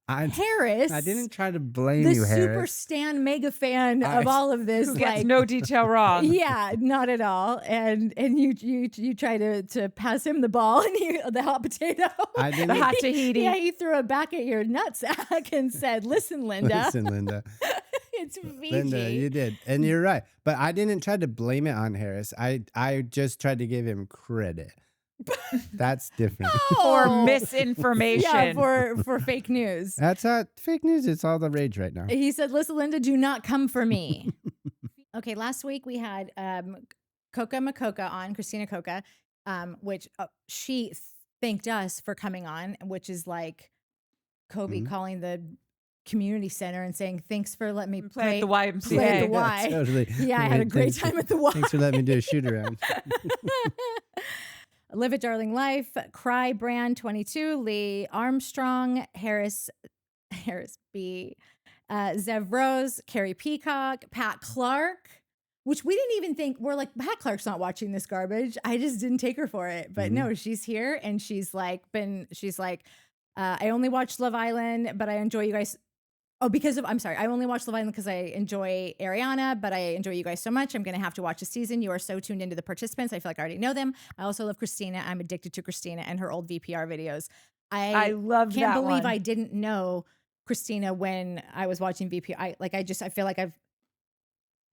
Harris. I didn't try to blame the you, super Harris. stan mega fan of I- all of this. Who gets Like, no detail wrong. yeah, not at all. And you try to pass him the ball and the hot potato. I didn't. The hot Tahiti. Yeah, he threw it back at your nutsack and said, "Listen, Linda, Listen, Linda. it's Fiji." Linda, you did, and you're right. But I didn't try to blame it on Harris. I just tried to give him credit. That's different. Or Oh. misinformation. Yeah, for fake news. That's not fake news. It's all the rage right now. He said, "Listen, Linda, do not come for me." Okay, last week we had Coca Macoca on, Christina Coca, which she thanked us for coming on, which is like Kobe Mhm. calling the community center and saying, "Thanks for letting me Play at the play YMCA. at the Y." Totally. Yeah, I had a great Thanks- time at the Y. Thanks for letting me do a shoot around. Live It Darling Life, Cry Brand 22, Lee Armstrong, Harris B, Zev Rose, Carrie Peacock, Pat Clark, which we didn't even think, we're like, Pat Clark's not watching this garbage. I just didn't take her for it. But no, she's here and she's like, I only watched Love Island, but I enjoy you guys. Oh, I only watched Love Island because I enjoy Ariana, but I enjoy you guys so much. I'm going to have to watch a season. You are so tuned into the participants. I feel like I already know them. I also love Christina. I'm addicted to Christina and her old VPR videos. I love can't that believe one. I didn't know Christina when I was watching VPR. I feel like I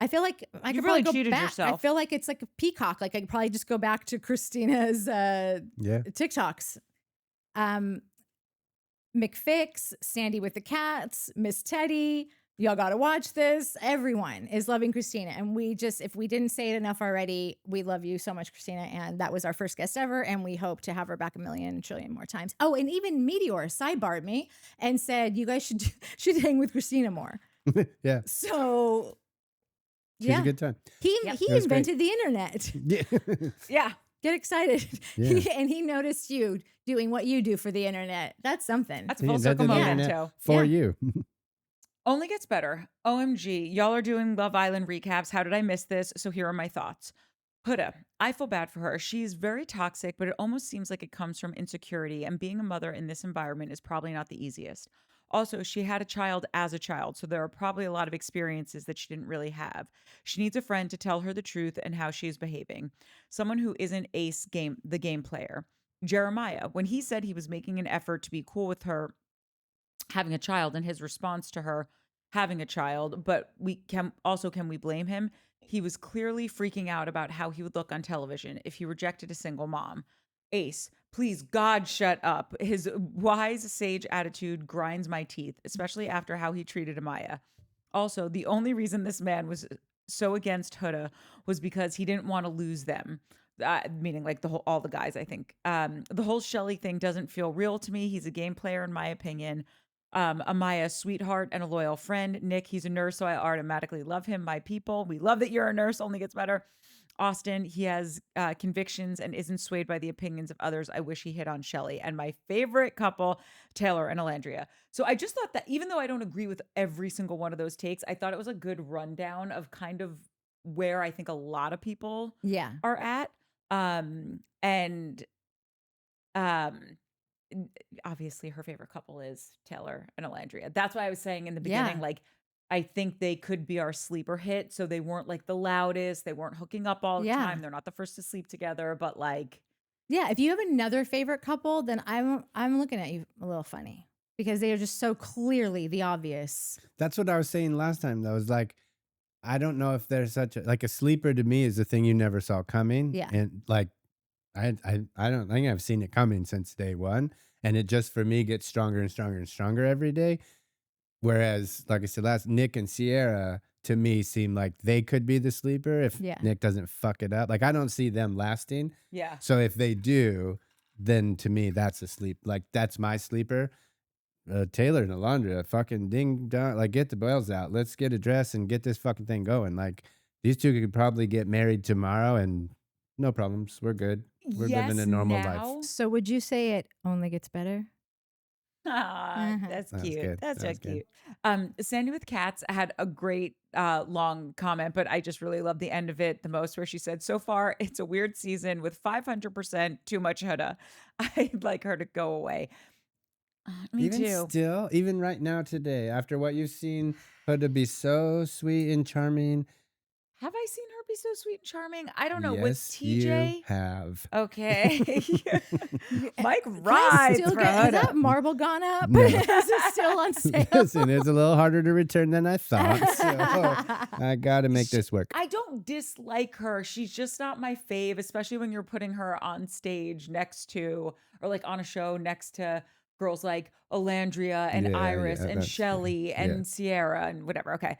could You've probably really go cheated back. I yourself. feel like it's like a Peacock. Like I could probably just go back to Christina's Yeah. TikToks. McFix, Sandy with the Cats, Miss Teddy. Y'all got to watch this. Everyone is loving Christina. And if we didn't say it enough already, we love you so much, Christina. And that was our first guest ever. And we hope to have her back 1,000,000 trillion more times. Oh, and even Meteor sidebarred me and said, you guys should hang with Christina more. Yeah. So, She's yeah. a good time. He It was invented the internet. Yeah. Yeah. Get excited. Yeah. And he noticed you doing what you do for the internet. That's something. That's He full circle invented the moment. internet memento. for Yeah. you. Only gets better. OMG. Y'all are doing Love Island recaps. How did I miss this? So here are my thoughts. Huda, I feel bad for her. She's very toxic, but it almost seems like it comes from insecurity. And being a mother in this environment is probably not the easiest. Also, she had a child as a child, so there are probably a lot of experiences that she didn't really have. She needs a friend to tell her the truth and how she is behaving. Someone who isn't the game player. Jeremiah, when he said he was making an effort to be cool with her having a child and his response to her having a child, but can we blame him? He was clearly freaking out about how he would look on television if he rejected a single mom. Ace, please, God, shut up. His wise, sage attitude grinds my teeth, especially after how he treated Amaya. Also, the only reason this man was so against Huda was because he didn't want to lose them. Meaning like all the guys, I think. The whole Shelly thing doesn't feel real to me. He's a game player, in my opinion. Amaya, sweetheart and a loyal friend. Nick, he's a nurse, so I automatically love him. My people, we love that you're a nurse. Only gets better. Austin, he has convictions and isn't swayed by the opinions of others. I wish he hit on Shelly. And my favorite couple, Taylor and Alandria. So I just thought that even though I don't agree with every single one of those takes, I thought it was a good rundown of kind of where I think a lot of people Yeah. are at. Obviously her favorite couple is Taylor and Alandria. That's why I was saying in the beginning, Yeah. like, I think they could be our sleeper hit. So they weren't like the loudest. They weren't hooking up all the Yeah. time. They're not the first to sleep together, but like, Yeah, if you have another favorite couple, then I'm looking at you a little funny because they are just so clearly the obvious. That's what I was saying last time. That was like, I don't know if there's such a sleeper to me is a thing you never saw coming. Yeah. And like, I don't think I've seen it coming since day one. And it just for me gets stronger and stronger and stronger every day. Whereas, like I said, Nick and Sierra to me seem like they could be the sleeper if Yeah. Nick doesn't fuck it up. Like I don't see them lasting. yeah. So if they do, then to me that's a sleep. Like that's my sleeper. Taylor and Alandria, fucking ding dong, like get the bells out. Let's get a dress and get this fucking thing going. Like these two could probably get married tomorrow and no problems. We're good. We're living a normal life. So would you say it only gets better? That's That was cute. good. That's That so was good. cute. Sandy with Cats had a great long comment, but I just really love the end of it the most, where she said, "So far, it's a weird season with 500% too much Huda. I'd like her to go away." Me Even too. still, even right now today, after what you've seen her to be so sweet and charming. Have I seen her be so sweet and charming? I don't know. With Yes, you TJ. have. Okay. Mike Can I rides still for get, is that Huda. marble gone up? No. Is it still on sale? Listen, it's a little harder to return than I thought. So I got to make this work. I don't dislike her. She's just not my fave, especially when you're putting her on stage next to, or like on a show next to girls like Alandria and Yeah, Iris yeah, and that's fair. Shelly and Yeah. Sierra and whatever. Okay.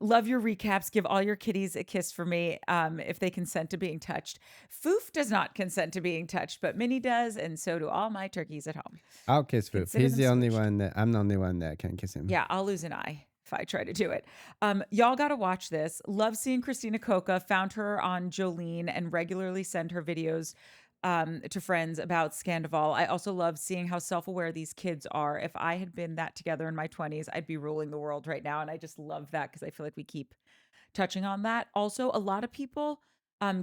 Love your recaps. Give all your kitties a kiss for me if they consent to being touched. Foof does not consent to being touched, but Minnie does, and so do all my turkeys at home. I'll kiss Foof. Consider He's them the only switched. one I'm the only one that can kiss him. Yeah, I'll lose an eye if I try to do it. Y'all got to watch this. Love seeing Christina Coca. Found her on Jolene and regularly send her videos to friends about Scandival. I also love seeing how self-aware these kids are. If I had been that together in my 20s, I'd be ruling the world right now. And I just love that because I feel like we keep touching on that. Also, a lot of people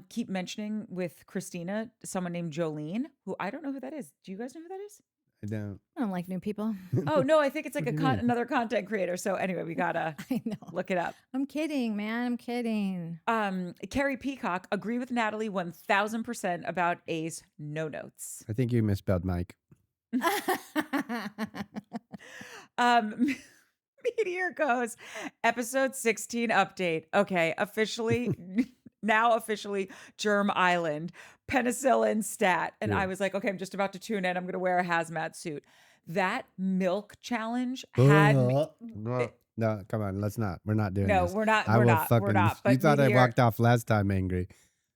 keep mentioning with Christina someone named Jolene, who I don't know who that is. Do you guys know who that is? I don't. I don't like new people. Oh, no, I think it's like What do you mean? another content creator. So anyway, we gotta I know. look it up. I'm kidding, man. I'm kidding. Carrie Peacock, agree with Natalie 1000% about A's no notes. I think you misspelled Mike. Meteor goes, episode 16 update. Okay, officially, now officially Germ Island, penicillin stat. And Yeah. I was like, okay, I'm just about to tune in. I'm going to wear a hazmat suit. That milk challenge had me. No, come on. Let's not. We're not doing No, this. we're not. I We're will not. fucking. We're not. You But thought I Meteor, walked off last time angry.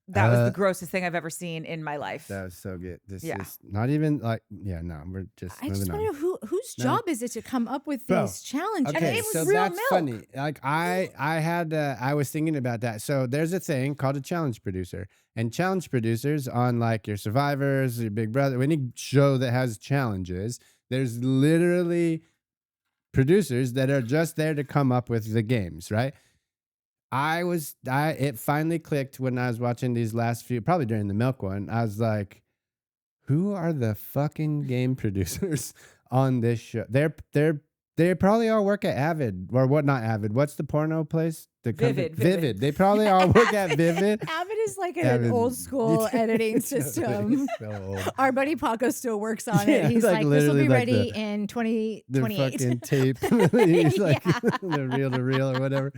that was Uh, the grossest thing I've ever seen in my life. That was so good. This Yeah. is not even like. Yeah, no. We're just I just moving want on. to know whose No. job is it to come up with Bro, these challenges? Okay, Okay, it was so real that's milk. funny. Like I was thinking about that. So there's a thing called a challenge producer, and challenge producers on like your Survivors, your Big Brother, any show that has challenges, there's literally producers that are just there to come up with the games, right? It finally clicked when I was watching these last few, probably during the milk one. I was like, who are the fucking game producers on this show? They probably all work at Avid or what? Not Avid. What's the porno place? The company- Vivid. Vivid. They probably all work at Vivid. Avid is like an Avid. old school editing system. So old. Our buddy Paco still works on Yeah, it. He's like like, this will literally be like ready the- in The 2028. fucking tape. He's like Yeah. the reel to reel or whatever.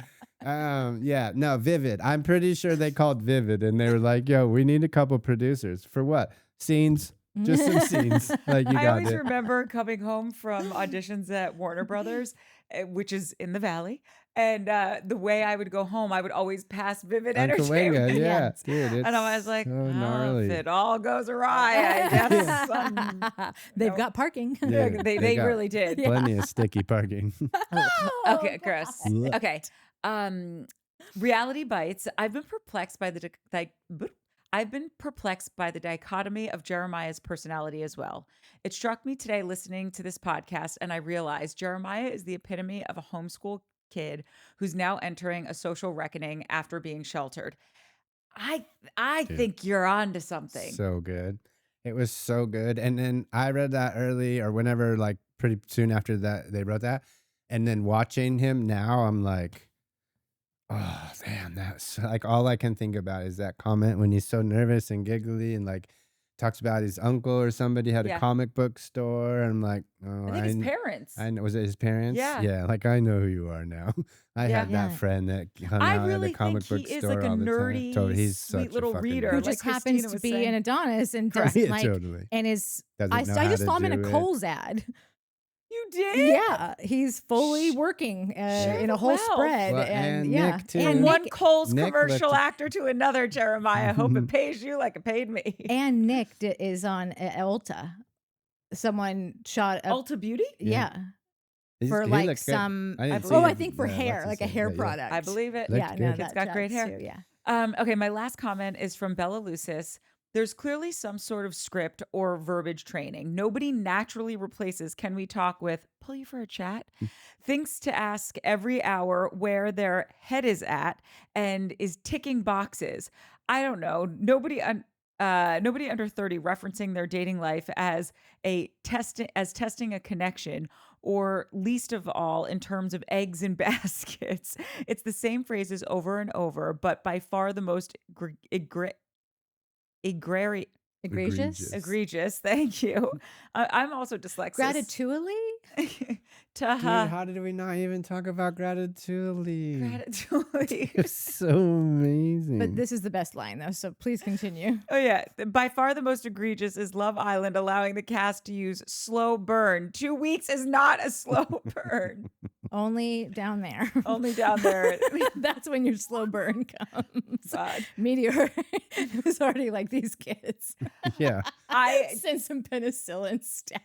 Yeah, no, Vivid. I'm pretty sure they called Vivid and they were like, yo, we need a couple producers. For what? Scenes. Just some scenes. Like you I got always it. remember coming home from auditions at Warner Brothers, which is in the Valley. And the way I would go home, I would always pass Vivid Uncle Entertainment. Wenga, yeah, Yeah. dude. It's And I was like, so oh, gnarly. if it all goes awry, I guess. They've no. got parking. Yeah, they they got really did. Plenty of sticky parking. Okay, Oh, gross. God. Okay. Reality bites. I've been perplexed by the dichotomy of Jeremiah's personality as well. It struck me today listening to this podcast, and I realized Jeremiah is the epitome of a homeschool kid who's now entering a social reckoning after being sheltered. I Dude. think you're onto something. So good. It was so good. And then I read that early or whenever, like pretty soon after that they wrote that. And then watching him now, I'm like, oh damn, that's like all I can think about is that comment when he's so nervous and giggly and like talks about his uncle or somebody had Yeah. a comic book store. And I'm like, oh, I think his parents. I know. Was it his parents? Yeah. Yeah. Like I know who you are now. I Yeah. had that Yeah. friend that hung I out at really a comic think book he is store like a all the time. nerdy, Totally. He's sweet such little a fucking reader. Who nerd. like just happens Christina to was be saying. an Adonis and Right. doesn't Yeah, like totally. and is Doesn't I know I how just to saw him in do a it. Kohl's ad. You did? Yeah, he's fully working Share in the a whole wealth. sred, Well, and and yeah, Nick, too. From and one Nick, Kohl's Nick commercial looked- actor to another, Jeremiah. Hope it pays you like it paid me. and Nick is on Ulta. someone shot a Ulta Beauty? yeah. He For looked like good. some, I didn't I see I him, think for hair, what's like a his name, hair but yeah. product. I believe it. Looked Yeah, good. no, Kid's that got great tracks hair. too, yeah. Okay, my last comment is from Bella Lucis. There's clearly some sort of script or verbiage training. Nobody naturally replaces "Can we talk?" with "Pull you for a chat." Thinks to ask every hour where their head is at and is ticking boxes. I don't know. Nobody under 30 referencing their dating life as testing a connection, or least of all in terms of eggs in baskets. It's the same phrases over and over, but by far the most egregious. Egregious? Egregious. Thank you. I'm also dyslexic. Gratitually? Dude, how did we not even talk about gratitude? Gratitude. It's so amazing. But this is the best line though, so please continue. Oh yeah, by far the most egregious is Love Island allowing the cast to use slow burn. 2 weeks is not a slow burn. Only down there. Only down there. That's when your slow burn comes. God. Meteor. It was already like these kids. Yeah. Send some penicillin stat.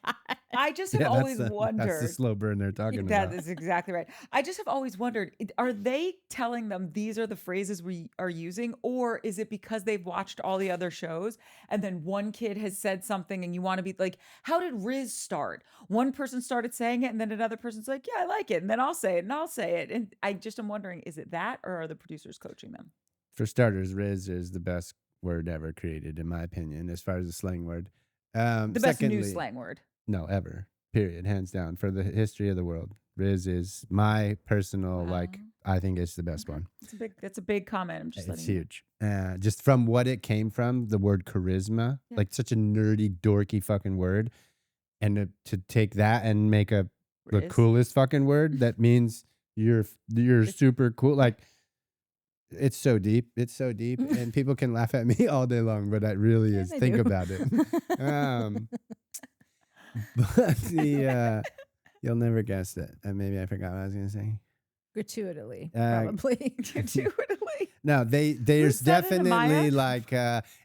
I just have Yeah, always that's the wondered. slow burn they're talking That about. is exactly right. I just have always wondered, are they telling them these are the phrases we are using, or is it because they've watched all the other shows and then one kid has said something and you want to be like, how did Riz start? One person started saying it and then another person's like, yeah, I like it. And then I'll say it and I'll say it. And I just am wondering, is it that, or are the producers coaching them? For starters, Riz is the best word ever created, in my opinion, as far as a slang word. The best new slang word. No, ever. Period. Hands down. For the history of the world. Riz is my personal, I think it's the best one. That's a big comment. I'm just It's letting you know. huge. Just from what it came from, the word charisma, like such a nerdy, dorky fucking word. And to take that and make the Riz. coolest fucking word, that means you're super cool. Like, it's so deep. It's so deep. And people can laugh at me all day long, but that really is. they Think do. about it. But you'll never guess it. And maybe I forgot what I was going to say. Gratuitously, Uh, probably. Gratuitously. No, there's said it, definitely Amaya? like,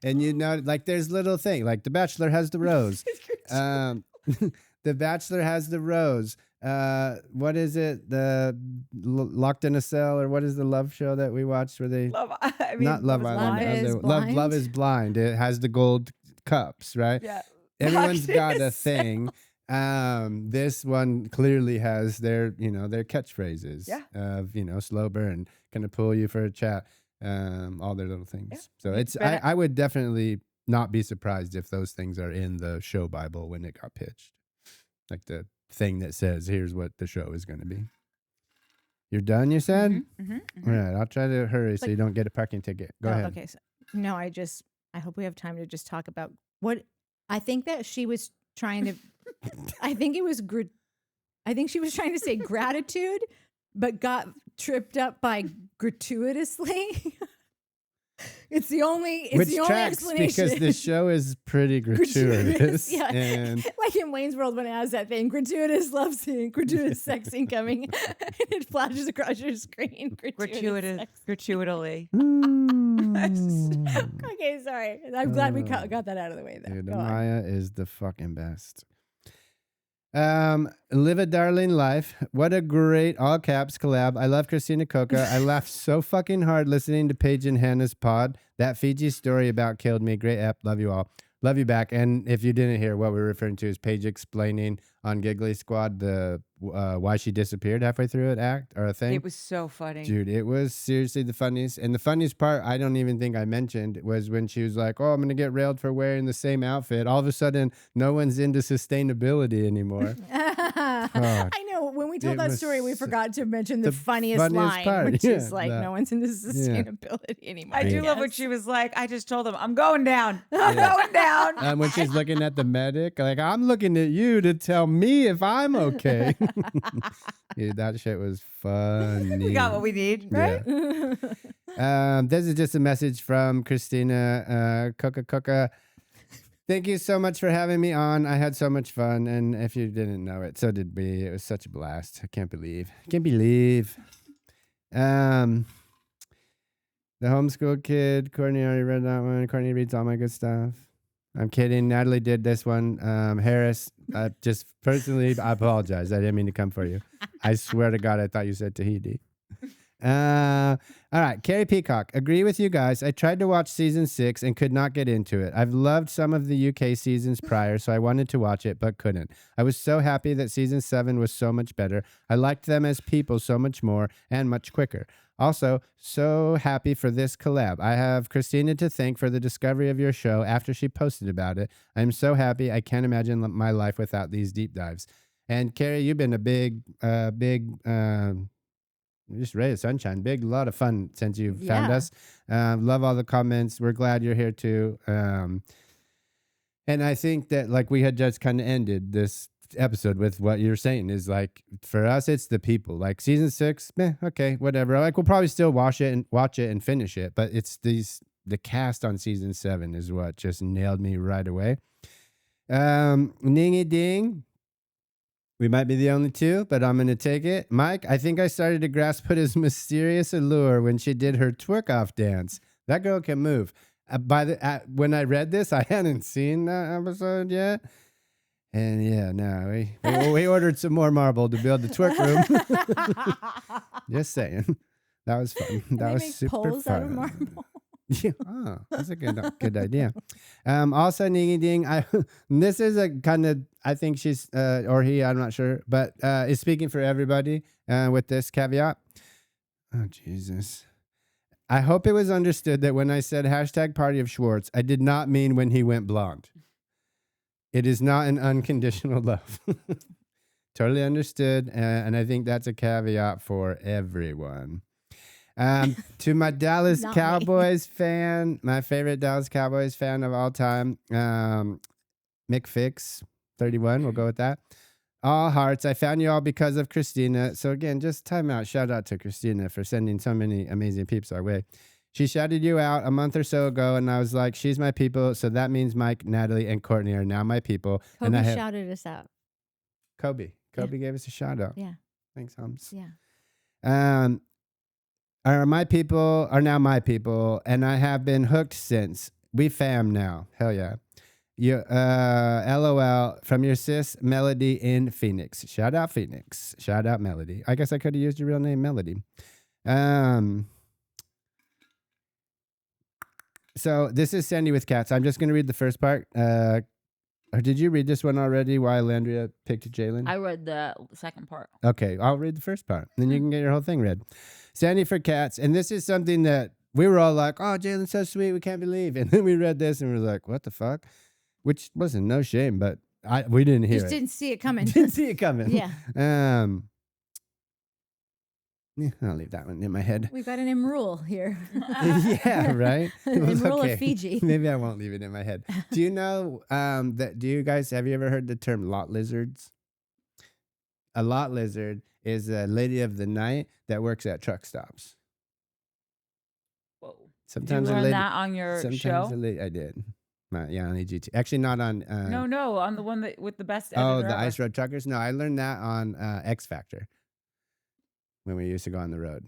and you know, like there's little thing, like The Bachelor has the rose. The Bachelor has the rose. What is it? The Locked in a Cell, or what is the love show that we watched where they not Love Island, Blind. Love is Blind. It has the gold cups, right? Yeah. Everyone's Locked in got a a thing. This one clearly has their catchphrases of, slow burn, gonna pull you for a chat, all their little things. Yeah. So it's I would definitely not be surprised if those things are in the show Bible when it got pitched. Like the thing that says, here's what the show is gonna be. You're done, you said? All right, I'll try to hurry so you don't get a parking ticket. Go ahead. Okay. So, no, I hope we have time to just talk about what I think that she was trying to. I think she was trying to say gratitude, but got tripped up by gratuitously. It's the only Which tracks explanation. because this show is pretty gratuitous. Yeah. And Like in Wayne's World when it has that thing, gratuitous love scene, gratuitous sex scene coming, and it flashes across your screen. Gratuitously. Okay, sorry. I'm glad we got that out of the way though. Dude, Go on. Amaya is the fucking best. Live a Darling Life. What a great all caps collab. I love Christina Coca. I laughed so fucking hard listening to Paige and Hannah's pod. That Fiji story about killed me. Great app. Love you all. Love you back. And if you didn't hear, what we're referring to is Paige explaining on Giggly Squad the why she disappeared halfway through an act or a thing. It was so funny. Dude, it was seriously the funniest. And the funniest part, I don't even think I mentioned, was when she was like, oh, I'm going to get railed for wearing the same outfit. All of a sudden, no one's into sustainability anymore. I know. When we told it that was story, we forgot to mention the the funniest funniest line, part, which yeah, is like, that- no one's into sustainability anymore. I do love what she was like. I just told him, I'm going down. I'm going down. When she's looking at the medic, like, I'm looking at you to tell me if I'm okay. Dude, that shit was funny. We got what we need, right? This is just a message from Christina Coca. Thank you so much for having me on. I had so much fun, and if you didn't know it, so did we. It was such a blast. I can't believe. The homeschool kid. Courtney already read that one. Courtney reads all my good stuff. I'm kidding. Natalie did this one. Harris, just personally, I apologize. I didn't mean to come for you. I swear to God, I thought you said Tahiti. All right, Carrie Peacock. Agree with you guys. I tried to watch season 6 and could not get into it. I've loved some of the UK seasons prior, so I wanted to watch it but couldn't. I was so happy that season 7 was so much better. I liked them as people so much more and much quicker. Also, so happy for this collab. I have Christina to thank for the discovery of your show after she posted about it. I'm so happy. I can't imagine my life without these deep dives. And Carrie, you've been a big just ray of sunshine. Big, lot of fun since you've found us. Love all the comments. We're glad you're here too. And I think that like we had just kind of ended this episode with what you're saying is like for us it's the people. Like season 6, okay, whatever. Like we'll probably still watch it and finish it, but it's the cast on season 7 is what just nailed me right away. Ningy Ding. We might be the only two, but I'm going to take it. Mike, I think I started to grasp Huda's mysterious allure when she did her twerk-off dance. That girl can move. When I read this, I hadn't seen that episode yet. And yeah, no, we ordered some more marble to build the twerk room. Just saying. That was fun. That was super poles fun. out of marble. Yeah, that's a good idea. Also, Ningy Ding, this is a kind of, I think she's, or he, I'm not sure, but is speaking for everybody with this caveat. Oh, Jesus. I hope it was understood that when I said hashtag party of Schwartz, I did not mean when he went blonde. It is not an unconditional love. Totally understood. And I think that's a caveat for everyone. To my Dallas Not Cowboys fan, my favorite Dallas Cowboys fan of all time, McFix 31, we'll go with that. All hearts. I found you all because of Christina. So again, just time out. Shout out to Christina for sending so many amazing peeps our way. She shouted you out a month or so ago, and I was like, she's my people. So that means Mike, Natalie, and Courtney are now my people. Kobe and I have shouted us out. Kobe gave us a shout out. Yeah. Thanks, Hums. Yeah. Are now my people, and I have been hooked since. We fam now. Hell yeah. You, LOL from your sis Melody in Phoenix. Shout out Phoenix. Shout out Melody. I guess I could have used your real name, Melody. So this is Sandy with Cats. I'm just going to read the first part. Or did you read this one already? Why Alandria picked Jalen? I read the second part. Okay, I'll read the first part. Then you can get your whole thing read. Sandy for Cats. And this is something that we were all like, oh, Jalen's so sweet. We can't believe. And then we read this and we were like, what the fuck? Which wasn't no shame, but we didn't hear Just it. didn't see it coming. Didn't see it coming. Yeah. Yeah, I'll leave that one in my head. We've got an Imrule here. Yeah, right? Imrule of Fiji. Maybe I won't leave it in my head. Do you know have you ever heard the term lot lizards? A lot lizard is a lady of the night that works at truck stops. Whoa. Sometimes Did you a learn lady, that on your show? I did. Yeah, on AGT. Actually, not on. No, on the one that with the best. Oh, editor the ever. Ice Road Truckers. No, I learned that on X Factor when we used to go on the road.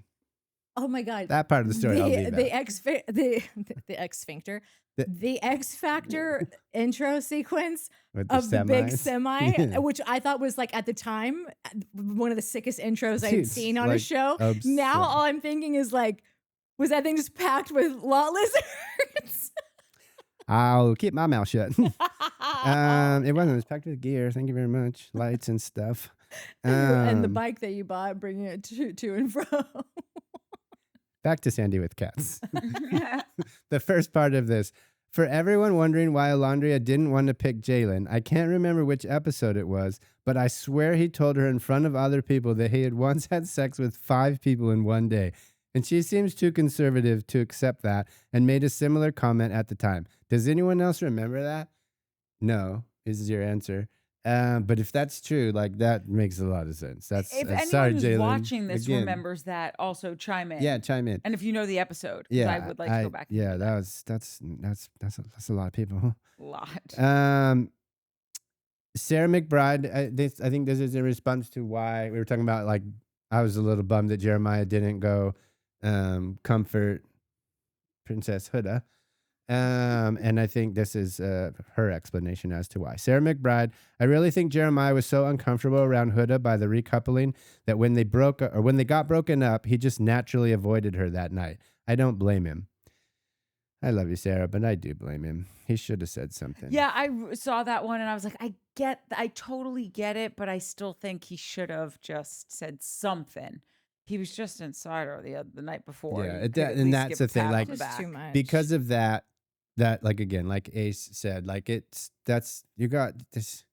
Oh my God. That part of the story, I'll leave out. The X Factor. The X Factor intro sequence With of the big semis. semi, which I thought was like at the time one of the sickest intros I'd Dude, seen on a like, show. obsessed. Now all I'm thinking is like, was that thing just packed with lot lizards? I'll keep my mouth shut. It wasn't. It was packed with gear. Thank you very much. Lights and stuff. And the bike that you bought, bringing it to and fro. Back to Sandy with Cats. The first part of this. For everyone wondering why Alandria didn't want to pick Jalen, I can't remember which episode it was, but I swear he told her in front of other people that he had once had sex with 5 people in one day. And she seems too conservative to accept that and made a similar comment at the time. Does anyone else remember that? No, is your answer. But if that's true, like that makes a lot of sense. That's if anyone sorry, who's Jalen. watching this Again. remembers that, also chime in. Yeah, chime in. And if you know the episode, 'cause Yeah, I would like to go back. Yeah, that's a lot of people. A lot. Sarah McBride. I think this is in response to why we were talking about. Like, I was a little bummed that Jeremiah didn't go comfort Princess Huda. And I think this is her explanation as to why. Sarah McBride, I really think Jeremiah was so uncomfortable around Huda by the recoupling that when they got broken up, he just naturally avoided her that night. I don't blame him. I love you, Sarah, but I do blame him. He should have said something. Yeah, I saw that one and I was like, I totally get it, but I still think he should have just said something. He was just inside her the night before. Yeah, You could at and least that's give the a thing, pat on like, the Just back. too much. Because of that, like again, like Ace said, like you got this.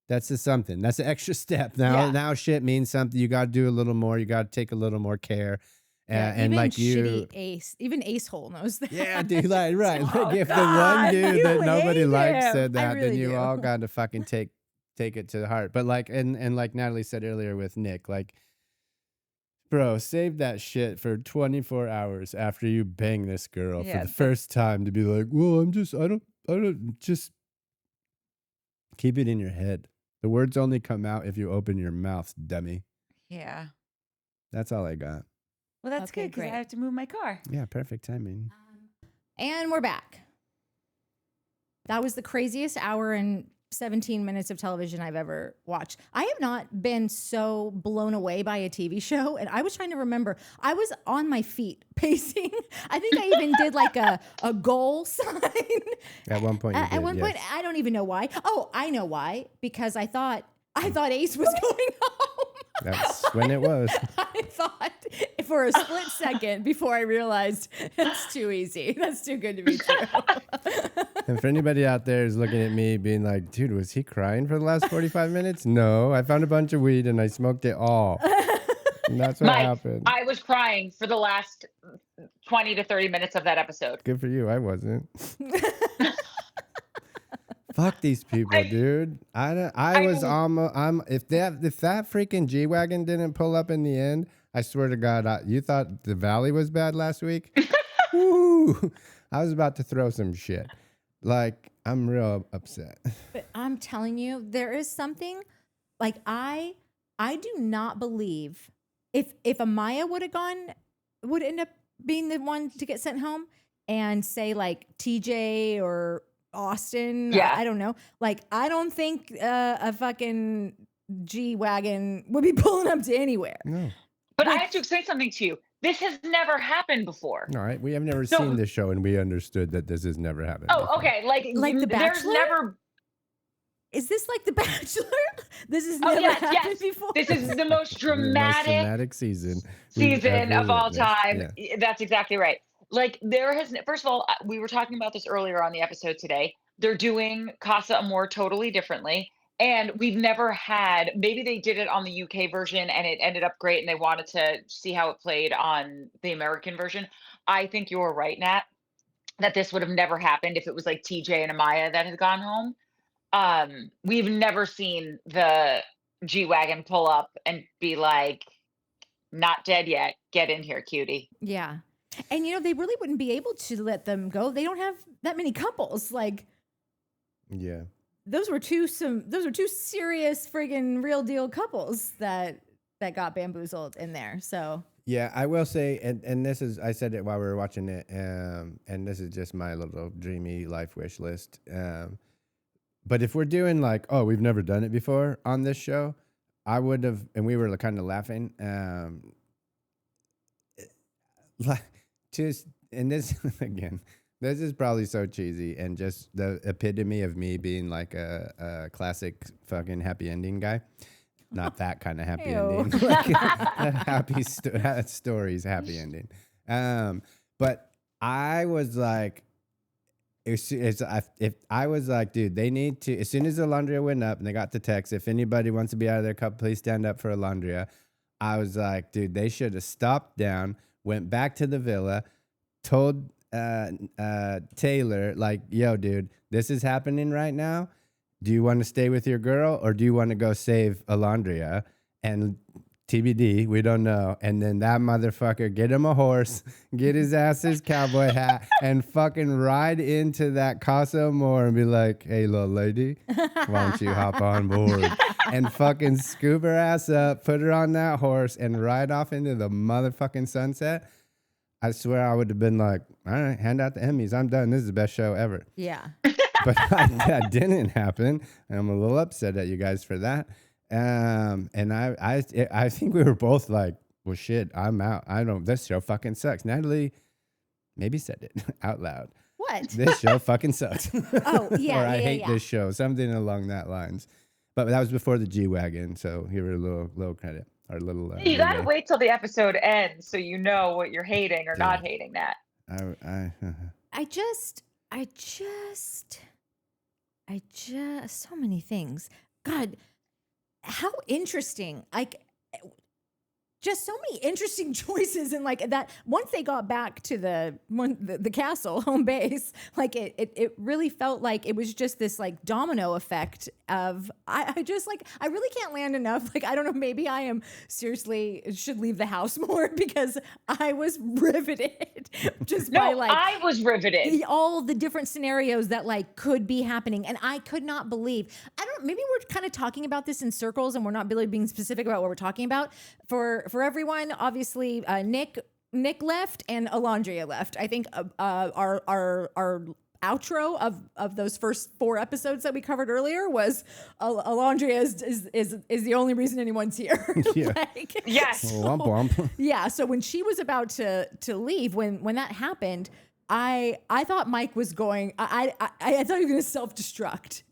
That's the something. That's the extra step. Now shit means something. You got to do a little more. You got to take a little more care. And even like shitty Ace, even Ace Hole knows that. yeah, dude, like right. Oh, Like if the God, one dude you that nobody hate likes him. said I that, really then you do. all got to fucking take it to the heart. But like, and like Natalie said earlier with Nick, like, bro, save that shit for 24 hours after you bang this girl Yeah, for the first time to be like, well, I don't just keep it in your head. The words only come out if you open your mouth, dummy. Yeah. That's all I got. Well, that's Okay, good because I great. have to move my car. Yeah, perfect timing. And we're back. That was the craziest hour and 17 minutes of television I've ever watched. I have not been so blown away by a TV show. And I was trying to remember, I was on my feet pacing. I think I even did like a goal sign. At one point, you At did, one yes. point, I don't even know why. Oh, I know why. Because I thought Ace was going home. That's when it was. I thought for a split second before I realized that's too easy. That's too good to be true. And for anybody out there who's looking at me being like, dude, was he crying for the last 45 minutes? No, I found a bunch of weed and I smoked it all. And that's what Mike, happened. I was crying for the last 20 to 30 minutes of that episode. Good for you. I wasn't. Fuck these people, dude. If that freaking G-Wagon didn't pull up in the end, I swear to God, you thought the Valley was bad last week? Woo! I was about to throw some shit. Like, I'm real upset. But I'm telling you, there is something like I do not believe if Amaya would end up being the one to get sent home and say like TJ or Austin, Yeah. I don't know. Like I don't think a fucking G-Wagon would be pulling up to anywhere. No. But I have to explain something to you. This has never happened before. All right. We have never No. seen this show and we understood that this has never happened. Oh, before. okay. Like The there's Bachelor? never. Is this like The Bachelor? This has Oh, never yes, happened yes. before. This is the most The most dramatic dramatic season we've season ever of all witnessed. time. Yeah. That's exactly right. Like there has, first of all, we were talking about this earlier on the episode today. They're doing Casa Amor totally differently. And we've never had, maybe they did it on the UK version and it ended up great and they wanted to see how it played on the American version. I think you're right, Nat, that this would have never happened if it was like TJ and Amaya that had gone home. We've never seen the G-Wagon pull up and be like, not dead yet. Get in here, cutie. Yeah. And they really wouldn't be able to let them go. They don't have that many couples. Like Yeah. those were two serious friggin' real deal couples that got bamboozled in there. So Yeah, I will say, and this is, I said it while we were watching it, and this is just my little dreamy life wish list. But if we're doing like, oh, we've never done it before on this show, I would have, and we were kind of laughing. Like, just, and this, again, this is probably so cheesy and just the epitome of me being like a classic fucking happy ending guy. Not that kind of happy Ew. ending. Like a happy stories, happy ending. But I was like, if I was like, dude, they need to, as soon as Alandria went up and they got the text, if anybody wants to be out of their cup, please stand up for Alandria. I was like, dude, they should have stopped down, went back to the villa, told Taylor, like, yo, dude, this is happening right now. Do you want to stay with your girl or do you want to go save Alandria? And TBD, we don't know. And then that motherfucker get him a horse, get his ass his cowboy hat, and fucking ride into that Casa Amor and be like, hey, little lady, why don't you hop on board? And fucking scoop her ass up, put her on that horse, and ride off into the motherfucking sunset. I swear I would have been like, all right, hand out the Emmys. I'm done. This is the best show ever. Yeah. But that didn't happen. And I'm a little upset at you guys for that. And I think we were both like, well, shit, I'm out. This show fucking sucks. Natalie maybe said it out loud. What? This show fucking sucks. Oh, yeah. Or I hate yeah. this show. Something along that lines. But that was before the G-Wagon. So here a little credit. Or a little. You gotta wait till the episode ends so you know what you're hating or Dude. not hating that. I just, so many things. God, how interesting. Like, just so many interesting choices. And like that, once they got back to the castle, home base, like it really felt like it was just this like domino effect of, I just like, I really can't land enough. Like, I don't know, maybe I am seriously should leave the house more because I was riveted just by like. I was riveted. All the different scenarios that like could be happening. And I could not believe, maybe we're kind of talking about this in circles and we're not really being specific about what we're talking about. For everyone, obviously, Nick left and Alandria left. I think our outro of those first 4 episodes that we covered earlier was Alandria is the only reason anyone's here. Yeah. Yes. Womp womp. Yeah. So when she was about to leave, when that happened, I thought Mike was going. I thought he was going to self-destruct.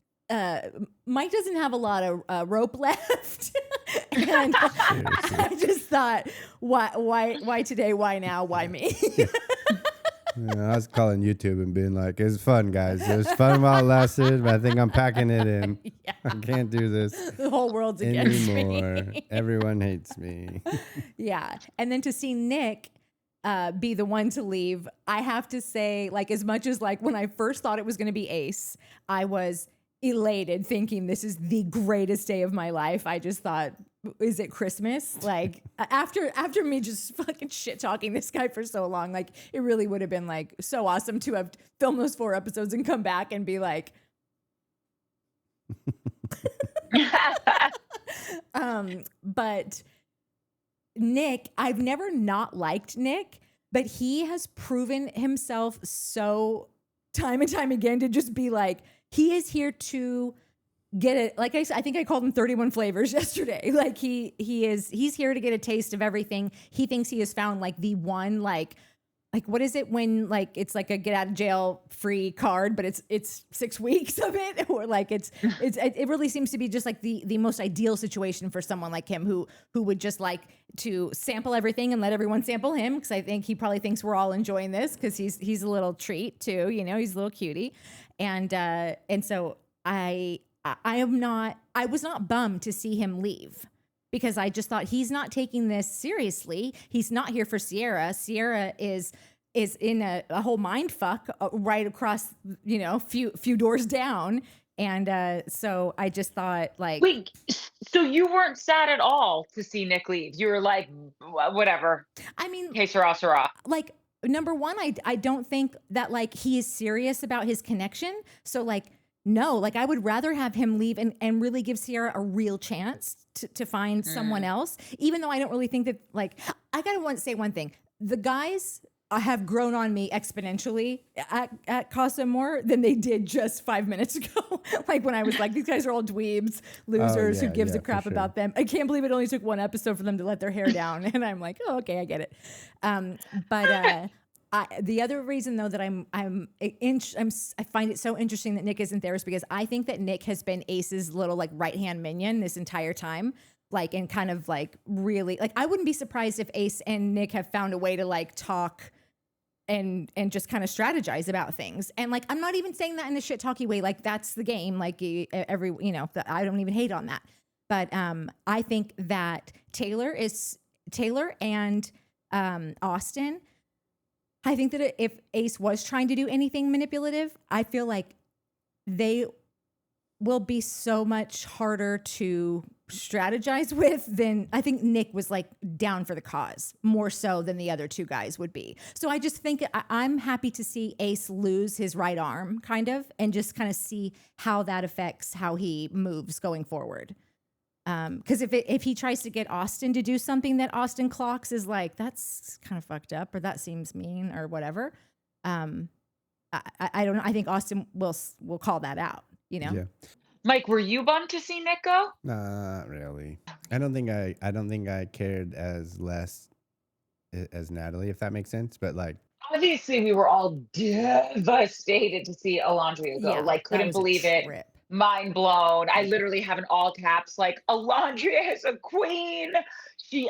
Mike doesn't have a lot of rope left, and I just thought, why today? Why now? Why me? Yeah, I was calling YouTube and being like, "It's fun, guys. It was fun while it lasted, but I think I'm packing it in. Yeah. I can't do this The whole world's against anymore. me. Everyone hates me." Yeah, and then to see Nick be the one to leave, I have to say, like, as much as like when I first thought it was going to be Ace, I was elated thinking this is the greatest day of my life. I just thought, is it Christmas? Like after me just fucking shit talking this guy for so long, like it really would have been like so awesome to have filmed those 4 episodes and come back and be like, but Nick, I've never not liked Nick, but he has proven himself so time and time again to just be like, he is here to get it. Like I said, I think I called him 31 flavors yesterday. Like he's here to get a taste of everything. He thinks he has found like the one, like what is it when like it's like a get out of jail free card, but it's 6 weeks of it, or like it really seems to be just like the most ideal situation for someone like him who would just like to sample everything and let everyone sample him, because I think he probably thinks we're all enjoying this because he's a little treat too, you know, he's a little cutie, and so I was not bummed to see him leave, because I just thought he's not taking this seriously. He's not here for Sierra. Sierra is in a whole mind fuck right across, you know, few doors down. And so I just thought like, wait, so you weren't sad at all to see Nick leave? You were like, whatever. I mean, Hey, Sarah. like, number one, I don't think that like he is serious about his connection. So like, no, like I would rather have him leave and really give Sierra a real chance to find someone else, even though I don't really think that, like, I gotta say one thing. The guys have grown on me exponentially at Casa Amor than they did just 5 minutes ago. Like when I was like, these guys are all dweebs, losers, who gives a crap about them. I can't believe it only took 1 episode for them to let their hair down. And I'm like, oh, okay, I get it. But the other reason though that I find it so interesting that Nick isn't there is because I think that Nick has been Ace's little like right-hand minion this entire time. Like, and kind of like really, like, I wouldn't be surprised if Ace and Nick have found a way to like talk and just kind of strategize about things. And like, I'm not even saying that in a shit talky way. Like that's the game. Like I don't even hate on that. But I think that Taylor and Austin, I think that if Ace was trying to do anything manipulative, I feel like they will be so much harder to strategize with than I think Nick was like down for the cause more so than the other 2 guys would be. So I just think I'm happy to see Ace lose his right arm kind of, and just kind of see how that affects how he moves going forward. Because if he tries to get Austin to do something that Austin clocks is like, that's kind of fucked up, or that seems mean, or whatever. I don't know. I think Austin will call that out. You know. Yeah. Mike, were you bummed to see Nick go? Not really. I don't think I cared as less as Natalie, if that makes sense. But like, Obviously, we were all devastated to see Alandria go. Yeah, Like, that couldn't was a believe it. trip. Mind blown. I literally have in all caps, like, Alandria is a queen.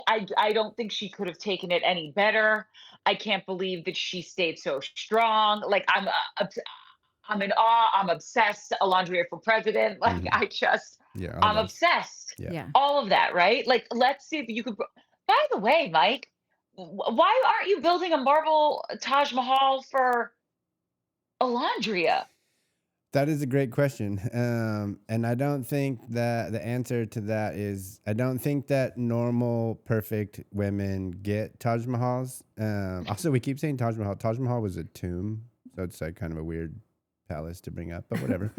I don't think she could have taken it any better. I can't believe that she stayed so strong. Like, I'm in awe. I'm obsessed. Alandria for president. Like, yeah, I'm obsessed. Yeah. Yeah. All of that, right? Like, let's see if you could. By the way, Mike, why aren't you building a marble Taj Mahal for Alandria? That is a great question. And I don't think that the answer to that is, I don't think that normal, perfect women get Taj Mahals. Also, we keep saying Taj Mahal. Taj Mahal was a tomb. So it's like kind of a weird palace to bring up, but whatever.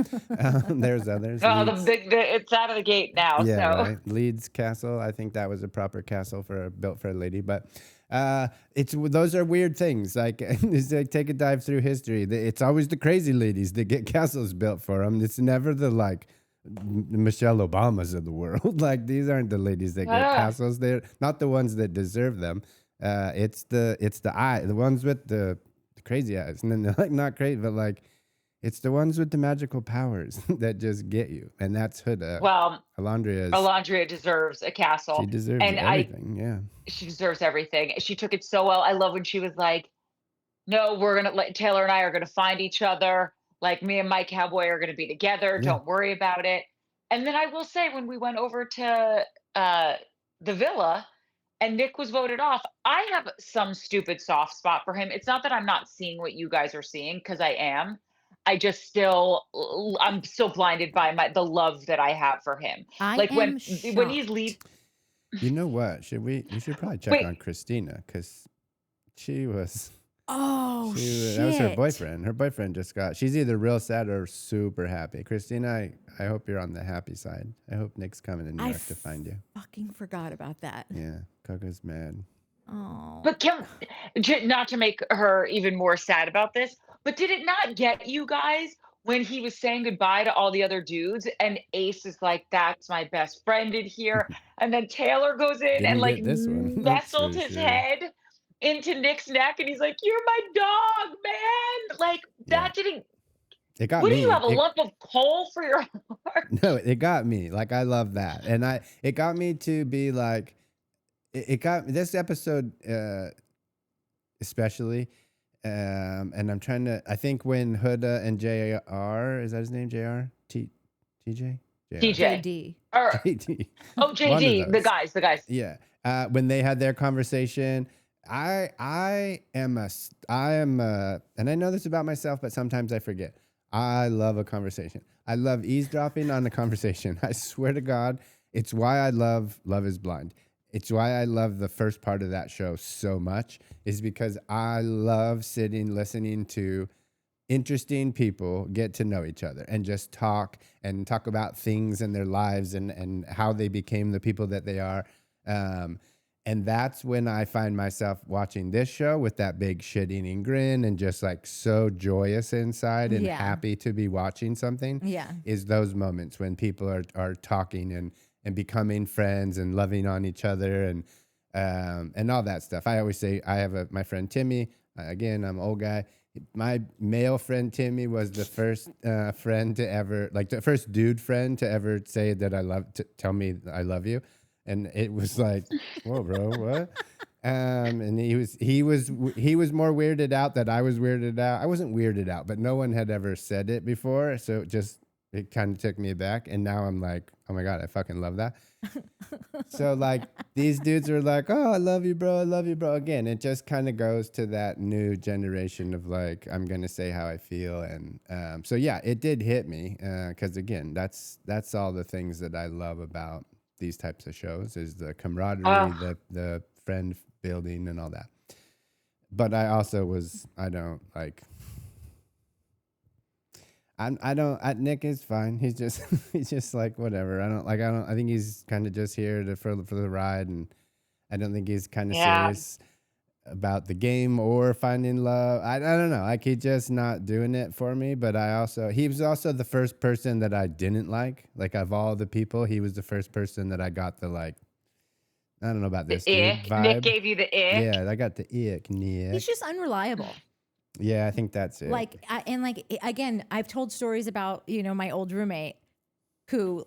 There's others. Well, Leeds. it's out of the gate now. Yeah, so right. Leeds Castle. I think that was a proper castle built for a lady. But those are weird things. Like, it's like, take a dive through history. It's always the crazy ladies that get castles built for them. It's never the like Michelle Obamas of the world. Like, these aren't the ladies that get castles. They're not the ones that deserve them. It's the ones with the crazy eyes, and then they're like not crazy, but like. It's the ones with the magical powers that just get you. And that's Huda. Well, Alandria deserves a castle. She deserves everything. She deserves everything. She took it so well. I love when she was like, no, Taylor and I are going to find each other. Like, me and my cowboy are going to be together. Yeah. Don't worry about it. And then I will say, when we went over to the villa and Nick was voted off, I have some stupid soft spot for him. It's not that I'm not seeing what you guys are seeing, because I am. I'm still blinded by the love that I have for him. When he's leaving. You know what? We should probably check on Christina, because she was. Oh, shit. That was her boyfriend. Her boyfriend she's either real sad or super happy. Christina, I hope you're on the happy side. I hope Nick's coming to New York to find you. Fucking forgot about that. Yeah, Coco's mad. Oh. But not to make her even more sad about this, but did it not get you guys when he was saying goodbye to all the other dudes and Ace is like, that's my best friend in here, and then Taylor goes in and like nestled his head into Nick's neck and he's like, you're my dog, man. Like, that didn't. It got what me. Do you have a lump of coal for your heart? No, it got me. Like, I love that. And it got me to be like, it got this episode especially. And I'm trying to, I think when Huda and JR, is that his name? JR? TJ? TJ. JD. Oh, JD. The guys. Yeah. When they had their conversation, I am and I know this about myself, but sometimes I forget. I love a conversation. I love eavesdropping on a conversation. I swear to God, it's why I love Love is Blind. It's why I love the first part of that show so much, is because I love listening to interesting people get to know each other and just talk about things in their lives and how they became the people that they are. And that's when I find myself watching this show with that big shit-eating grin and just like so joyous inside and happy to be watching something. Yeah. Is those moments when people are talking and becoming friends and loving on each other and all that stuff. I always say, I have my friend Timmy. Again, I'm an old guy. My male friend Timmy was the first friend to ever, like the first dude friend to ever say that tell me I love you. And it was like, whoa, bro, what? And he was more weirded out that I was weirded out. I wasn't weirded out, but no one had ever said it before. So it kind of took me aback. And now I'm like, oh my God, I fucking love that. So like these dudes are like, oh, I love you, bro. I love you, bro. Again, it just kind of goes to that new generation of like, I'm going to say how I feel. And so, yeah, it did hit me. Cause again, that's all the things that I love about these types of shows is the camaraderie, the friend building and all that. But I also Nick is fine. He's just he's just like whatever. I think he's kind of just here for the ride, and I don't think he's kind of Yeah. serious about the game or finding love. I don't know. Like he's just not doing it for me. But he was also the first person that I didn't like. Like of all the people, he was the first person that I got the like. I don't know about The this dude ick. vibe. Nick gave you the ick. Yeah, I got the ick, Nick. He's just unreliable. Yeah, I think that's it. Again, I've told stories about, my old roommate who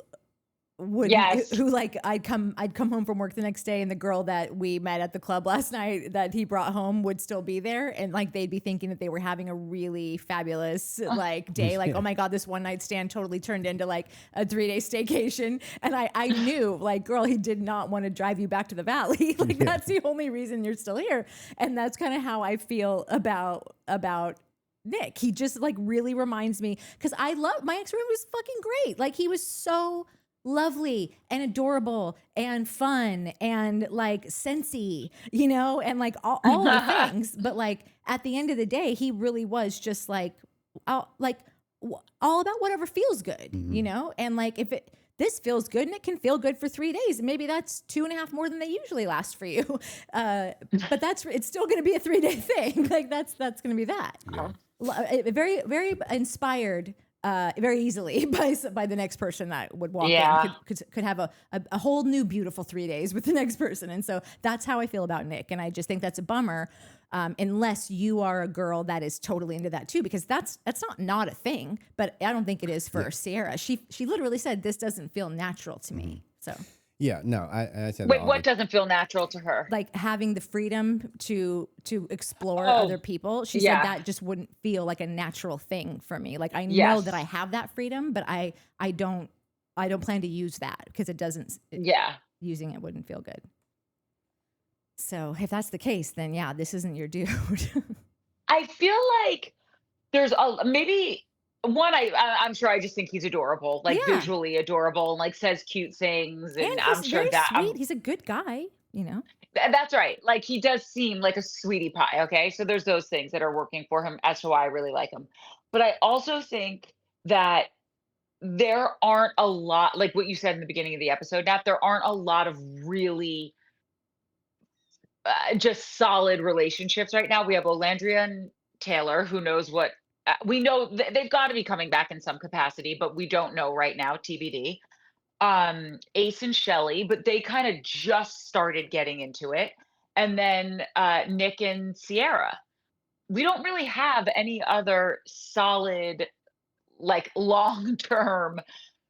Yes. who like I'd come home from work the next day, and the girl that we met at the club last night that he brought home would still be there, and like they'd be thinking that they were having a really fabulous like day, like oh my god, this one night stand totally turned into like a 3-day staycation, and I knew like girl, he did not want to drive you back to the valley, like that's the only reason you're still here, and that's kind of how I feel about Nick. He just like really reminds me, because I love my ex-roommate was fucking great, like he was so lovely and adorable and fun and like sensy, and like all the things. But like at the end of the day, he really was just like all about whatever feels good, and like if this feels good and it can feel good for 3 days, maybe that's 2.5 more than they usually last for you. But it's still going to be a 3-day thing. Like that's going to be that. Yeah. Very, very inspired very easily by the next person that would walk in could have a whole new beautiful 3 days with the next person. And so that's how I feel about Nick. And I just think that's a bummer unless you are a girl that is totally into that too, because that's not a thing, but I don't think it is for Sierra. She literally said, this doesn't feel natural to me. So yeah, no, I said Wait, what doesn't feel natural to her? like having the freedom to explore other people. She said that just wouldn't feel like a natural thing for me. Like I know that I have that freedom, but I don't plan to use that because it doesn't. Using it wouldn't feel good. So if that's the case, then yeah, this isn't your dude. I feel like there's maybe one. I'm sure I just think he's adorable, like visually adorable, and like says cute things, and I'm sure very that sweet. He's a good guy, That's right. Like he does seem like a sweetie pie. Okay, so there's those things that are working for him as to why I really like him. But I also think that there aren't a lot, like what you said in the beginning of the episode, Nat, there aren't a lot of really just solid relationships right now. We have Alandria and Taylor, who knows what we know. They've got to be coming back in some capacity, but we don't know right now, TBD. Ace and Shelly, but they kind of just started getting into it. And then Nick and Sierra. We don't really have any other solid, like long-term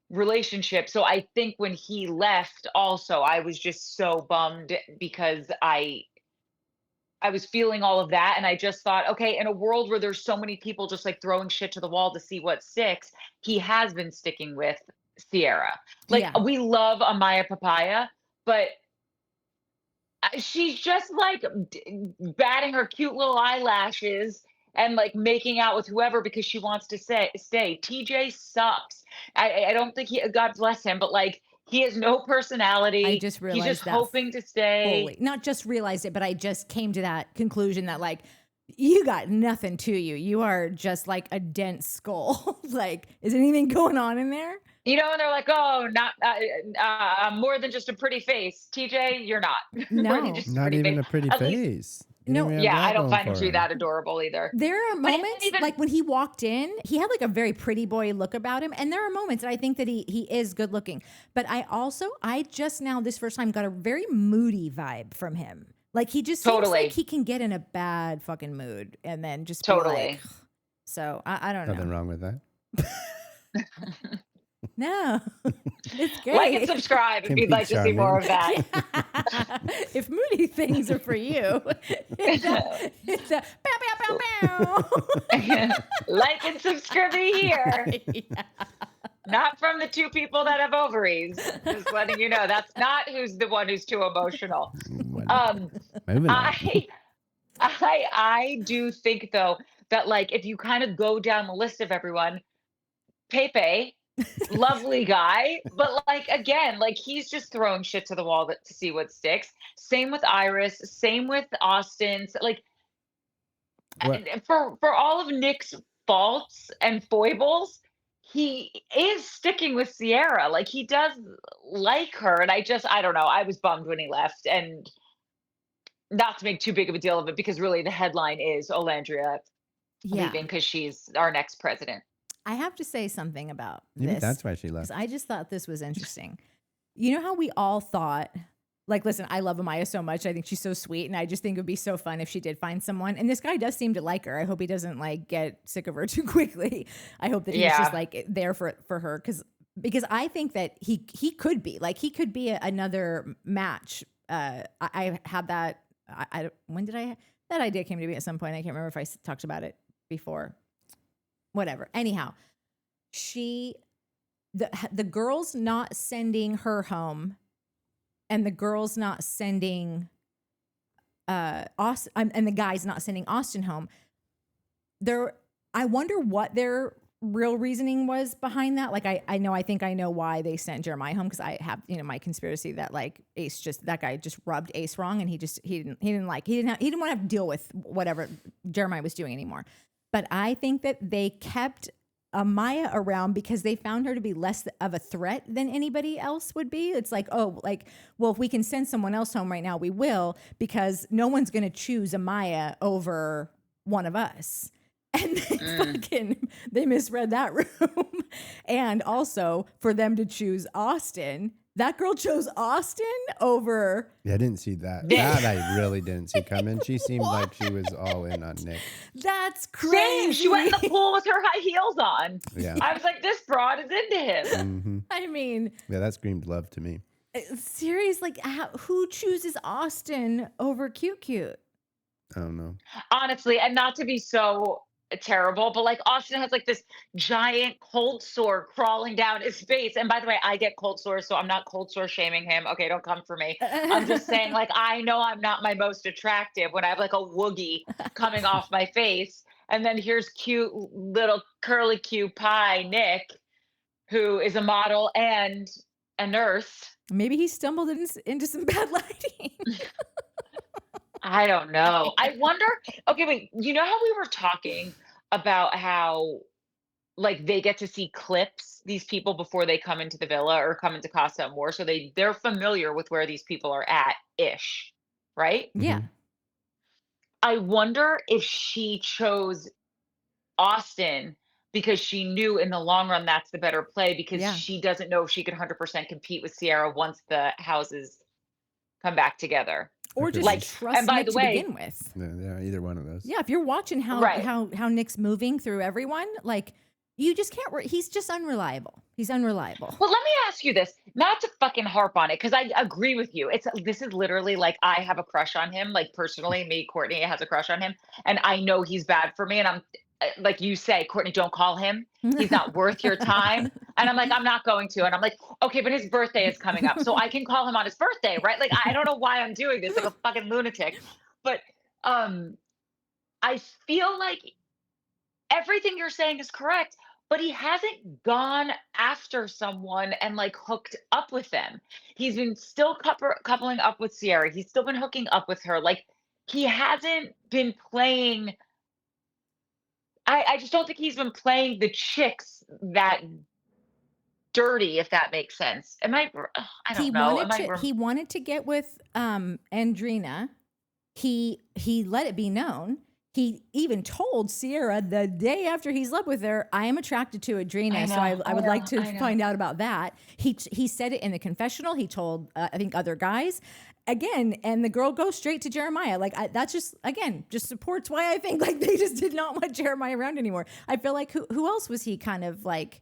relationship. So I think when he left also, I was just so bummed because I was feeling all of that, and I just thought, okay, in a world where there's so many people just like throwing shit to the wall to see what sticks, he has been sticking with Sierra. Like we love Amaya Papaya, but she's just like batting her cute little eyelashes and like making out with whoever because she wants to stay. TJ sucks. I don't think God bless him, but like he has no personality. I just realized he's just that hoping to stay. Fully. Not just realized it, but I just came to that conclusion that like you got nothing to you. You are just like a dense skull. Like, is anything going on in there? And they're like, oh, not more than just a pretty face. TJ, you're not. No, not even a pretty face. No, I don't find him that adorable either. There are moments like when he walked in, he had like a very pretty boy look about him. And there are moments that I think that he is good looking. But I just now this first time got a very moody vibe from him. Like he just seems like he can get in a bad fucking mood and then just be like, so I don't know. Nothing wrong with that. No, it's great. Like and subscribe if you'd like to see more of that. Yeah. If moody things are for you, it's a bow, bow, bow. Like and subscribe here. Yeah. Not from the two people that have ovaries. Just letting you know, that's not who's the one who's too emotional. I do think though that like if you kind of go down the list of everyone, Pepe. Lovely guy, but like again, like he's just throwing shit to the wall to see what sticks. Same with Iris, same with Austin. So, like for all of Nick's faults and foibles, he is sticking with Sierra. Like, he does like her, and I don't know. I was bummed when he left, and not to make too big of a deal of it, because really the headline is Alandria Yeah. leaving because she's our next president. I have to say something about Maybe this that's why she because left. I just thought this was interesting. You know how we all thought, like, listen, I love Amaya so much. I think she's so sweet. And I just think it would be so fun if she did find someone. And this guy does seem to like her. I hope he doesn't like get sick of her too quickly. I hope that he's just Yeah. like there for her. Because I think that he could be another match. I had that. When did that idea came to me at some point? I can't remember if I talked about it before. Whatever. Anyhow, the girls not sending her home and the girls not sending Austin, and the guys not sending Austin home. I wonder what their real reasoning was behind that. Like I think I know why they sent Jeremiah home, because I have, my conspiracy that like that guy just rubbed Ace wrong, and he didn't want to have to deal with whatever Jeremiah was doing anymore. But I think that they kept Amaya around because they found her to be less of a threat than anybody else would be. It's like, well, if we can send someone else home right now, we will, because no one's going to choose Amaya over one of us. And they misread that room. And also for them to choose Austin, that girl chose Austin over. Yeah, I didn't see that. That I really didn't see coming. She seemed like she was all in on Nick. That's crazy. Same. She went in the pool with her high heels on. Yeah. I was like, this broad is into him. Mm-hmm. I mean, Yeah, that screamed love to me. serious, like who chooses Austin over Cute? I don't know. Honestly, and not to be so terrible, but like Austin has like this giant cold sore crawling down his face. And by the way, I get cold sores, so I'm not cold sore shaming him. Okay, don't come for me. I'm just saying, like, I know I'm not my most attractive when I have like a woogie coming off my face. And then here's cute little curly Q pie Nick, who is a model and a nurse. Maybe he stumbled into some bad lighting. I don't know. I wonder. Okay, wait. You know how we were talking about how like they get to see clips, these people, before they come into the villa or come into Casa Amor, so they're familiar with where these people are at ish, right? Yeah. I wonder if she chose Austin because she knew in the long run that's the better play, because Yeah. she doesn't know if she could 100% compete with Sierra once the houses come back together. Or just Like, trust and by Nick the to way- begin with. Yeah, either one of those. Yeah, if you're watching how Right. Nick's moving through everyone, like you just can't. He's just unreliable. He's unreliable. Well, let me ask you this, not to fucking harp on it, because I agree with you. This is literally like I have a crush on him. Like personally, me, Courtney has a crush on him, and I know he's bad for me. And I'm like you say, Courtney, don't call him. He's not worth your time. And I'm like, I'm not going to. And I'm like, okay, but his birthday is coming up, so I can call him on his birthday, right? Like I don't know why I'm doing this, like a fucking lunatic. But I feel like everything you're saying is correct, but he hasn't gone after someone and like hooked up with them. He's been still coupling up with Sierra. He's still been hooking up with her. Like he hasn't been playing. I just don't think he's been playing the chicks that dirty, if that makes sense. I don't know. He wanted to get with Andrina. He let it be known. He even told Sierra the day after he slept with her, I am attracted to Adrina, so I would like to find out about that. He said it in the confessional. He told, I think, other guys. Again, and the girl goes straight to Jeremiah. Like, that's just, again, just supports why I think, like, they just did not want Jeremiah around anymore. I feel like, who else was he kind of, like,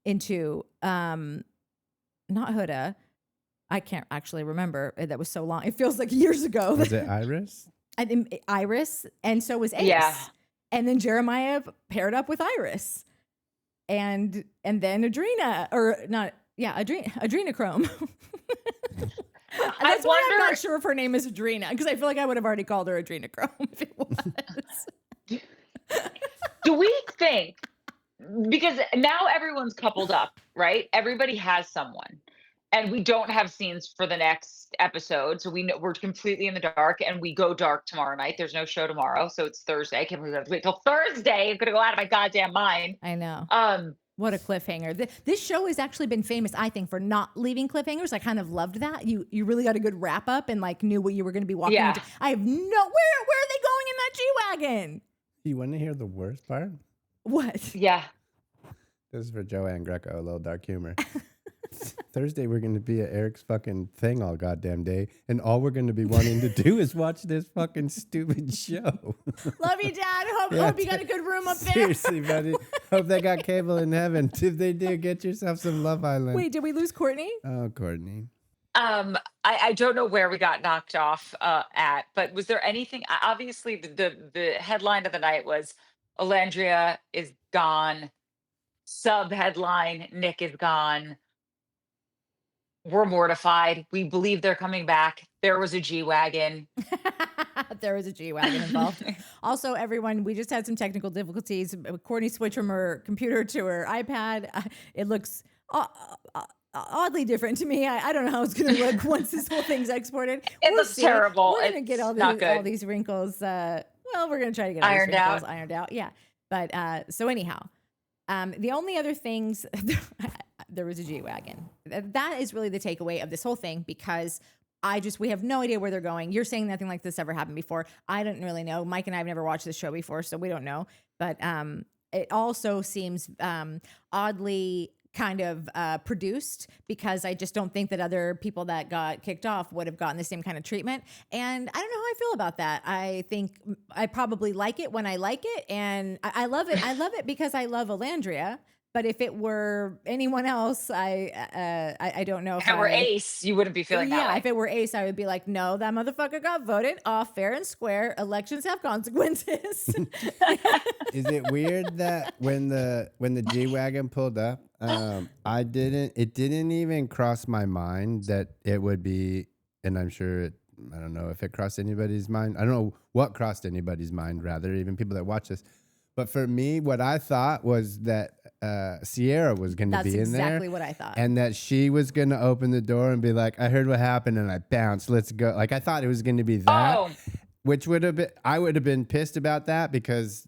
into? Not Huda. I can't actually remember. That was so long. It feels like years ago. Was it Iris? I think Iris, and so was Ace. Yeah. And then Jeremiah paired up with Iris. And then Adrina, or not, yeah, Adrenochrome. That's why I'm not sure if her name is Adrina, because I feel like I would have already called her Adrenochrome if it was. Do we think, because now everyone's coupled up, right? Everybody has someone. And we don't have scenes for the next episode. So we're completely in the dark, and we go dark tomorrow night. There's no show tomorrow. So it's Thursday. I can't believe I have to wait till Thursday. I'm going to go out of my goddamn mind. I know. What a cliffhanger. This show has actually been famous, I think, for not leaving cliffhangers. I kind of loved that. You really got a good wrap up and like knew what you were going to be walking into. I have no, where are they going in that G-Wagon? You want to hear the worst part? What? Yeah. This is for Joanne Greco, a little dark humor. Thursday, we're going to be at Eric's fucking thing all goddamn day, and all we're going to be wanting to do is watch this fucking stupid show. Love you, Dad. Hope you got a good room up there. Seriously, buddy. Hope they got cable in heaven. If they do, get yourself some Love Island. Wait, did we lose Courtney? Oh, Courtney. I don't know where we got knocked off at, but was there anything? Obviously, the headline of the night was Alandria is gone. Sub headline: Nick is gone. We're mortified. We believe they're coming back. There was a G-Wagon. There was a G-Wagon involved. Also, everyone, we just had some technical difficulties. Courtney switched from her computer to her iPad. It looks oddly different to me. I don't know how it's going to look once this whole thing's exported. It looks terrible. We're going to get all these wrinkles. Well, we're going to try to get all these wrinkles ironed out. Yeah. But so anyhow, the only other things, there was a G-Wagon. That is really the takeaway of this whole thing, because we have no idea where they're going. You're saying nothing like this ever happened before. I don't really know. Mike and I have never watched this show before, so we don't know. But it also seems oddly kind of produced, because I just don't think that other people that got kicked off would have gotten the same kind of treatment. And I don't know how I feel about that. I think I probably like it when I like it, and I love it. I love it because I love Alandria. But if it were anyone else, I don't know. If it were Ace, you wouldn't be feeling that way. Yeah, if it were Ace, I would be like, no, that motherfucker got voted off fair and square. Elections have consequences. Is it weird that when the G-Wagon pulled up, it didn't even cross my mind that it would be, and I'm sure I don't know if it crossed anybody's mind. I don't know what crossed anybody's mind, rather, even people that watch this. But for me, what I thought was that Sierra was going to be in there. That's exactly what I thought. And that she was going to open the door and be like, I heard what happened and I bounced. Let's go. Like, I thought it was going to be that. Oh. Which would have been, I would have been pissed about that, because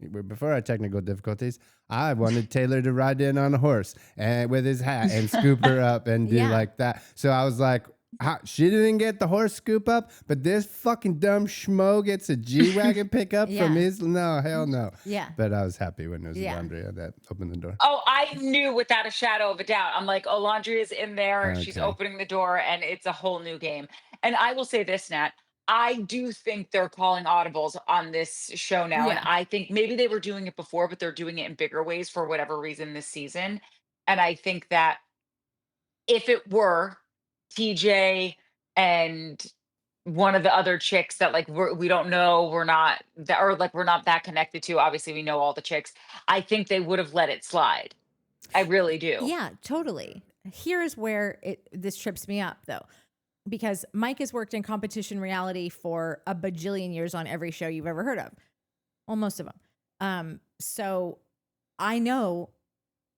before our technical difficulties, I wanted Taylor to ride in on a horse and with his hat and scoop her up and do like that. So I was like, she didn't get the horse scoop up, but this fucking dumb schmo gets a G-Wagon pickup from his. No, hell no. Yeah. But I was happy when it was Alandria that opened the door. Oh, I knew without a shadow of a doubt. I'm like, Alandria's in there. Okay. She's opening the door, and it's a whole new game. And I will say this, Nat. I do think they're calling audibles on this show now. Yeah. And I think maybe they were doing it before, but they're doing it in bigger ways for whatever reason this season. And I think that if it were TJ and one of the other chicks that like we don't know, we're not that connected to, obviously we know all the chicks, I think they would have let it slide. I really do. Yeah, totally. Here's where this trips me up, though, because Mike has worked in competition reality for a bajillion years on every show you've ever heard of. Well, most of them. So I know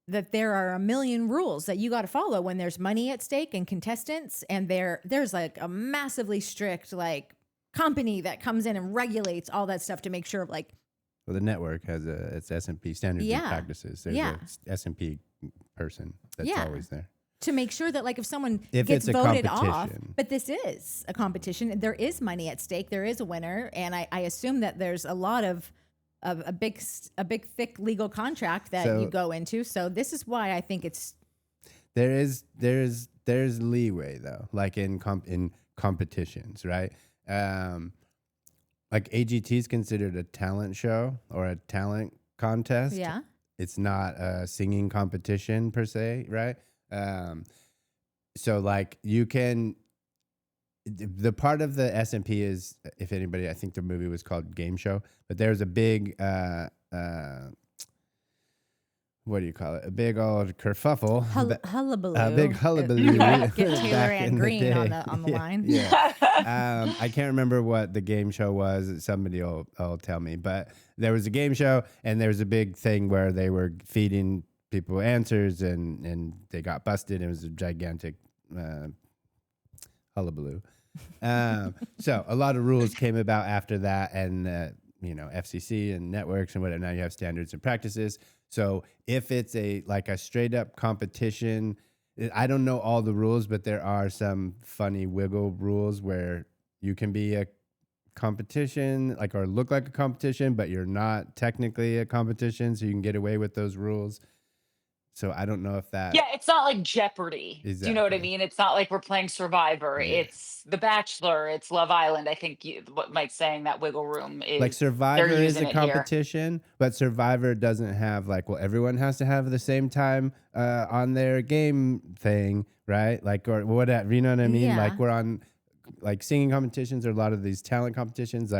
that there are a million rules that you got to follow when there's money at stake and contestants, and there's like a massively strict like company that comes in and regulates all that stuff to make sure like. Well, the network has its S&P standards and practices. There's a S&P person that's always there to make sure that like if someone gets voted off, but this is a competition, there is money at stake, there is a winner, and I assume that there's a lot of a big thick legal contract that you go into. So this is why I think it's there's leeway though, like in competitions, right? Like AGT is considered a talent show or a talent contest. Yeah, it's not a singing competition per se, right? So like you can. The part of the S&P is, if anybody, I think the movie was called Game Show, but there's a big, what do you call it? A big old kerfuffle. Hullabaloo. A big hullabaloo. Get Taylor and Green on the line. Yeah. I can't remember what the game show was. Somebody will tell me. But there was a game show, and there was a big thing where they were feeding people answers, and they got busted. It was a gigantic hullabaloo. So a lot of rules came about after that, and FCC and networks and whatever. Now you have standards and practices. So if it's a straight up competition, I don't know all the rules, but there are some funny wiggle rules where you can be a competition, or look like a competition, but you're not technically a competition, so you can get away with those rules. So I don't know if that. Yeah, it's not like Jeopardy. Do you know what I Exactly. mean? It's not like we're playing Survivor. Yeah. It's The Bachelor. It's Love Island. I think what Mike's saying, that wiggle room is Survivor they're is using a it here. competition, but Survivor doesn't have everyone has to have the same time on their game thing, right? Or whatever, you know what I mean? Yeah. We're on singing competitions or a lot of these talent competitions,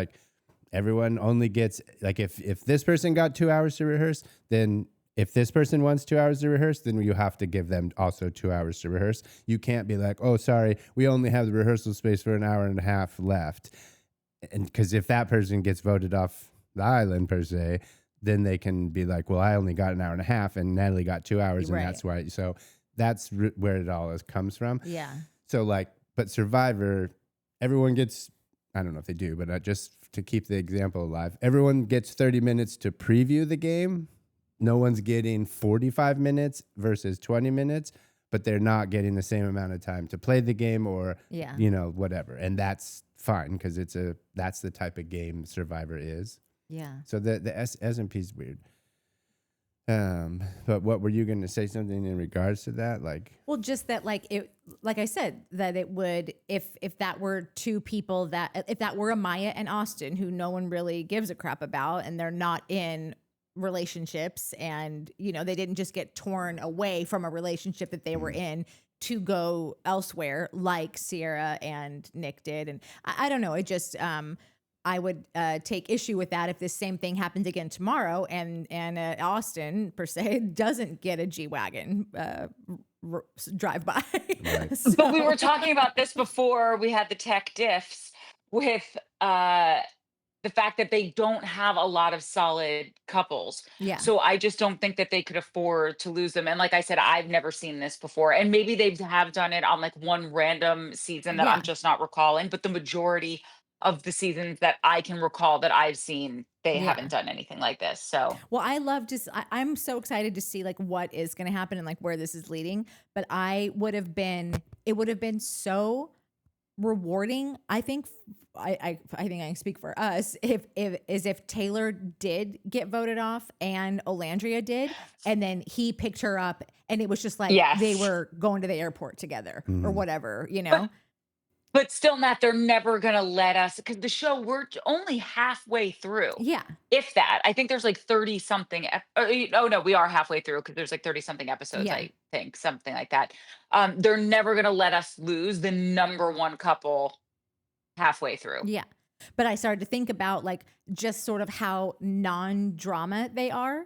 everyone only gets if this person got 2 hours to rehearse, then if this person wants 2 hours to rehearse, then you have to give them also 2 hours to rehearse. You can't be like, oh, sorry, we only have the rehearsal space for an hour and a half left. And because if that person gets voted off the island per se, then they can be like, well, I only got an hour and a half and Natalie got 2 hours. And Right. that's why. So that's where it all comes from. Yeah. So but Survivor, everyone gets, I don't know if they do, but just to keep the example alive, everyone gets 30 minutes to preview the game. No one's getting 45 minutes versus 20 minutes, but they're not getting the same amount of time to play the game or, Yeah. whatever. And that's fine because that's the type of game Survivor is. Yeah. So the S&P is weird. But what were you going to say something in regards to that? Well, just that, like I said, that it would, if that were two people if that were Amaya and Austin, who no one really gives a crap about, and they're not in relationships, and they didn't just get torn away from a relationship that they were in to go elsewhere, like Sierra and Nick did. And I don't know. It just I would take issue with that if this same thing happened again tomorrow, and Austin per se doesn't get a G-Wagon drive by. Right. But we were talking about this before we had the tech diffs with the fact that they don't have a lot of solid couples. Yeah. So I just don't think that they could afford to lose them. And like I said, I've never seen this before. And maybe they have done it on one random season that Yeah. I'm just not recalling. But the majority of the seasons that I can recall that I've seen, they Yeah. haven't done anything like this. So Well, I'm so excited to see what is going to happen and where this is leading. But it would have been so rewarding. I think I think I can speak for us if Taylor did get voted off and Alandria did, and then he picked her up, and it was just Yes. they were going to the airport together or whatever, But still, Matt, they're never going to let us, because the show, we're only halfway through. Yeah. If that. I think there's 30 something. Oh, no, we are halfway through because there's 30 something episodes, Yeah. I think, something like that. They're never going to let us lose the number one couple halfway through. Yeah. But I started to think about just sort of how non-drama they are.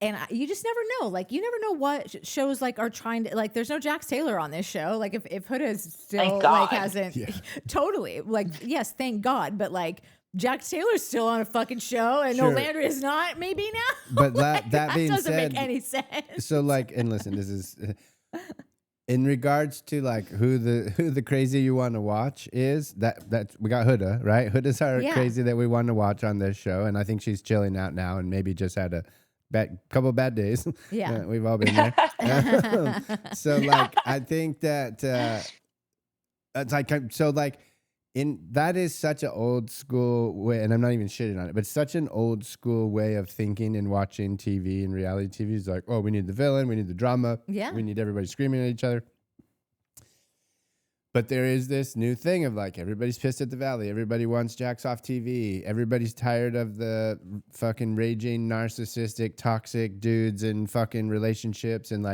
And you just never know. You never know what shows are trying to there's no Jax Taylor on this show. If Huda is still Thank God. hasn't Yeah. totally yes, thank God. But Jax Taylor's still on a fucking show and Sure. Alandria's not, maybe now. But that being doesn't said, make any sense. so and listen, this is in regards to who the crazy you want to watch is, that we got Huda, right? Huda's our Yeah. crazy that we want to watch on this show, and I think she's chilling out now and maybe just had a couple bad days. Yeah. We've all been there. So I think that it's that is such an old school way, and I'm not even shitting on it, but such an old school way of thinking and watching TV and reality TV is oh, we need the villain, we need the drama, Yeah. we need everybody screaming at each other. But there is this new thing of everybody's pissed at the Valley. Everybody wants Jax off TV. Everybody's tired of the fucking raging, narcissistic, toxic dudes and fucking relationships. And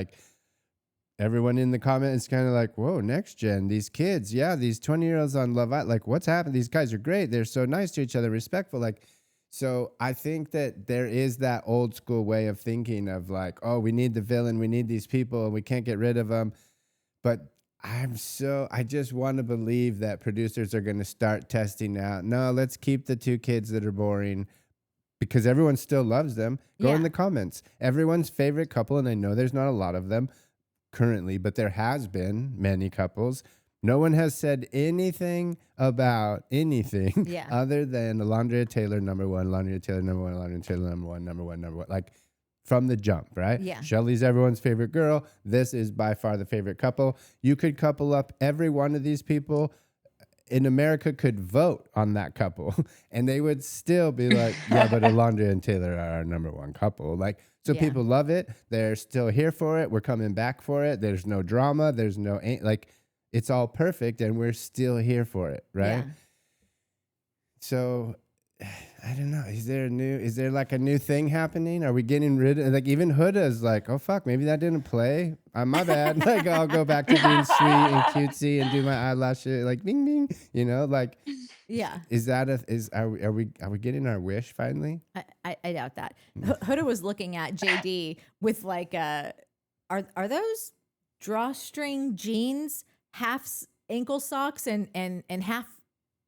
everyone in the comments kind of whoa, next gen, these kids. Yeah, these 20-year-olds on Love Island. What's happened? These guys are great. They're so nice to each other, respectful. So I think that there is that old school way of thinking of oh, we need the villain. We need these people and we can't get rid of them. But I just want to believe that producers are going to start testing out. No, let's keep the two kids that are boring because everyone still loves them. Go in Yeah. the comments. Everyone's favorite couple, and I know there's not a lot of them currently, but there has been many couples. No one has said anything about anything Yeah. other than Alandria Taylor number one, Alandria Taylor number one, Alandria Taylor number one, number one, number one. Like from the jump, right? Yeah. Shelly's everyone's favorite girl. This is by far the favorite couple. You could couple up every one of these people in America could vote on that couple and they would still be like, yeah, but Alandria and Taylor are our number one couple. Like, so Yeah. people love it. They're still here for it. We're coming back for it. There's no drama. There's no, like, it's all perfect and we're still here for it. Right. Yeah. So I don't know. Is there like a new thing happening? Are we getting rid of, like, even Huda's like, oh fuck, maybe that didn't play. My bad. Like, I'll go back to being sweet and cutesy and do my eyelashes, like bing bing, you know, like, Yeah. Are we getting our wish finally? I doubt that. Huda was looking at JD with like, are those drawstring jeans, ankle socks and half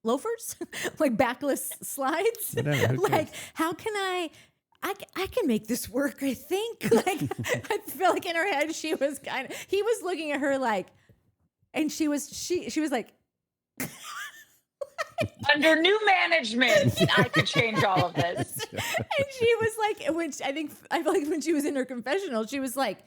loafers, like backless slides? Whatever, who Like, cares? how can I can make this work, I think. Like, I feel like in her head, he was looking at her like, and she was like, Under new management, I could change all of this. and she was like, I feel like when she was in her confessional, she was like,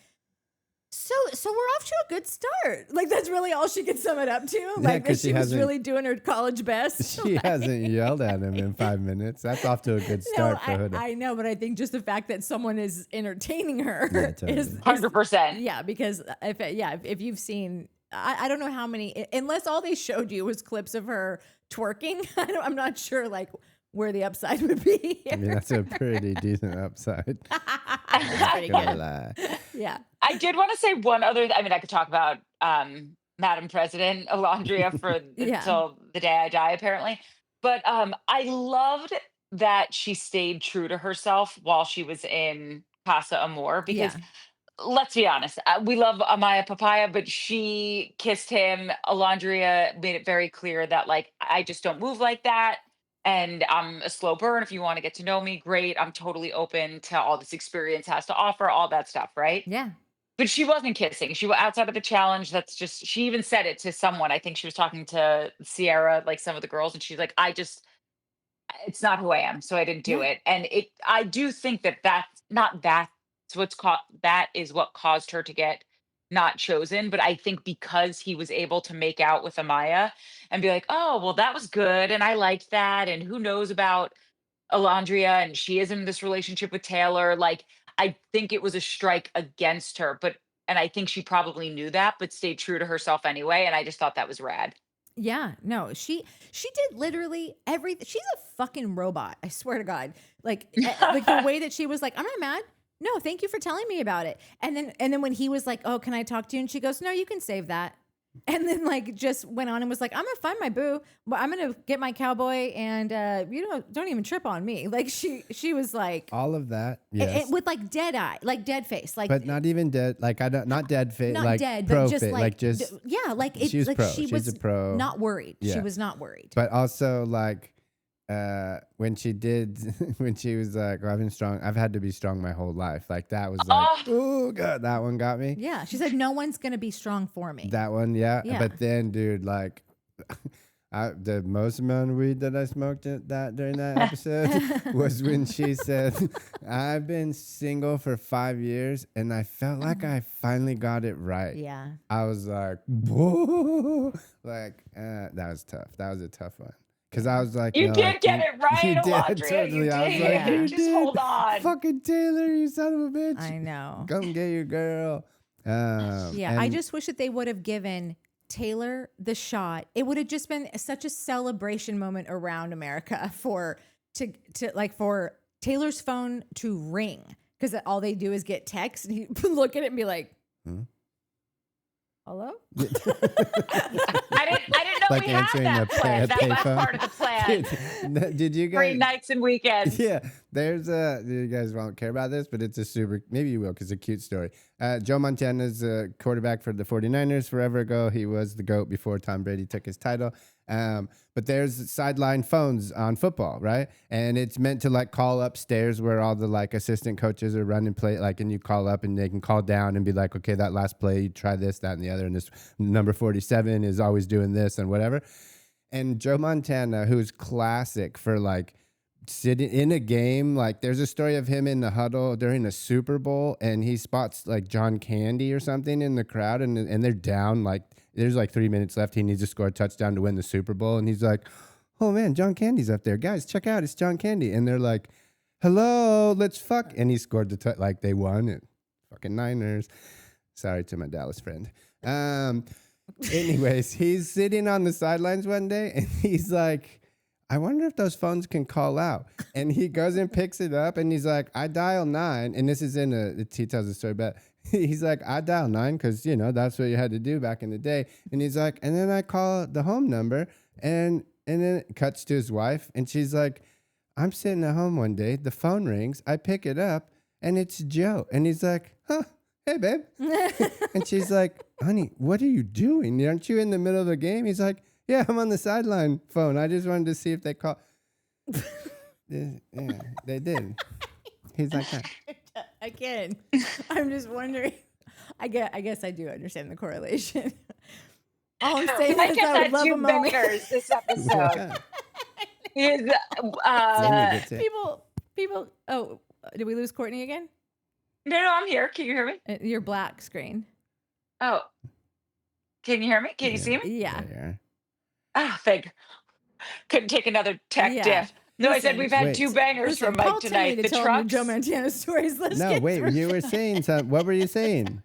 so we're off to a good start. Like, that's really all she could sum it up to. Like, 'cause that she she was hasn't- really doing her college best. She hasn't yelled at him in 5 minutes. That's off to a good start for Huda. I know, but I think just the fact that someone is entertaining her Yeah, totally. is 100%. yeah, because if you've seen, I don't know how many, unless all they showed you was clips of her twerking. I'm not sure like where the upside would be. I mean, that's a pretty decent upside. It's pretty Gonna good. lie. Yeah. I did want to say one other. I mean, I could talk about Madam President Alandria for Yeah. until the day I die, apparently. But I loved that she stayed true to herself while she was in Casa Amor because Yeah. let's be honest, we love Amaya Papaya, but she kissed him. Alandria made it very clear that, like, I just don't move like that. And I'm a slow burn. If you want to get to know me, great. I'm totally open to all this experience has to offer, all that stuff, right? Yeah. But she wasn't kissing. She was outside of the challenge. That's just, she even said it to someone. I think she was talking to Sierra, like some of the girls, and she's like, it's not who I am. So I didn't do Yeah. it. And I do think that's that is what caused her to get not chosen. But I think because he was able to make out with Amaya and be like, oh, well, that was good. And I liked that. And who knows about Alandria, and she is in this relationship with Taylor. Like, I think it was a strike against her, and I think she probably knew that, but stayed true to herself anyway. And I just thought that was rad. Yeah, no, she did literally everything. She's a fucking robot. I swear to God. Like the way that she was like, I'm not mad. No, thank you for telling me about it. And then when he was like, oh, can I talk to you? And she goes, no, you can save that. And then like just went on and was like, I'm gonna find my boo, but I'm gonna get my cowboy and don't even trip on me. Like she was like All of that, yes. with like dead eye, like dead face, like But not even dead. Like, I don't, not dead fit. not Like dead, pro but just fit. like just. yeah, like it's She was like pro. she She's was a pro. not worried. She Yeah. was not worried. But also, like, when she was like, I've had to be strong my whole life. Like, that was like, oh god, that one got me. Yeah, she said no one's gonna be strong for me. That one, yeah. Yeah. But then, dude, like, the most amount of weed that I smoked during that episode was when she said, "I've been single for 5 years, and I felt like I finally got it right." Yeah. I was like, whoa, like that was tough. That was a tough one. Cause I was like, You no, did like, get it right, you did, Alandria. totally. You I was did. like, Yeah. you Just did. hold on. Fucking Taylor, you son of a bitch. I know. Come get your girl. Yeah, I and- just wish that they would have given Taylor the shot. It would have just been such a celebration moment around America for Taylor's phone to ring, because all they do is get texts and you look at it and be like, hello? I didn't know Like we had answering that a plan. That was payphone. part of the plan. Did you Free guys? nights and weekends. Yeah, you guys won't care about this, but it's a super, maybe you will, because it's a cute story. Joe Montana's a quarterback for the 49ers forever ago. He was the GOAT before Tom Brady took his title. But there's sideline phones on football, right? And it's meant to like call upstairs where all the like assistant coaches are running play, like, and you call up and they can call down and be like, okay, that last play, you try this, that, and the other. And this number 47 is always doing this and whatever. And Joe Montana, who's classic for like sitting in a game, like there's a story of him in the huddle during a Super Bowl and he spots like John Candy or something in the crowd and they're down, like there's like 3 minutes left. He needs to score a touchdown to win the Super Bowl. And he's like, oh man, John Candy's up there. Guys, check out, it's John Candy. And they're like, hello, let's fuck. And he scored the like they won it. Fucking Niners. Sorry to my Dallas friend. Anyways, he's sitting on the sidelines one day and he's like, I wonder if those phones can call out. And he goes and picks it up and he's like, I dial 9. And this is he tells the story, but he's like, I dial 9 because, you know, that's what you had to do back in the day. And he's like, and then I call the home number and then it cuts to his wife and she's like, I'm sitting at home one day, the phone rings, I pick it up and it's Joe. And he's like, huh, hey babe. And she's like, honey, what are you doing? Aren't you in the middle of the game? He's like, yeah, I'm on the sideline phone. I just wanted to see if they call. Yeah, they did. He's like that. Again, I'm just wondering. I guess I do understand the correlation. All I'm saying Mike is has I would had love a 2 moment. bangers this episode. His, Jamie gets it. People. Oh, did we lose Courtney again? no, I'm here. Can you hear me? Your black screen. Oh, can you hear me? Can you see me? Yeah. There. Ah, thank. Couldn't take another tech Yeah. diff. No, I said Listen. we've had Wait. 2 bangers Listen, from Mike Paul tonight. told me The to tell him the Joe trucks. Montana stories. Let's No, get wait, through you were it. saying something. What were you saying?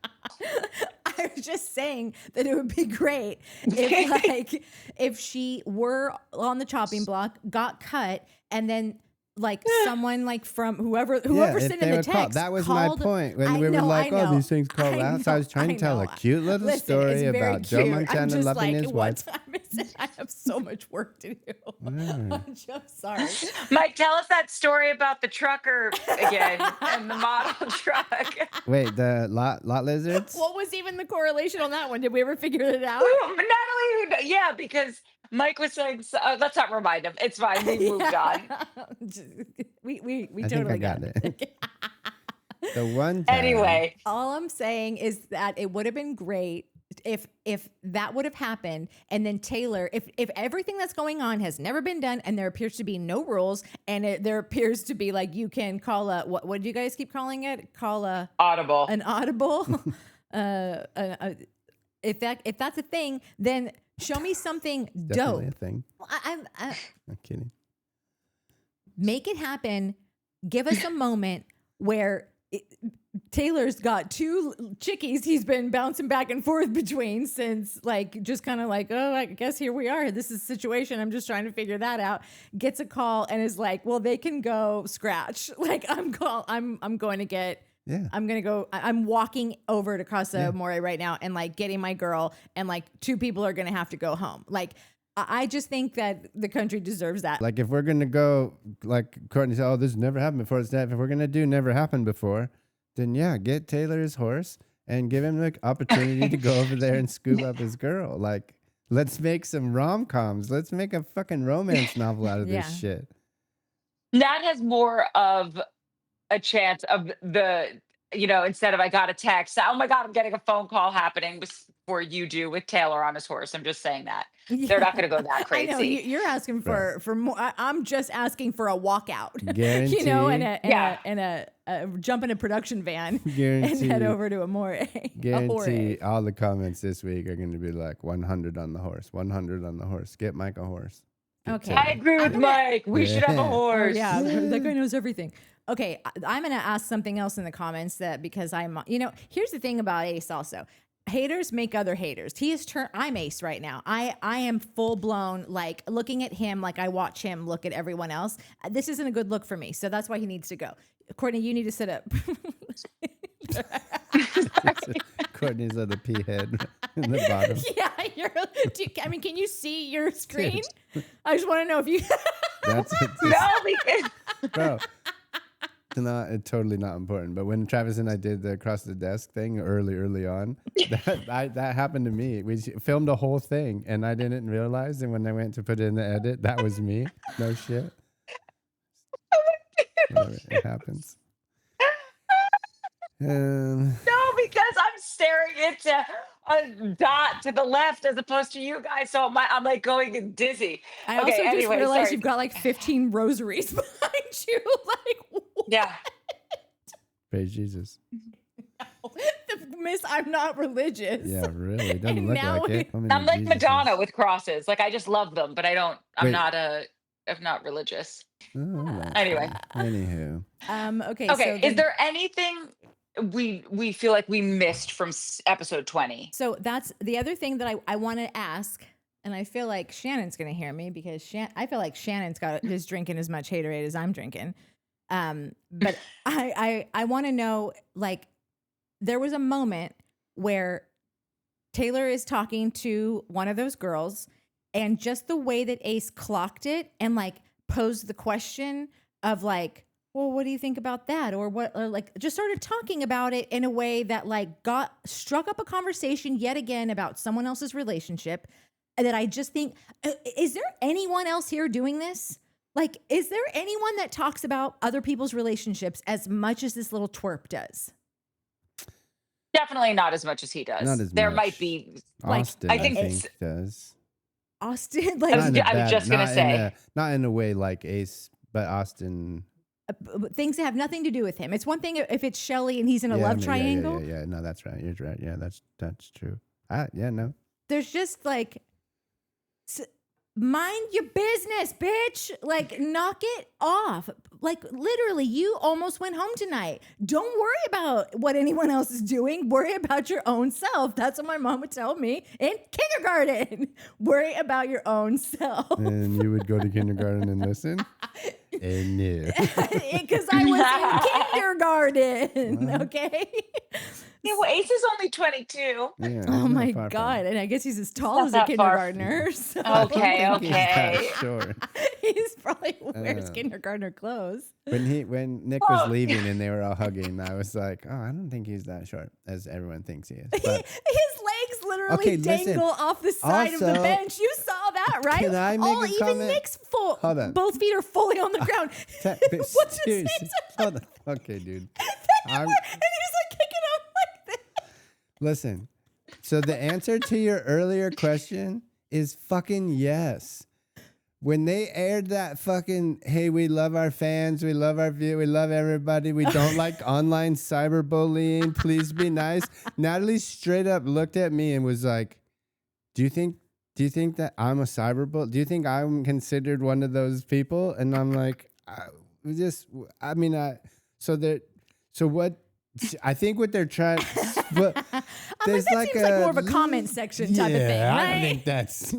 I was just saying that it would be great if she were on the chopping block, got cut, and then like someone like from whoever Yeah, sent if in they the would call. text. That was called, my point when I we were know, like, I oh, know, these things call out. So I was trying to tell a cute little Listen, story it's very about Joe cute. I'm Montana just loving like, his what wife. time is it? I have so much work to do. I'm just sorry. Mike, tell us that story about the trucker again and the model truck. Wait, the lot lizards? What was even the correlation on that one? Did we ever figure it out? Natalie, yeah, because Mike was saying, let's not remind him. It's fine. We moved on. We I think totally I got it. The one time. Anyway, All I'm saying is that it would have been great if that would have happened, and then Taylor, if everything that's going on has never been done, and there appears to be no rules, and there appears to be like you can call a what do you guys keep calling it? Call audible. an audible. If that's a thing, then show me something dope. Definitely a thing. I'm kidding. make it happen. Give us a moment where Taylor's got 2 chickies he's been bouncing back and forth between since, like, just kind of like, oh, I guess here we are. This is the situation. I'm just trying to figure that out. Gets a call and is like, well, they can go scratch. Like, I'm going to get. Yeah. I'm walking over to Casa Amor right now and like getting my girl, and like 2 people are going to have to go home. Like, I just think that the country deserves that. Like if we're going to go, like Courtney said, oh, this never happened before. If we're going to do never happened before, then yeah, get Taylor's horse and give him the opportunity to go over there and scoop up his girl. Like, let's make some rom-coms. Let's make a fucking romance novel out of this shit. Nat has more of a chance of instead of I got a text, oh my God, I'm getting a phone call happening before you do with Taylor on his horse. I'm just saying that. Yeah. They're not going to go that crazy. I know you're asking for more. I'm just asking for a walkout. Guarantee. And a jump in a production van Guarantee. and head over to Amore. Guarantee all the comments this week are going to be like 100 on the horse, 100 on the horse. Get Mike a horse. Get Okay. Taylor. I agree with Mike. We should have a Yeah. horse. Yeah, that guy knows everything. Okay, I'm going to ask something else in the comments because here's the thing about Ace also. Haters make other haters. I'm Ace right now. I am full blown, like looking at him like I watch him look at everyone else. This isn't a good look for me. So that's why he needs to go. Courtney, you need to sit up. Courtney's at the pea head in the bottom. Yeah, can you see your screen? I just want to know if you. That's it. No, because Bro, totally not important. But when Travis and I did the across the desk thing early on, that happened to me. We filmed a whole thing and I didn't realize. And when I went to put it in the edit, that was me. No shit. Whatever, it happens. No, because I'm staring into a dot to the left as opposed to you guys. So I'm like going dizzy. I also just anyway, realized sorry. you've got like 15 rosaries behind you. Like, what? Yeah. Praise Jesus. Miss, I'm not religious. Yeah, really. It doesn't And look now like it. How many I'm like Jesuses? Madonna with crosses. Like I just love them, but I'm Wait. not religious. Oh, Anyway. Anywho. Okay. Okay. So Is then- there anything we feel like we missed from episode 20? So that's the other thing that I want to ask, and I feel like Shannon's going to hear me because I feel like Shannon's is drinking as much haterade as I'm drinking. But I want to know, like, there was a moment where Taylor is talking to one of those girls, and just the way that Ace clocked it and like posed the question of like, well, what do you think about that? Or what, or like just started talking about it in a way that like struck up a conversation yet again about someone else's relationship. And that I just think, is there anyone else here doing this? Like, is there anyone that talks about other people's relationships as much as this little twerp does? Definitely not as much as he does. Not as there much. might be Like, Austin, I I think think does. Austin, like, I was Not in a just gonna not in say. a- not in a way like Ace, but Austin. things that have nothing to do with him. It's one thing if it's Shelley and he's in a love triangle. Yeah. No, that's right. You're right. Yeah, that's true. Yeah, no. There's just like, mind your business, bitch. Like, knock it off. Like, literally, you almost went home tonight. Don't worry about what anyone else is doing. Worry about your own self. That's what my mom would tell me in kindergarten. Worry about your own self. And you would go to kindergarten and listen? And no. Because I was in kindergarten, okay? Yeah, well, Ace is only 22. Yeah, Oh it's not my far from- God. And I guess he's as tall Not as a that far. kindergartner. So I don't Okay, think he's that okay. short. he's probably wears Uh. kindergartner clothes. When Nick was Oh. leaving and they were all hugging, I was like, oh, I don't think he's that short as everyone thinks he is. His But legs literally Okay, listen. dangle off the side of the Also, bench. You saw that, right? can I make a even comment? Nick's Hold on. both feet are fully on the ground. but What's his seriously, face? hold on. Okay, dude. I'm- And he's like kicking up like this. Listen, so the answer to your earlier question is fucking yes. When they aired that fucking, hey, we love our fans, we love our view, we love everybody, we don't like online cyberbullying, please be nice. Natalie straight up looked at me and was like, do you think that I'm a cyberbully? Do you think I'm considered one of those people? And I'm like, I think what they're trying, but That seems like more of a comment section type of thing, I right? think that's, I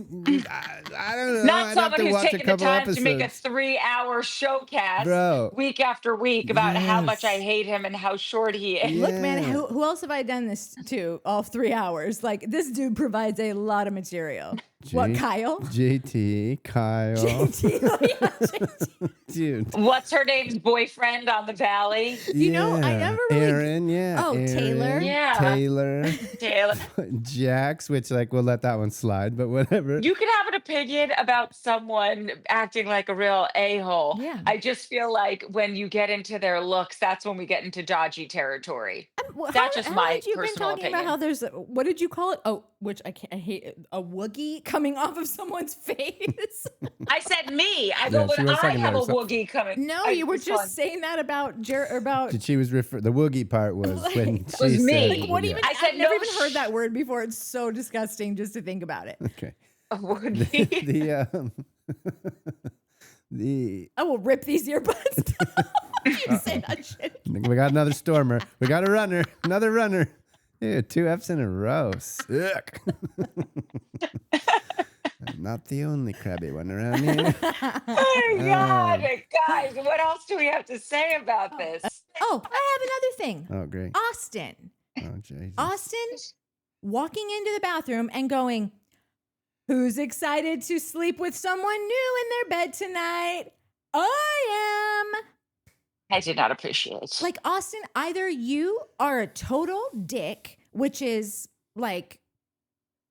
don't know. Not I'd have someone to who's watch a taking the couple time to make a episodes. 3-hour showcast Bro. week after week about how much I Yes. hate him and how short he is. Look, man, Yeah. who else have I done this to all 3 hours? Like, this dude provides a lot of material. What, Kyle? JT, Kyle. JT, oh, yeah, JT. Dude. What's her name's boyfriend on the Valley? You know, I never really- Aaron, yeah. Oh, Taylor? Aaron, Yeah. Taylor. Taylor. Jax, which, like, we'll let that one slide, but whatever. You could have an opinion about someone acting like a real a-hole. Yeah. I just feel like when you get into their looks, that's when we get into dodgy territory. Well, That's just my had you been personal talking about opinion. how there's what did you call it? Oh, which I hate it, a woogie coming off of someone's face. I said me. I Yeah, go she when was I talking have a about herself. woogie coming. No, I- you were it's just fun. saying that about about. She was the woogie part was when Like- she Was me. said, Like, What yeah. even? I said I've never no even heard that word before. It's so disgusting just to think about it. Okay. A woogie. The I will rip these earbuds. You say that shit. we got another stormer. We got a runner. Another runner. Yeah, 2 F's in a row. Sick. I'm not the only crabby one around here. Oh my God, guys, what else do we have to say about this? Oh, I have another thing. Oh, great. Austin. Oh, Jesus. Austin walking into the bathroom and going, "Who's excited to sleep with someone new in their bed tonight? I am." I did not appreciate. Like, Austin, either you are a total dick, which is like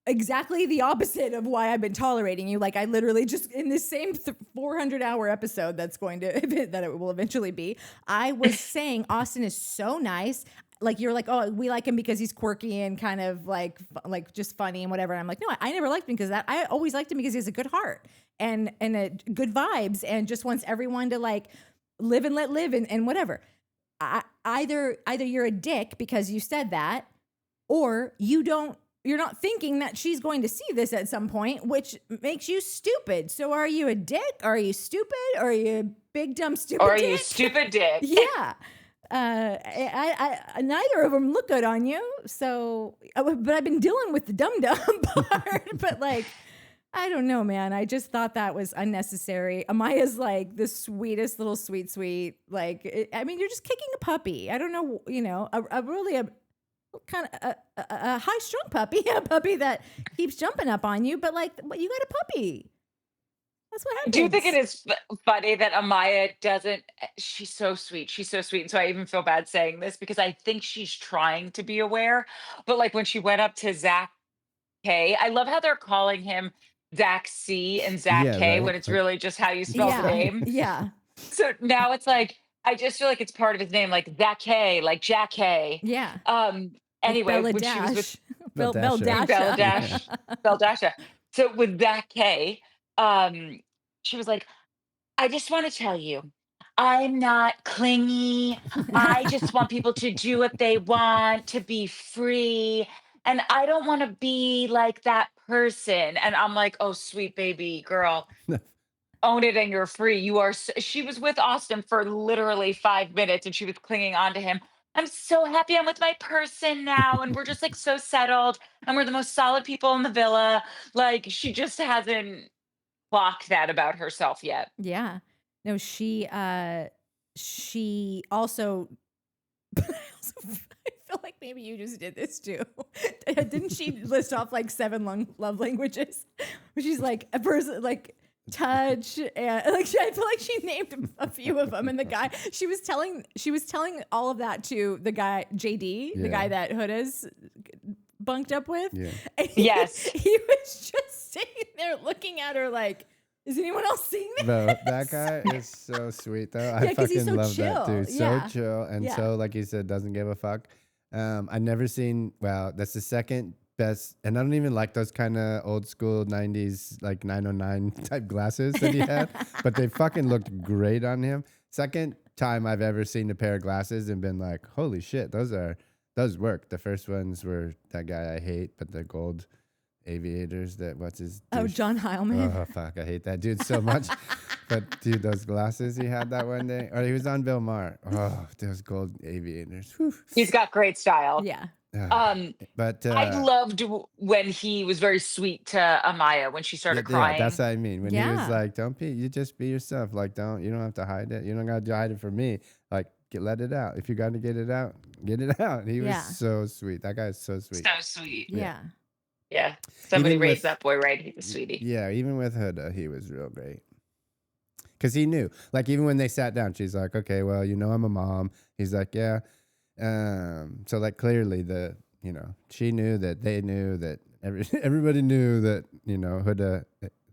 exactly the opposite of why I've been tolerating you. Like, I literally just in this same 400-hour episode that it will eventually be, I was saying Austin is so nice. Like, you're like, oh, we like him because he's quirky and kind of like just funny and whatever. And I'm like, no, I never liked him because that. I always liked him because he has a good heart and good vibes and just wants everyone to like live and let live and whatever. Either you're a dick because you said that, or you're not thinking that she's going to see this at some point, which makes you stupid. So are you a dick? Are you stupid? Or are you a big dumb stupid Or are dick? you stupid dick? Yeah. I neither of them look good on you. So, but I've been dealing with the dumb part. But like, I don't know, man. I just thought that was unnecessary. Amaya's like the sweetest little sweet. Like, I mean, you're just kicking a puppy. I don't know, a really kind of a high strung puppy, a puppy that keeps jumping up on you. But like, you got a puppy. That's what happens. Do you think it is funny that Amaya doesn't? She's so sweet. She's so sweet. And so I even feel bad saying this because I think she's trying to be aware. But like when she went up to Zach K, I love how they're calling him Zach C and Zach Yeah, K right? when it's Like, really just how you spell the name. Yeah. So now it's like, I just feel like it's part of his name, like Zach K, like Jack K. Yeah. Anyway, Like when she was with Bella Dash. Bella Dash, Bella Dasha. So with Zach K, she was like, I just want to tell you, I'm not clingy. I just want people to do what they want, to be free. And I don't want to be like that person. And I'm like, oh, sweet baby girl, own it and you're free. You are. She was with Austin for literally 5 minutes and she was clinging on to him. I'm so happy I'm with my person now. And we're just like so settled. And we're the most solid people in the villa. Like she just hasn't clocked that about herself yet. Yeah. No, she also I feel like maybe you just did this too. Didn't she list off like 7 love languages? Where she's like a person like touch and like I feel like she named a few of them. And the guy she was telling all of that to the guy JD, the guy that Huda's bunked up with. Yeah. And Yes. he was just sitting there looking at her like, is anyone else seeing this? Bro, that guy is so sweet though. I 'cause he's fucking so love that chill. dude. So Yeah. chill and Yeah. so like you said, doesn't give a fuck. I never seen that's the second best, and I don't even like those kind of old school 90s like 909 type glasses that he had, but they fucking looked great on him. Second time I've ever seen a pair of glasses and been like, holy shit, those work. The first ones were that guy I hate, but the gold aviators what's his douche? John Heilman. Oh fuck, I hate that dude so much. But dude, those glasses he had that one day, or he was on Bill Maher. Oh, those gold aviators. Whew. He's got great style. Yeah. But I loved when he was very sweet to Amaya when she started crying. that's what I mean. When he was Yeah. like, you just be yourself. Like, you don't have to hide it. You don't got to hide it from me. Like, let it out. If you got to get it out, get it out. He was so sweet. That guy is so sweet. So sweet. Yeah. Yeah. Somebody Even raised with- that boy right. He's a sweetie. Yeah, even with Huda, he was real great. Because he knew. Like, even when they sat down, she's like, okay, well, I'm a mom. He's like, yeah. So, like, clearly she knew that they knew that everybody knew that, Huda,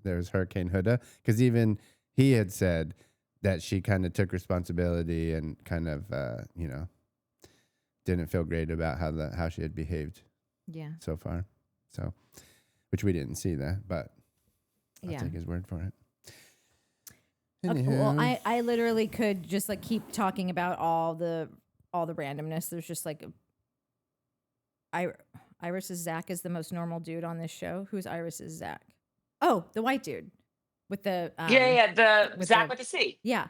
there's Hurricane Huda. Because even he had said that she kind of took responsibility and kind of, didn't feel great about how she had behaved Yeah. so far. So, which we didn't see that, but I'll take his word for it. Okay, well, Anywho. I literally could just like keep talking about all the randomness. There's just like Iris's Zach is the most normal dude on this show. Who's Iris's Zach? Oh, the white dude with the The with Zach the- with the C. yeah.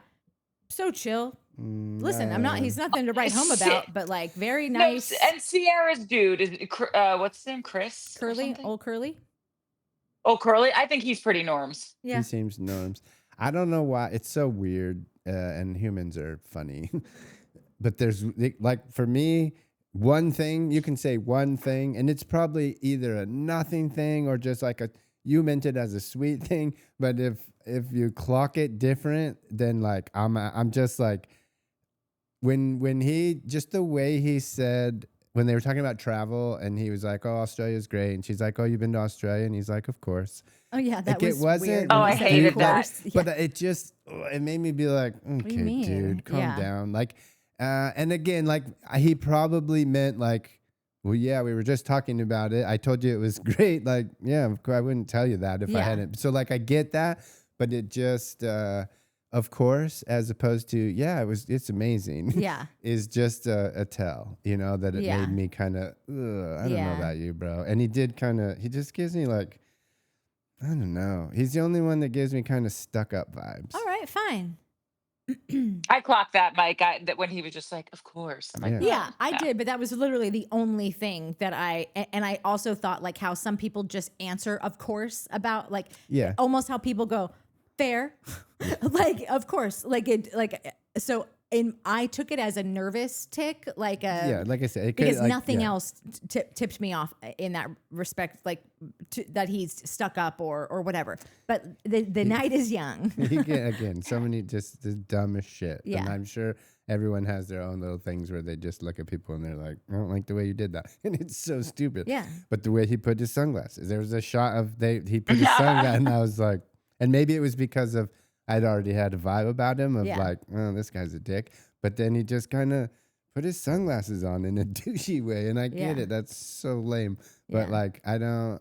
So chill. Listen, he's nothing to write home about, but like very No, nice. and Sierra's dude is what's his name? Chris? or Curly, something? old Curly. Oh, Curly. I think he's pretty norms. Yeah. He seems norms. I don't know why. It's so weird, and humans are funny. But there's, like, for me, one thing, you can say one thing, and it's probably either a nothing thing or just like you meant it as a sweet thing. But if you clock it different, then like I'm just like, when he just the way he said when they were talking about travel and he was like, "Oh, Australia's great," and she's like, "Oh, you've been to Australia?" And he's like, "Of course." Oh yeah, that Like, it was wasn't weird. Oh, when he I said, hated "Of that. course." But it just it made me be like, you okay, mean? dude, calm Yeah. down. Like, and again, like he probably meant like, well, yeah, we were just talking about it. I told you it was great. Like, yeah, of course, I wouldn't tell you that if I Yeah. hadn't. So like, I get that, but it just, of course, as opposed to, yeah, it's amazing. Yeah. Is just a tell, that it Yeah. made me kind of, I don't know Yeah. about you, bro. And he just gives me like, I don't know. He's the only one that gives me kind of stuck up vibes. All right, fine. I clocked that, Mike. That when he was just like, "Of course." I'm like, Yeah. Yeah, I no. did, but that was literally the only thing that and I also thought like how some people just answer, of course, about like Yeah. almost how people go, fair, like of course, like it, like so. I took it as a nervous tick, like Yeah, like I said, it because could, like, nothing yeah. else tipped me off in that respect, like that he's stuck up or whatever. But the night is young. Again, so many just the dumbest shit. And Yeah. I'm sure everyone has their own little things where they just look at people and they're like, I don't like the way you did that. And it's so stupid. Yeah. But the way he put his sunglasses, there was a shot of he put his sunglasses and I was like, and maybe it was because of I'd already had a vibe about him of Yeah. like, oh, this guy's a dick. But then he just kind of put his sunglasses on in a douchey way. And I get Yeah. it. That's so lame. But Yeah. like, I don't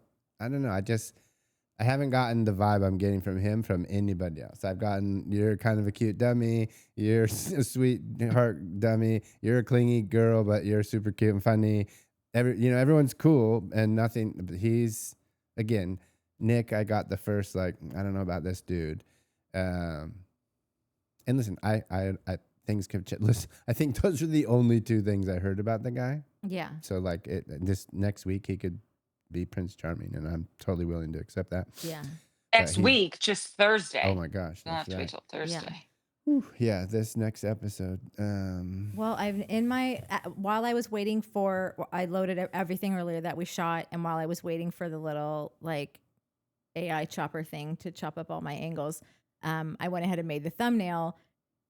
know. I haven't gotten the vibe I'm getting from him from anybody else. I've gotten, you're kind of a cute dummy. You're a sweet heart dummy. You're a clingy girl, but you're super cute and funny. Everyone's cool and nothing. But he's, again, Nick, I got the first, like, I don't know about this dude. And listen, I things could listen. I think those are the only two things I heard about the guy. Yeah. So like this next week he could be Prince Charming, and I'm totally willing to accept that. Yeah. Next week, just Thursday. Oh my gosh, You'll have that's to wait right. till Thursday. Whew, yeah, this next episode. Well, while I was waiting for, I loaded everything earlier that we shot, and while I was waiting for the little like AI chopper thing to chop up all my angles, I went ahead and made the thumbnail,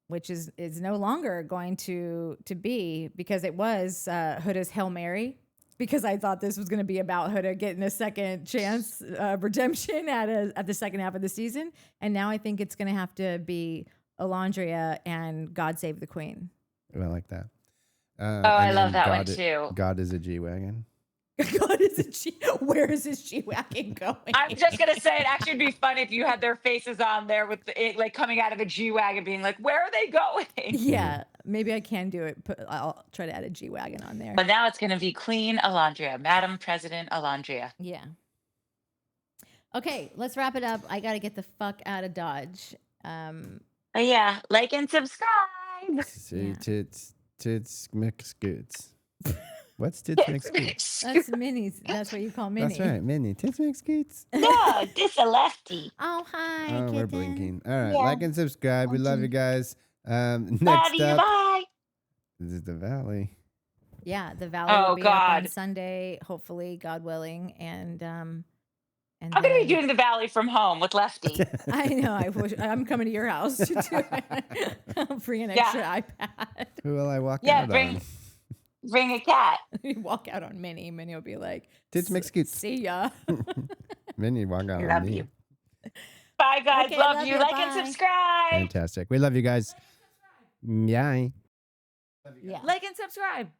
which is no longer going to be, because it was Huda's Hail Mary, because I thought this was going to be about Huda getting a second chance redemption at the second half of the season, and now I think it's going to have to be Alandria and God Save the Queen. I like that. I love that one too. God is a G-Wagon. God is a G. Where is this G-Wagon going? I'm just gonna say it actually would be funny if you had their faces on there with it like coming out of a G-Wagon being like, where are they going? Yeah, maybe I can do it. I'll try to add a G-Wagon on there. But now it's gonna be Queen Alandria, Madam President Alandria. Yeah. Okay, let's wrap it up. I got to get the fuck out of Dodge. But yeah, like and subscribe. See, Yeah. tits mix scoots. What's tits mix scoots? That's minis. That's what you call mini. That's right, mini tits mix scoots. No, this a lefty. Oh, hi. Oh, we're kitten. blinking. All right, Yeah. like and subscribe. We love you guys. Love Next you, up, bye. this is the Valley. Yeah, the Valley Oh, will be up on God. Sunday, hopefully, God willing, and I'm gonna be then- doing the Valley from home with Lefty. I know. I'm coming to your house to do it. I'll bring an extra iPad. Who will I walk Yeah, out bring- on? Bring a cat. You walk out on Minnie. Minnie will be like, Tits mix scoots. See ya. Minnie walk out on Love me. you. Bye, guys. Okay, love love you. you, Like and bye. subscribe. Fantastic. We love you guys. Yeah. Yeah. Like and subscribe.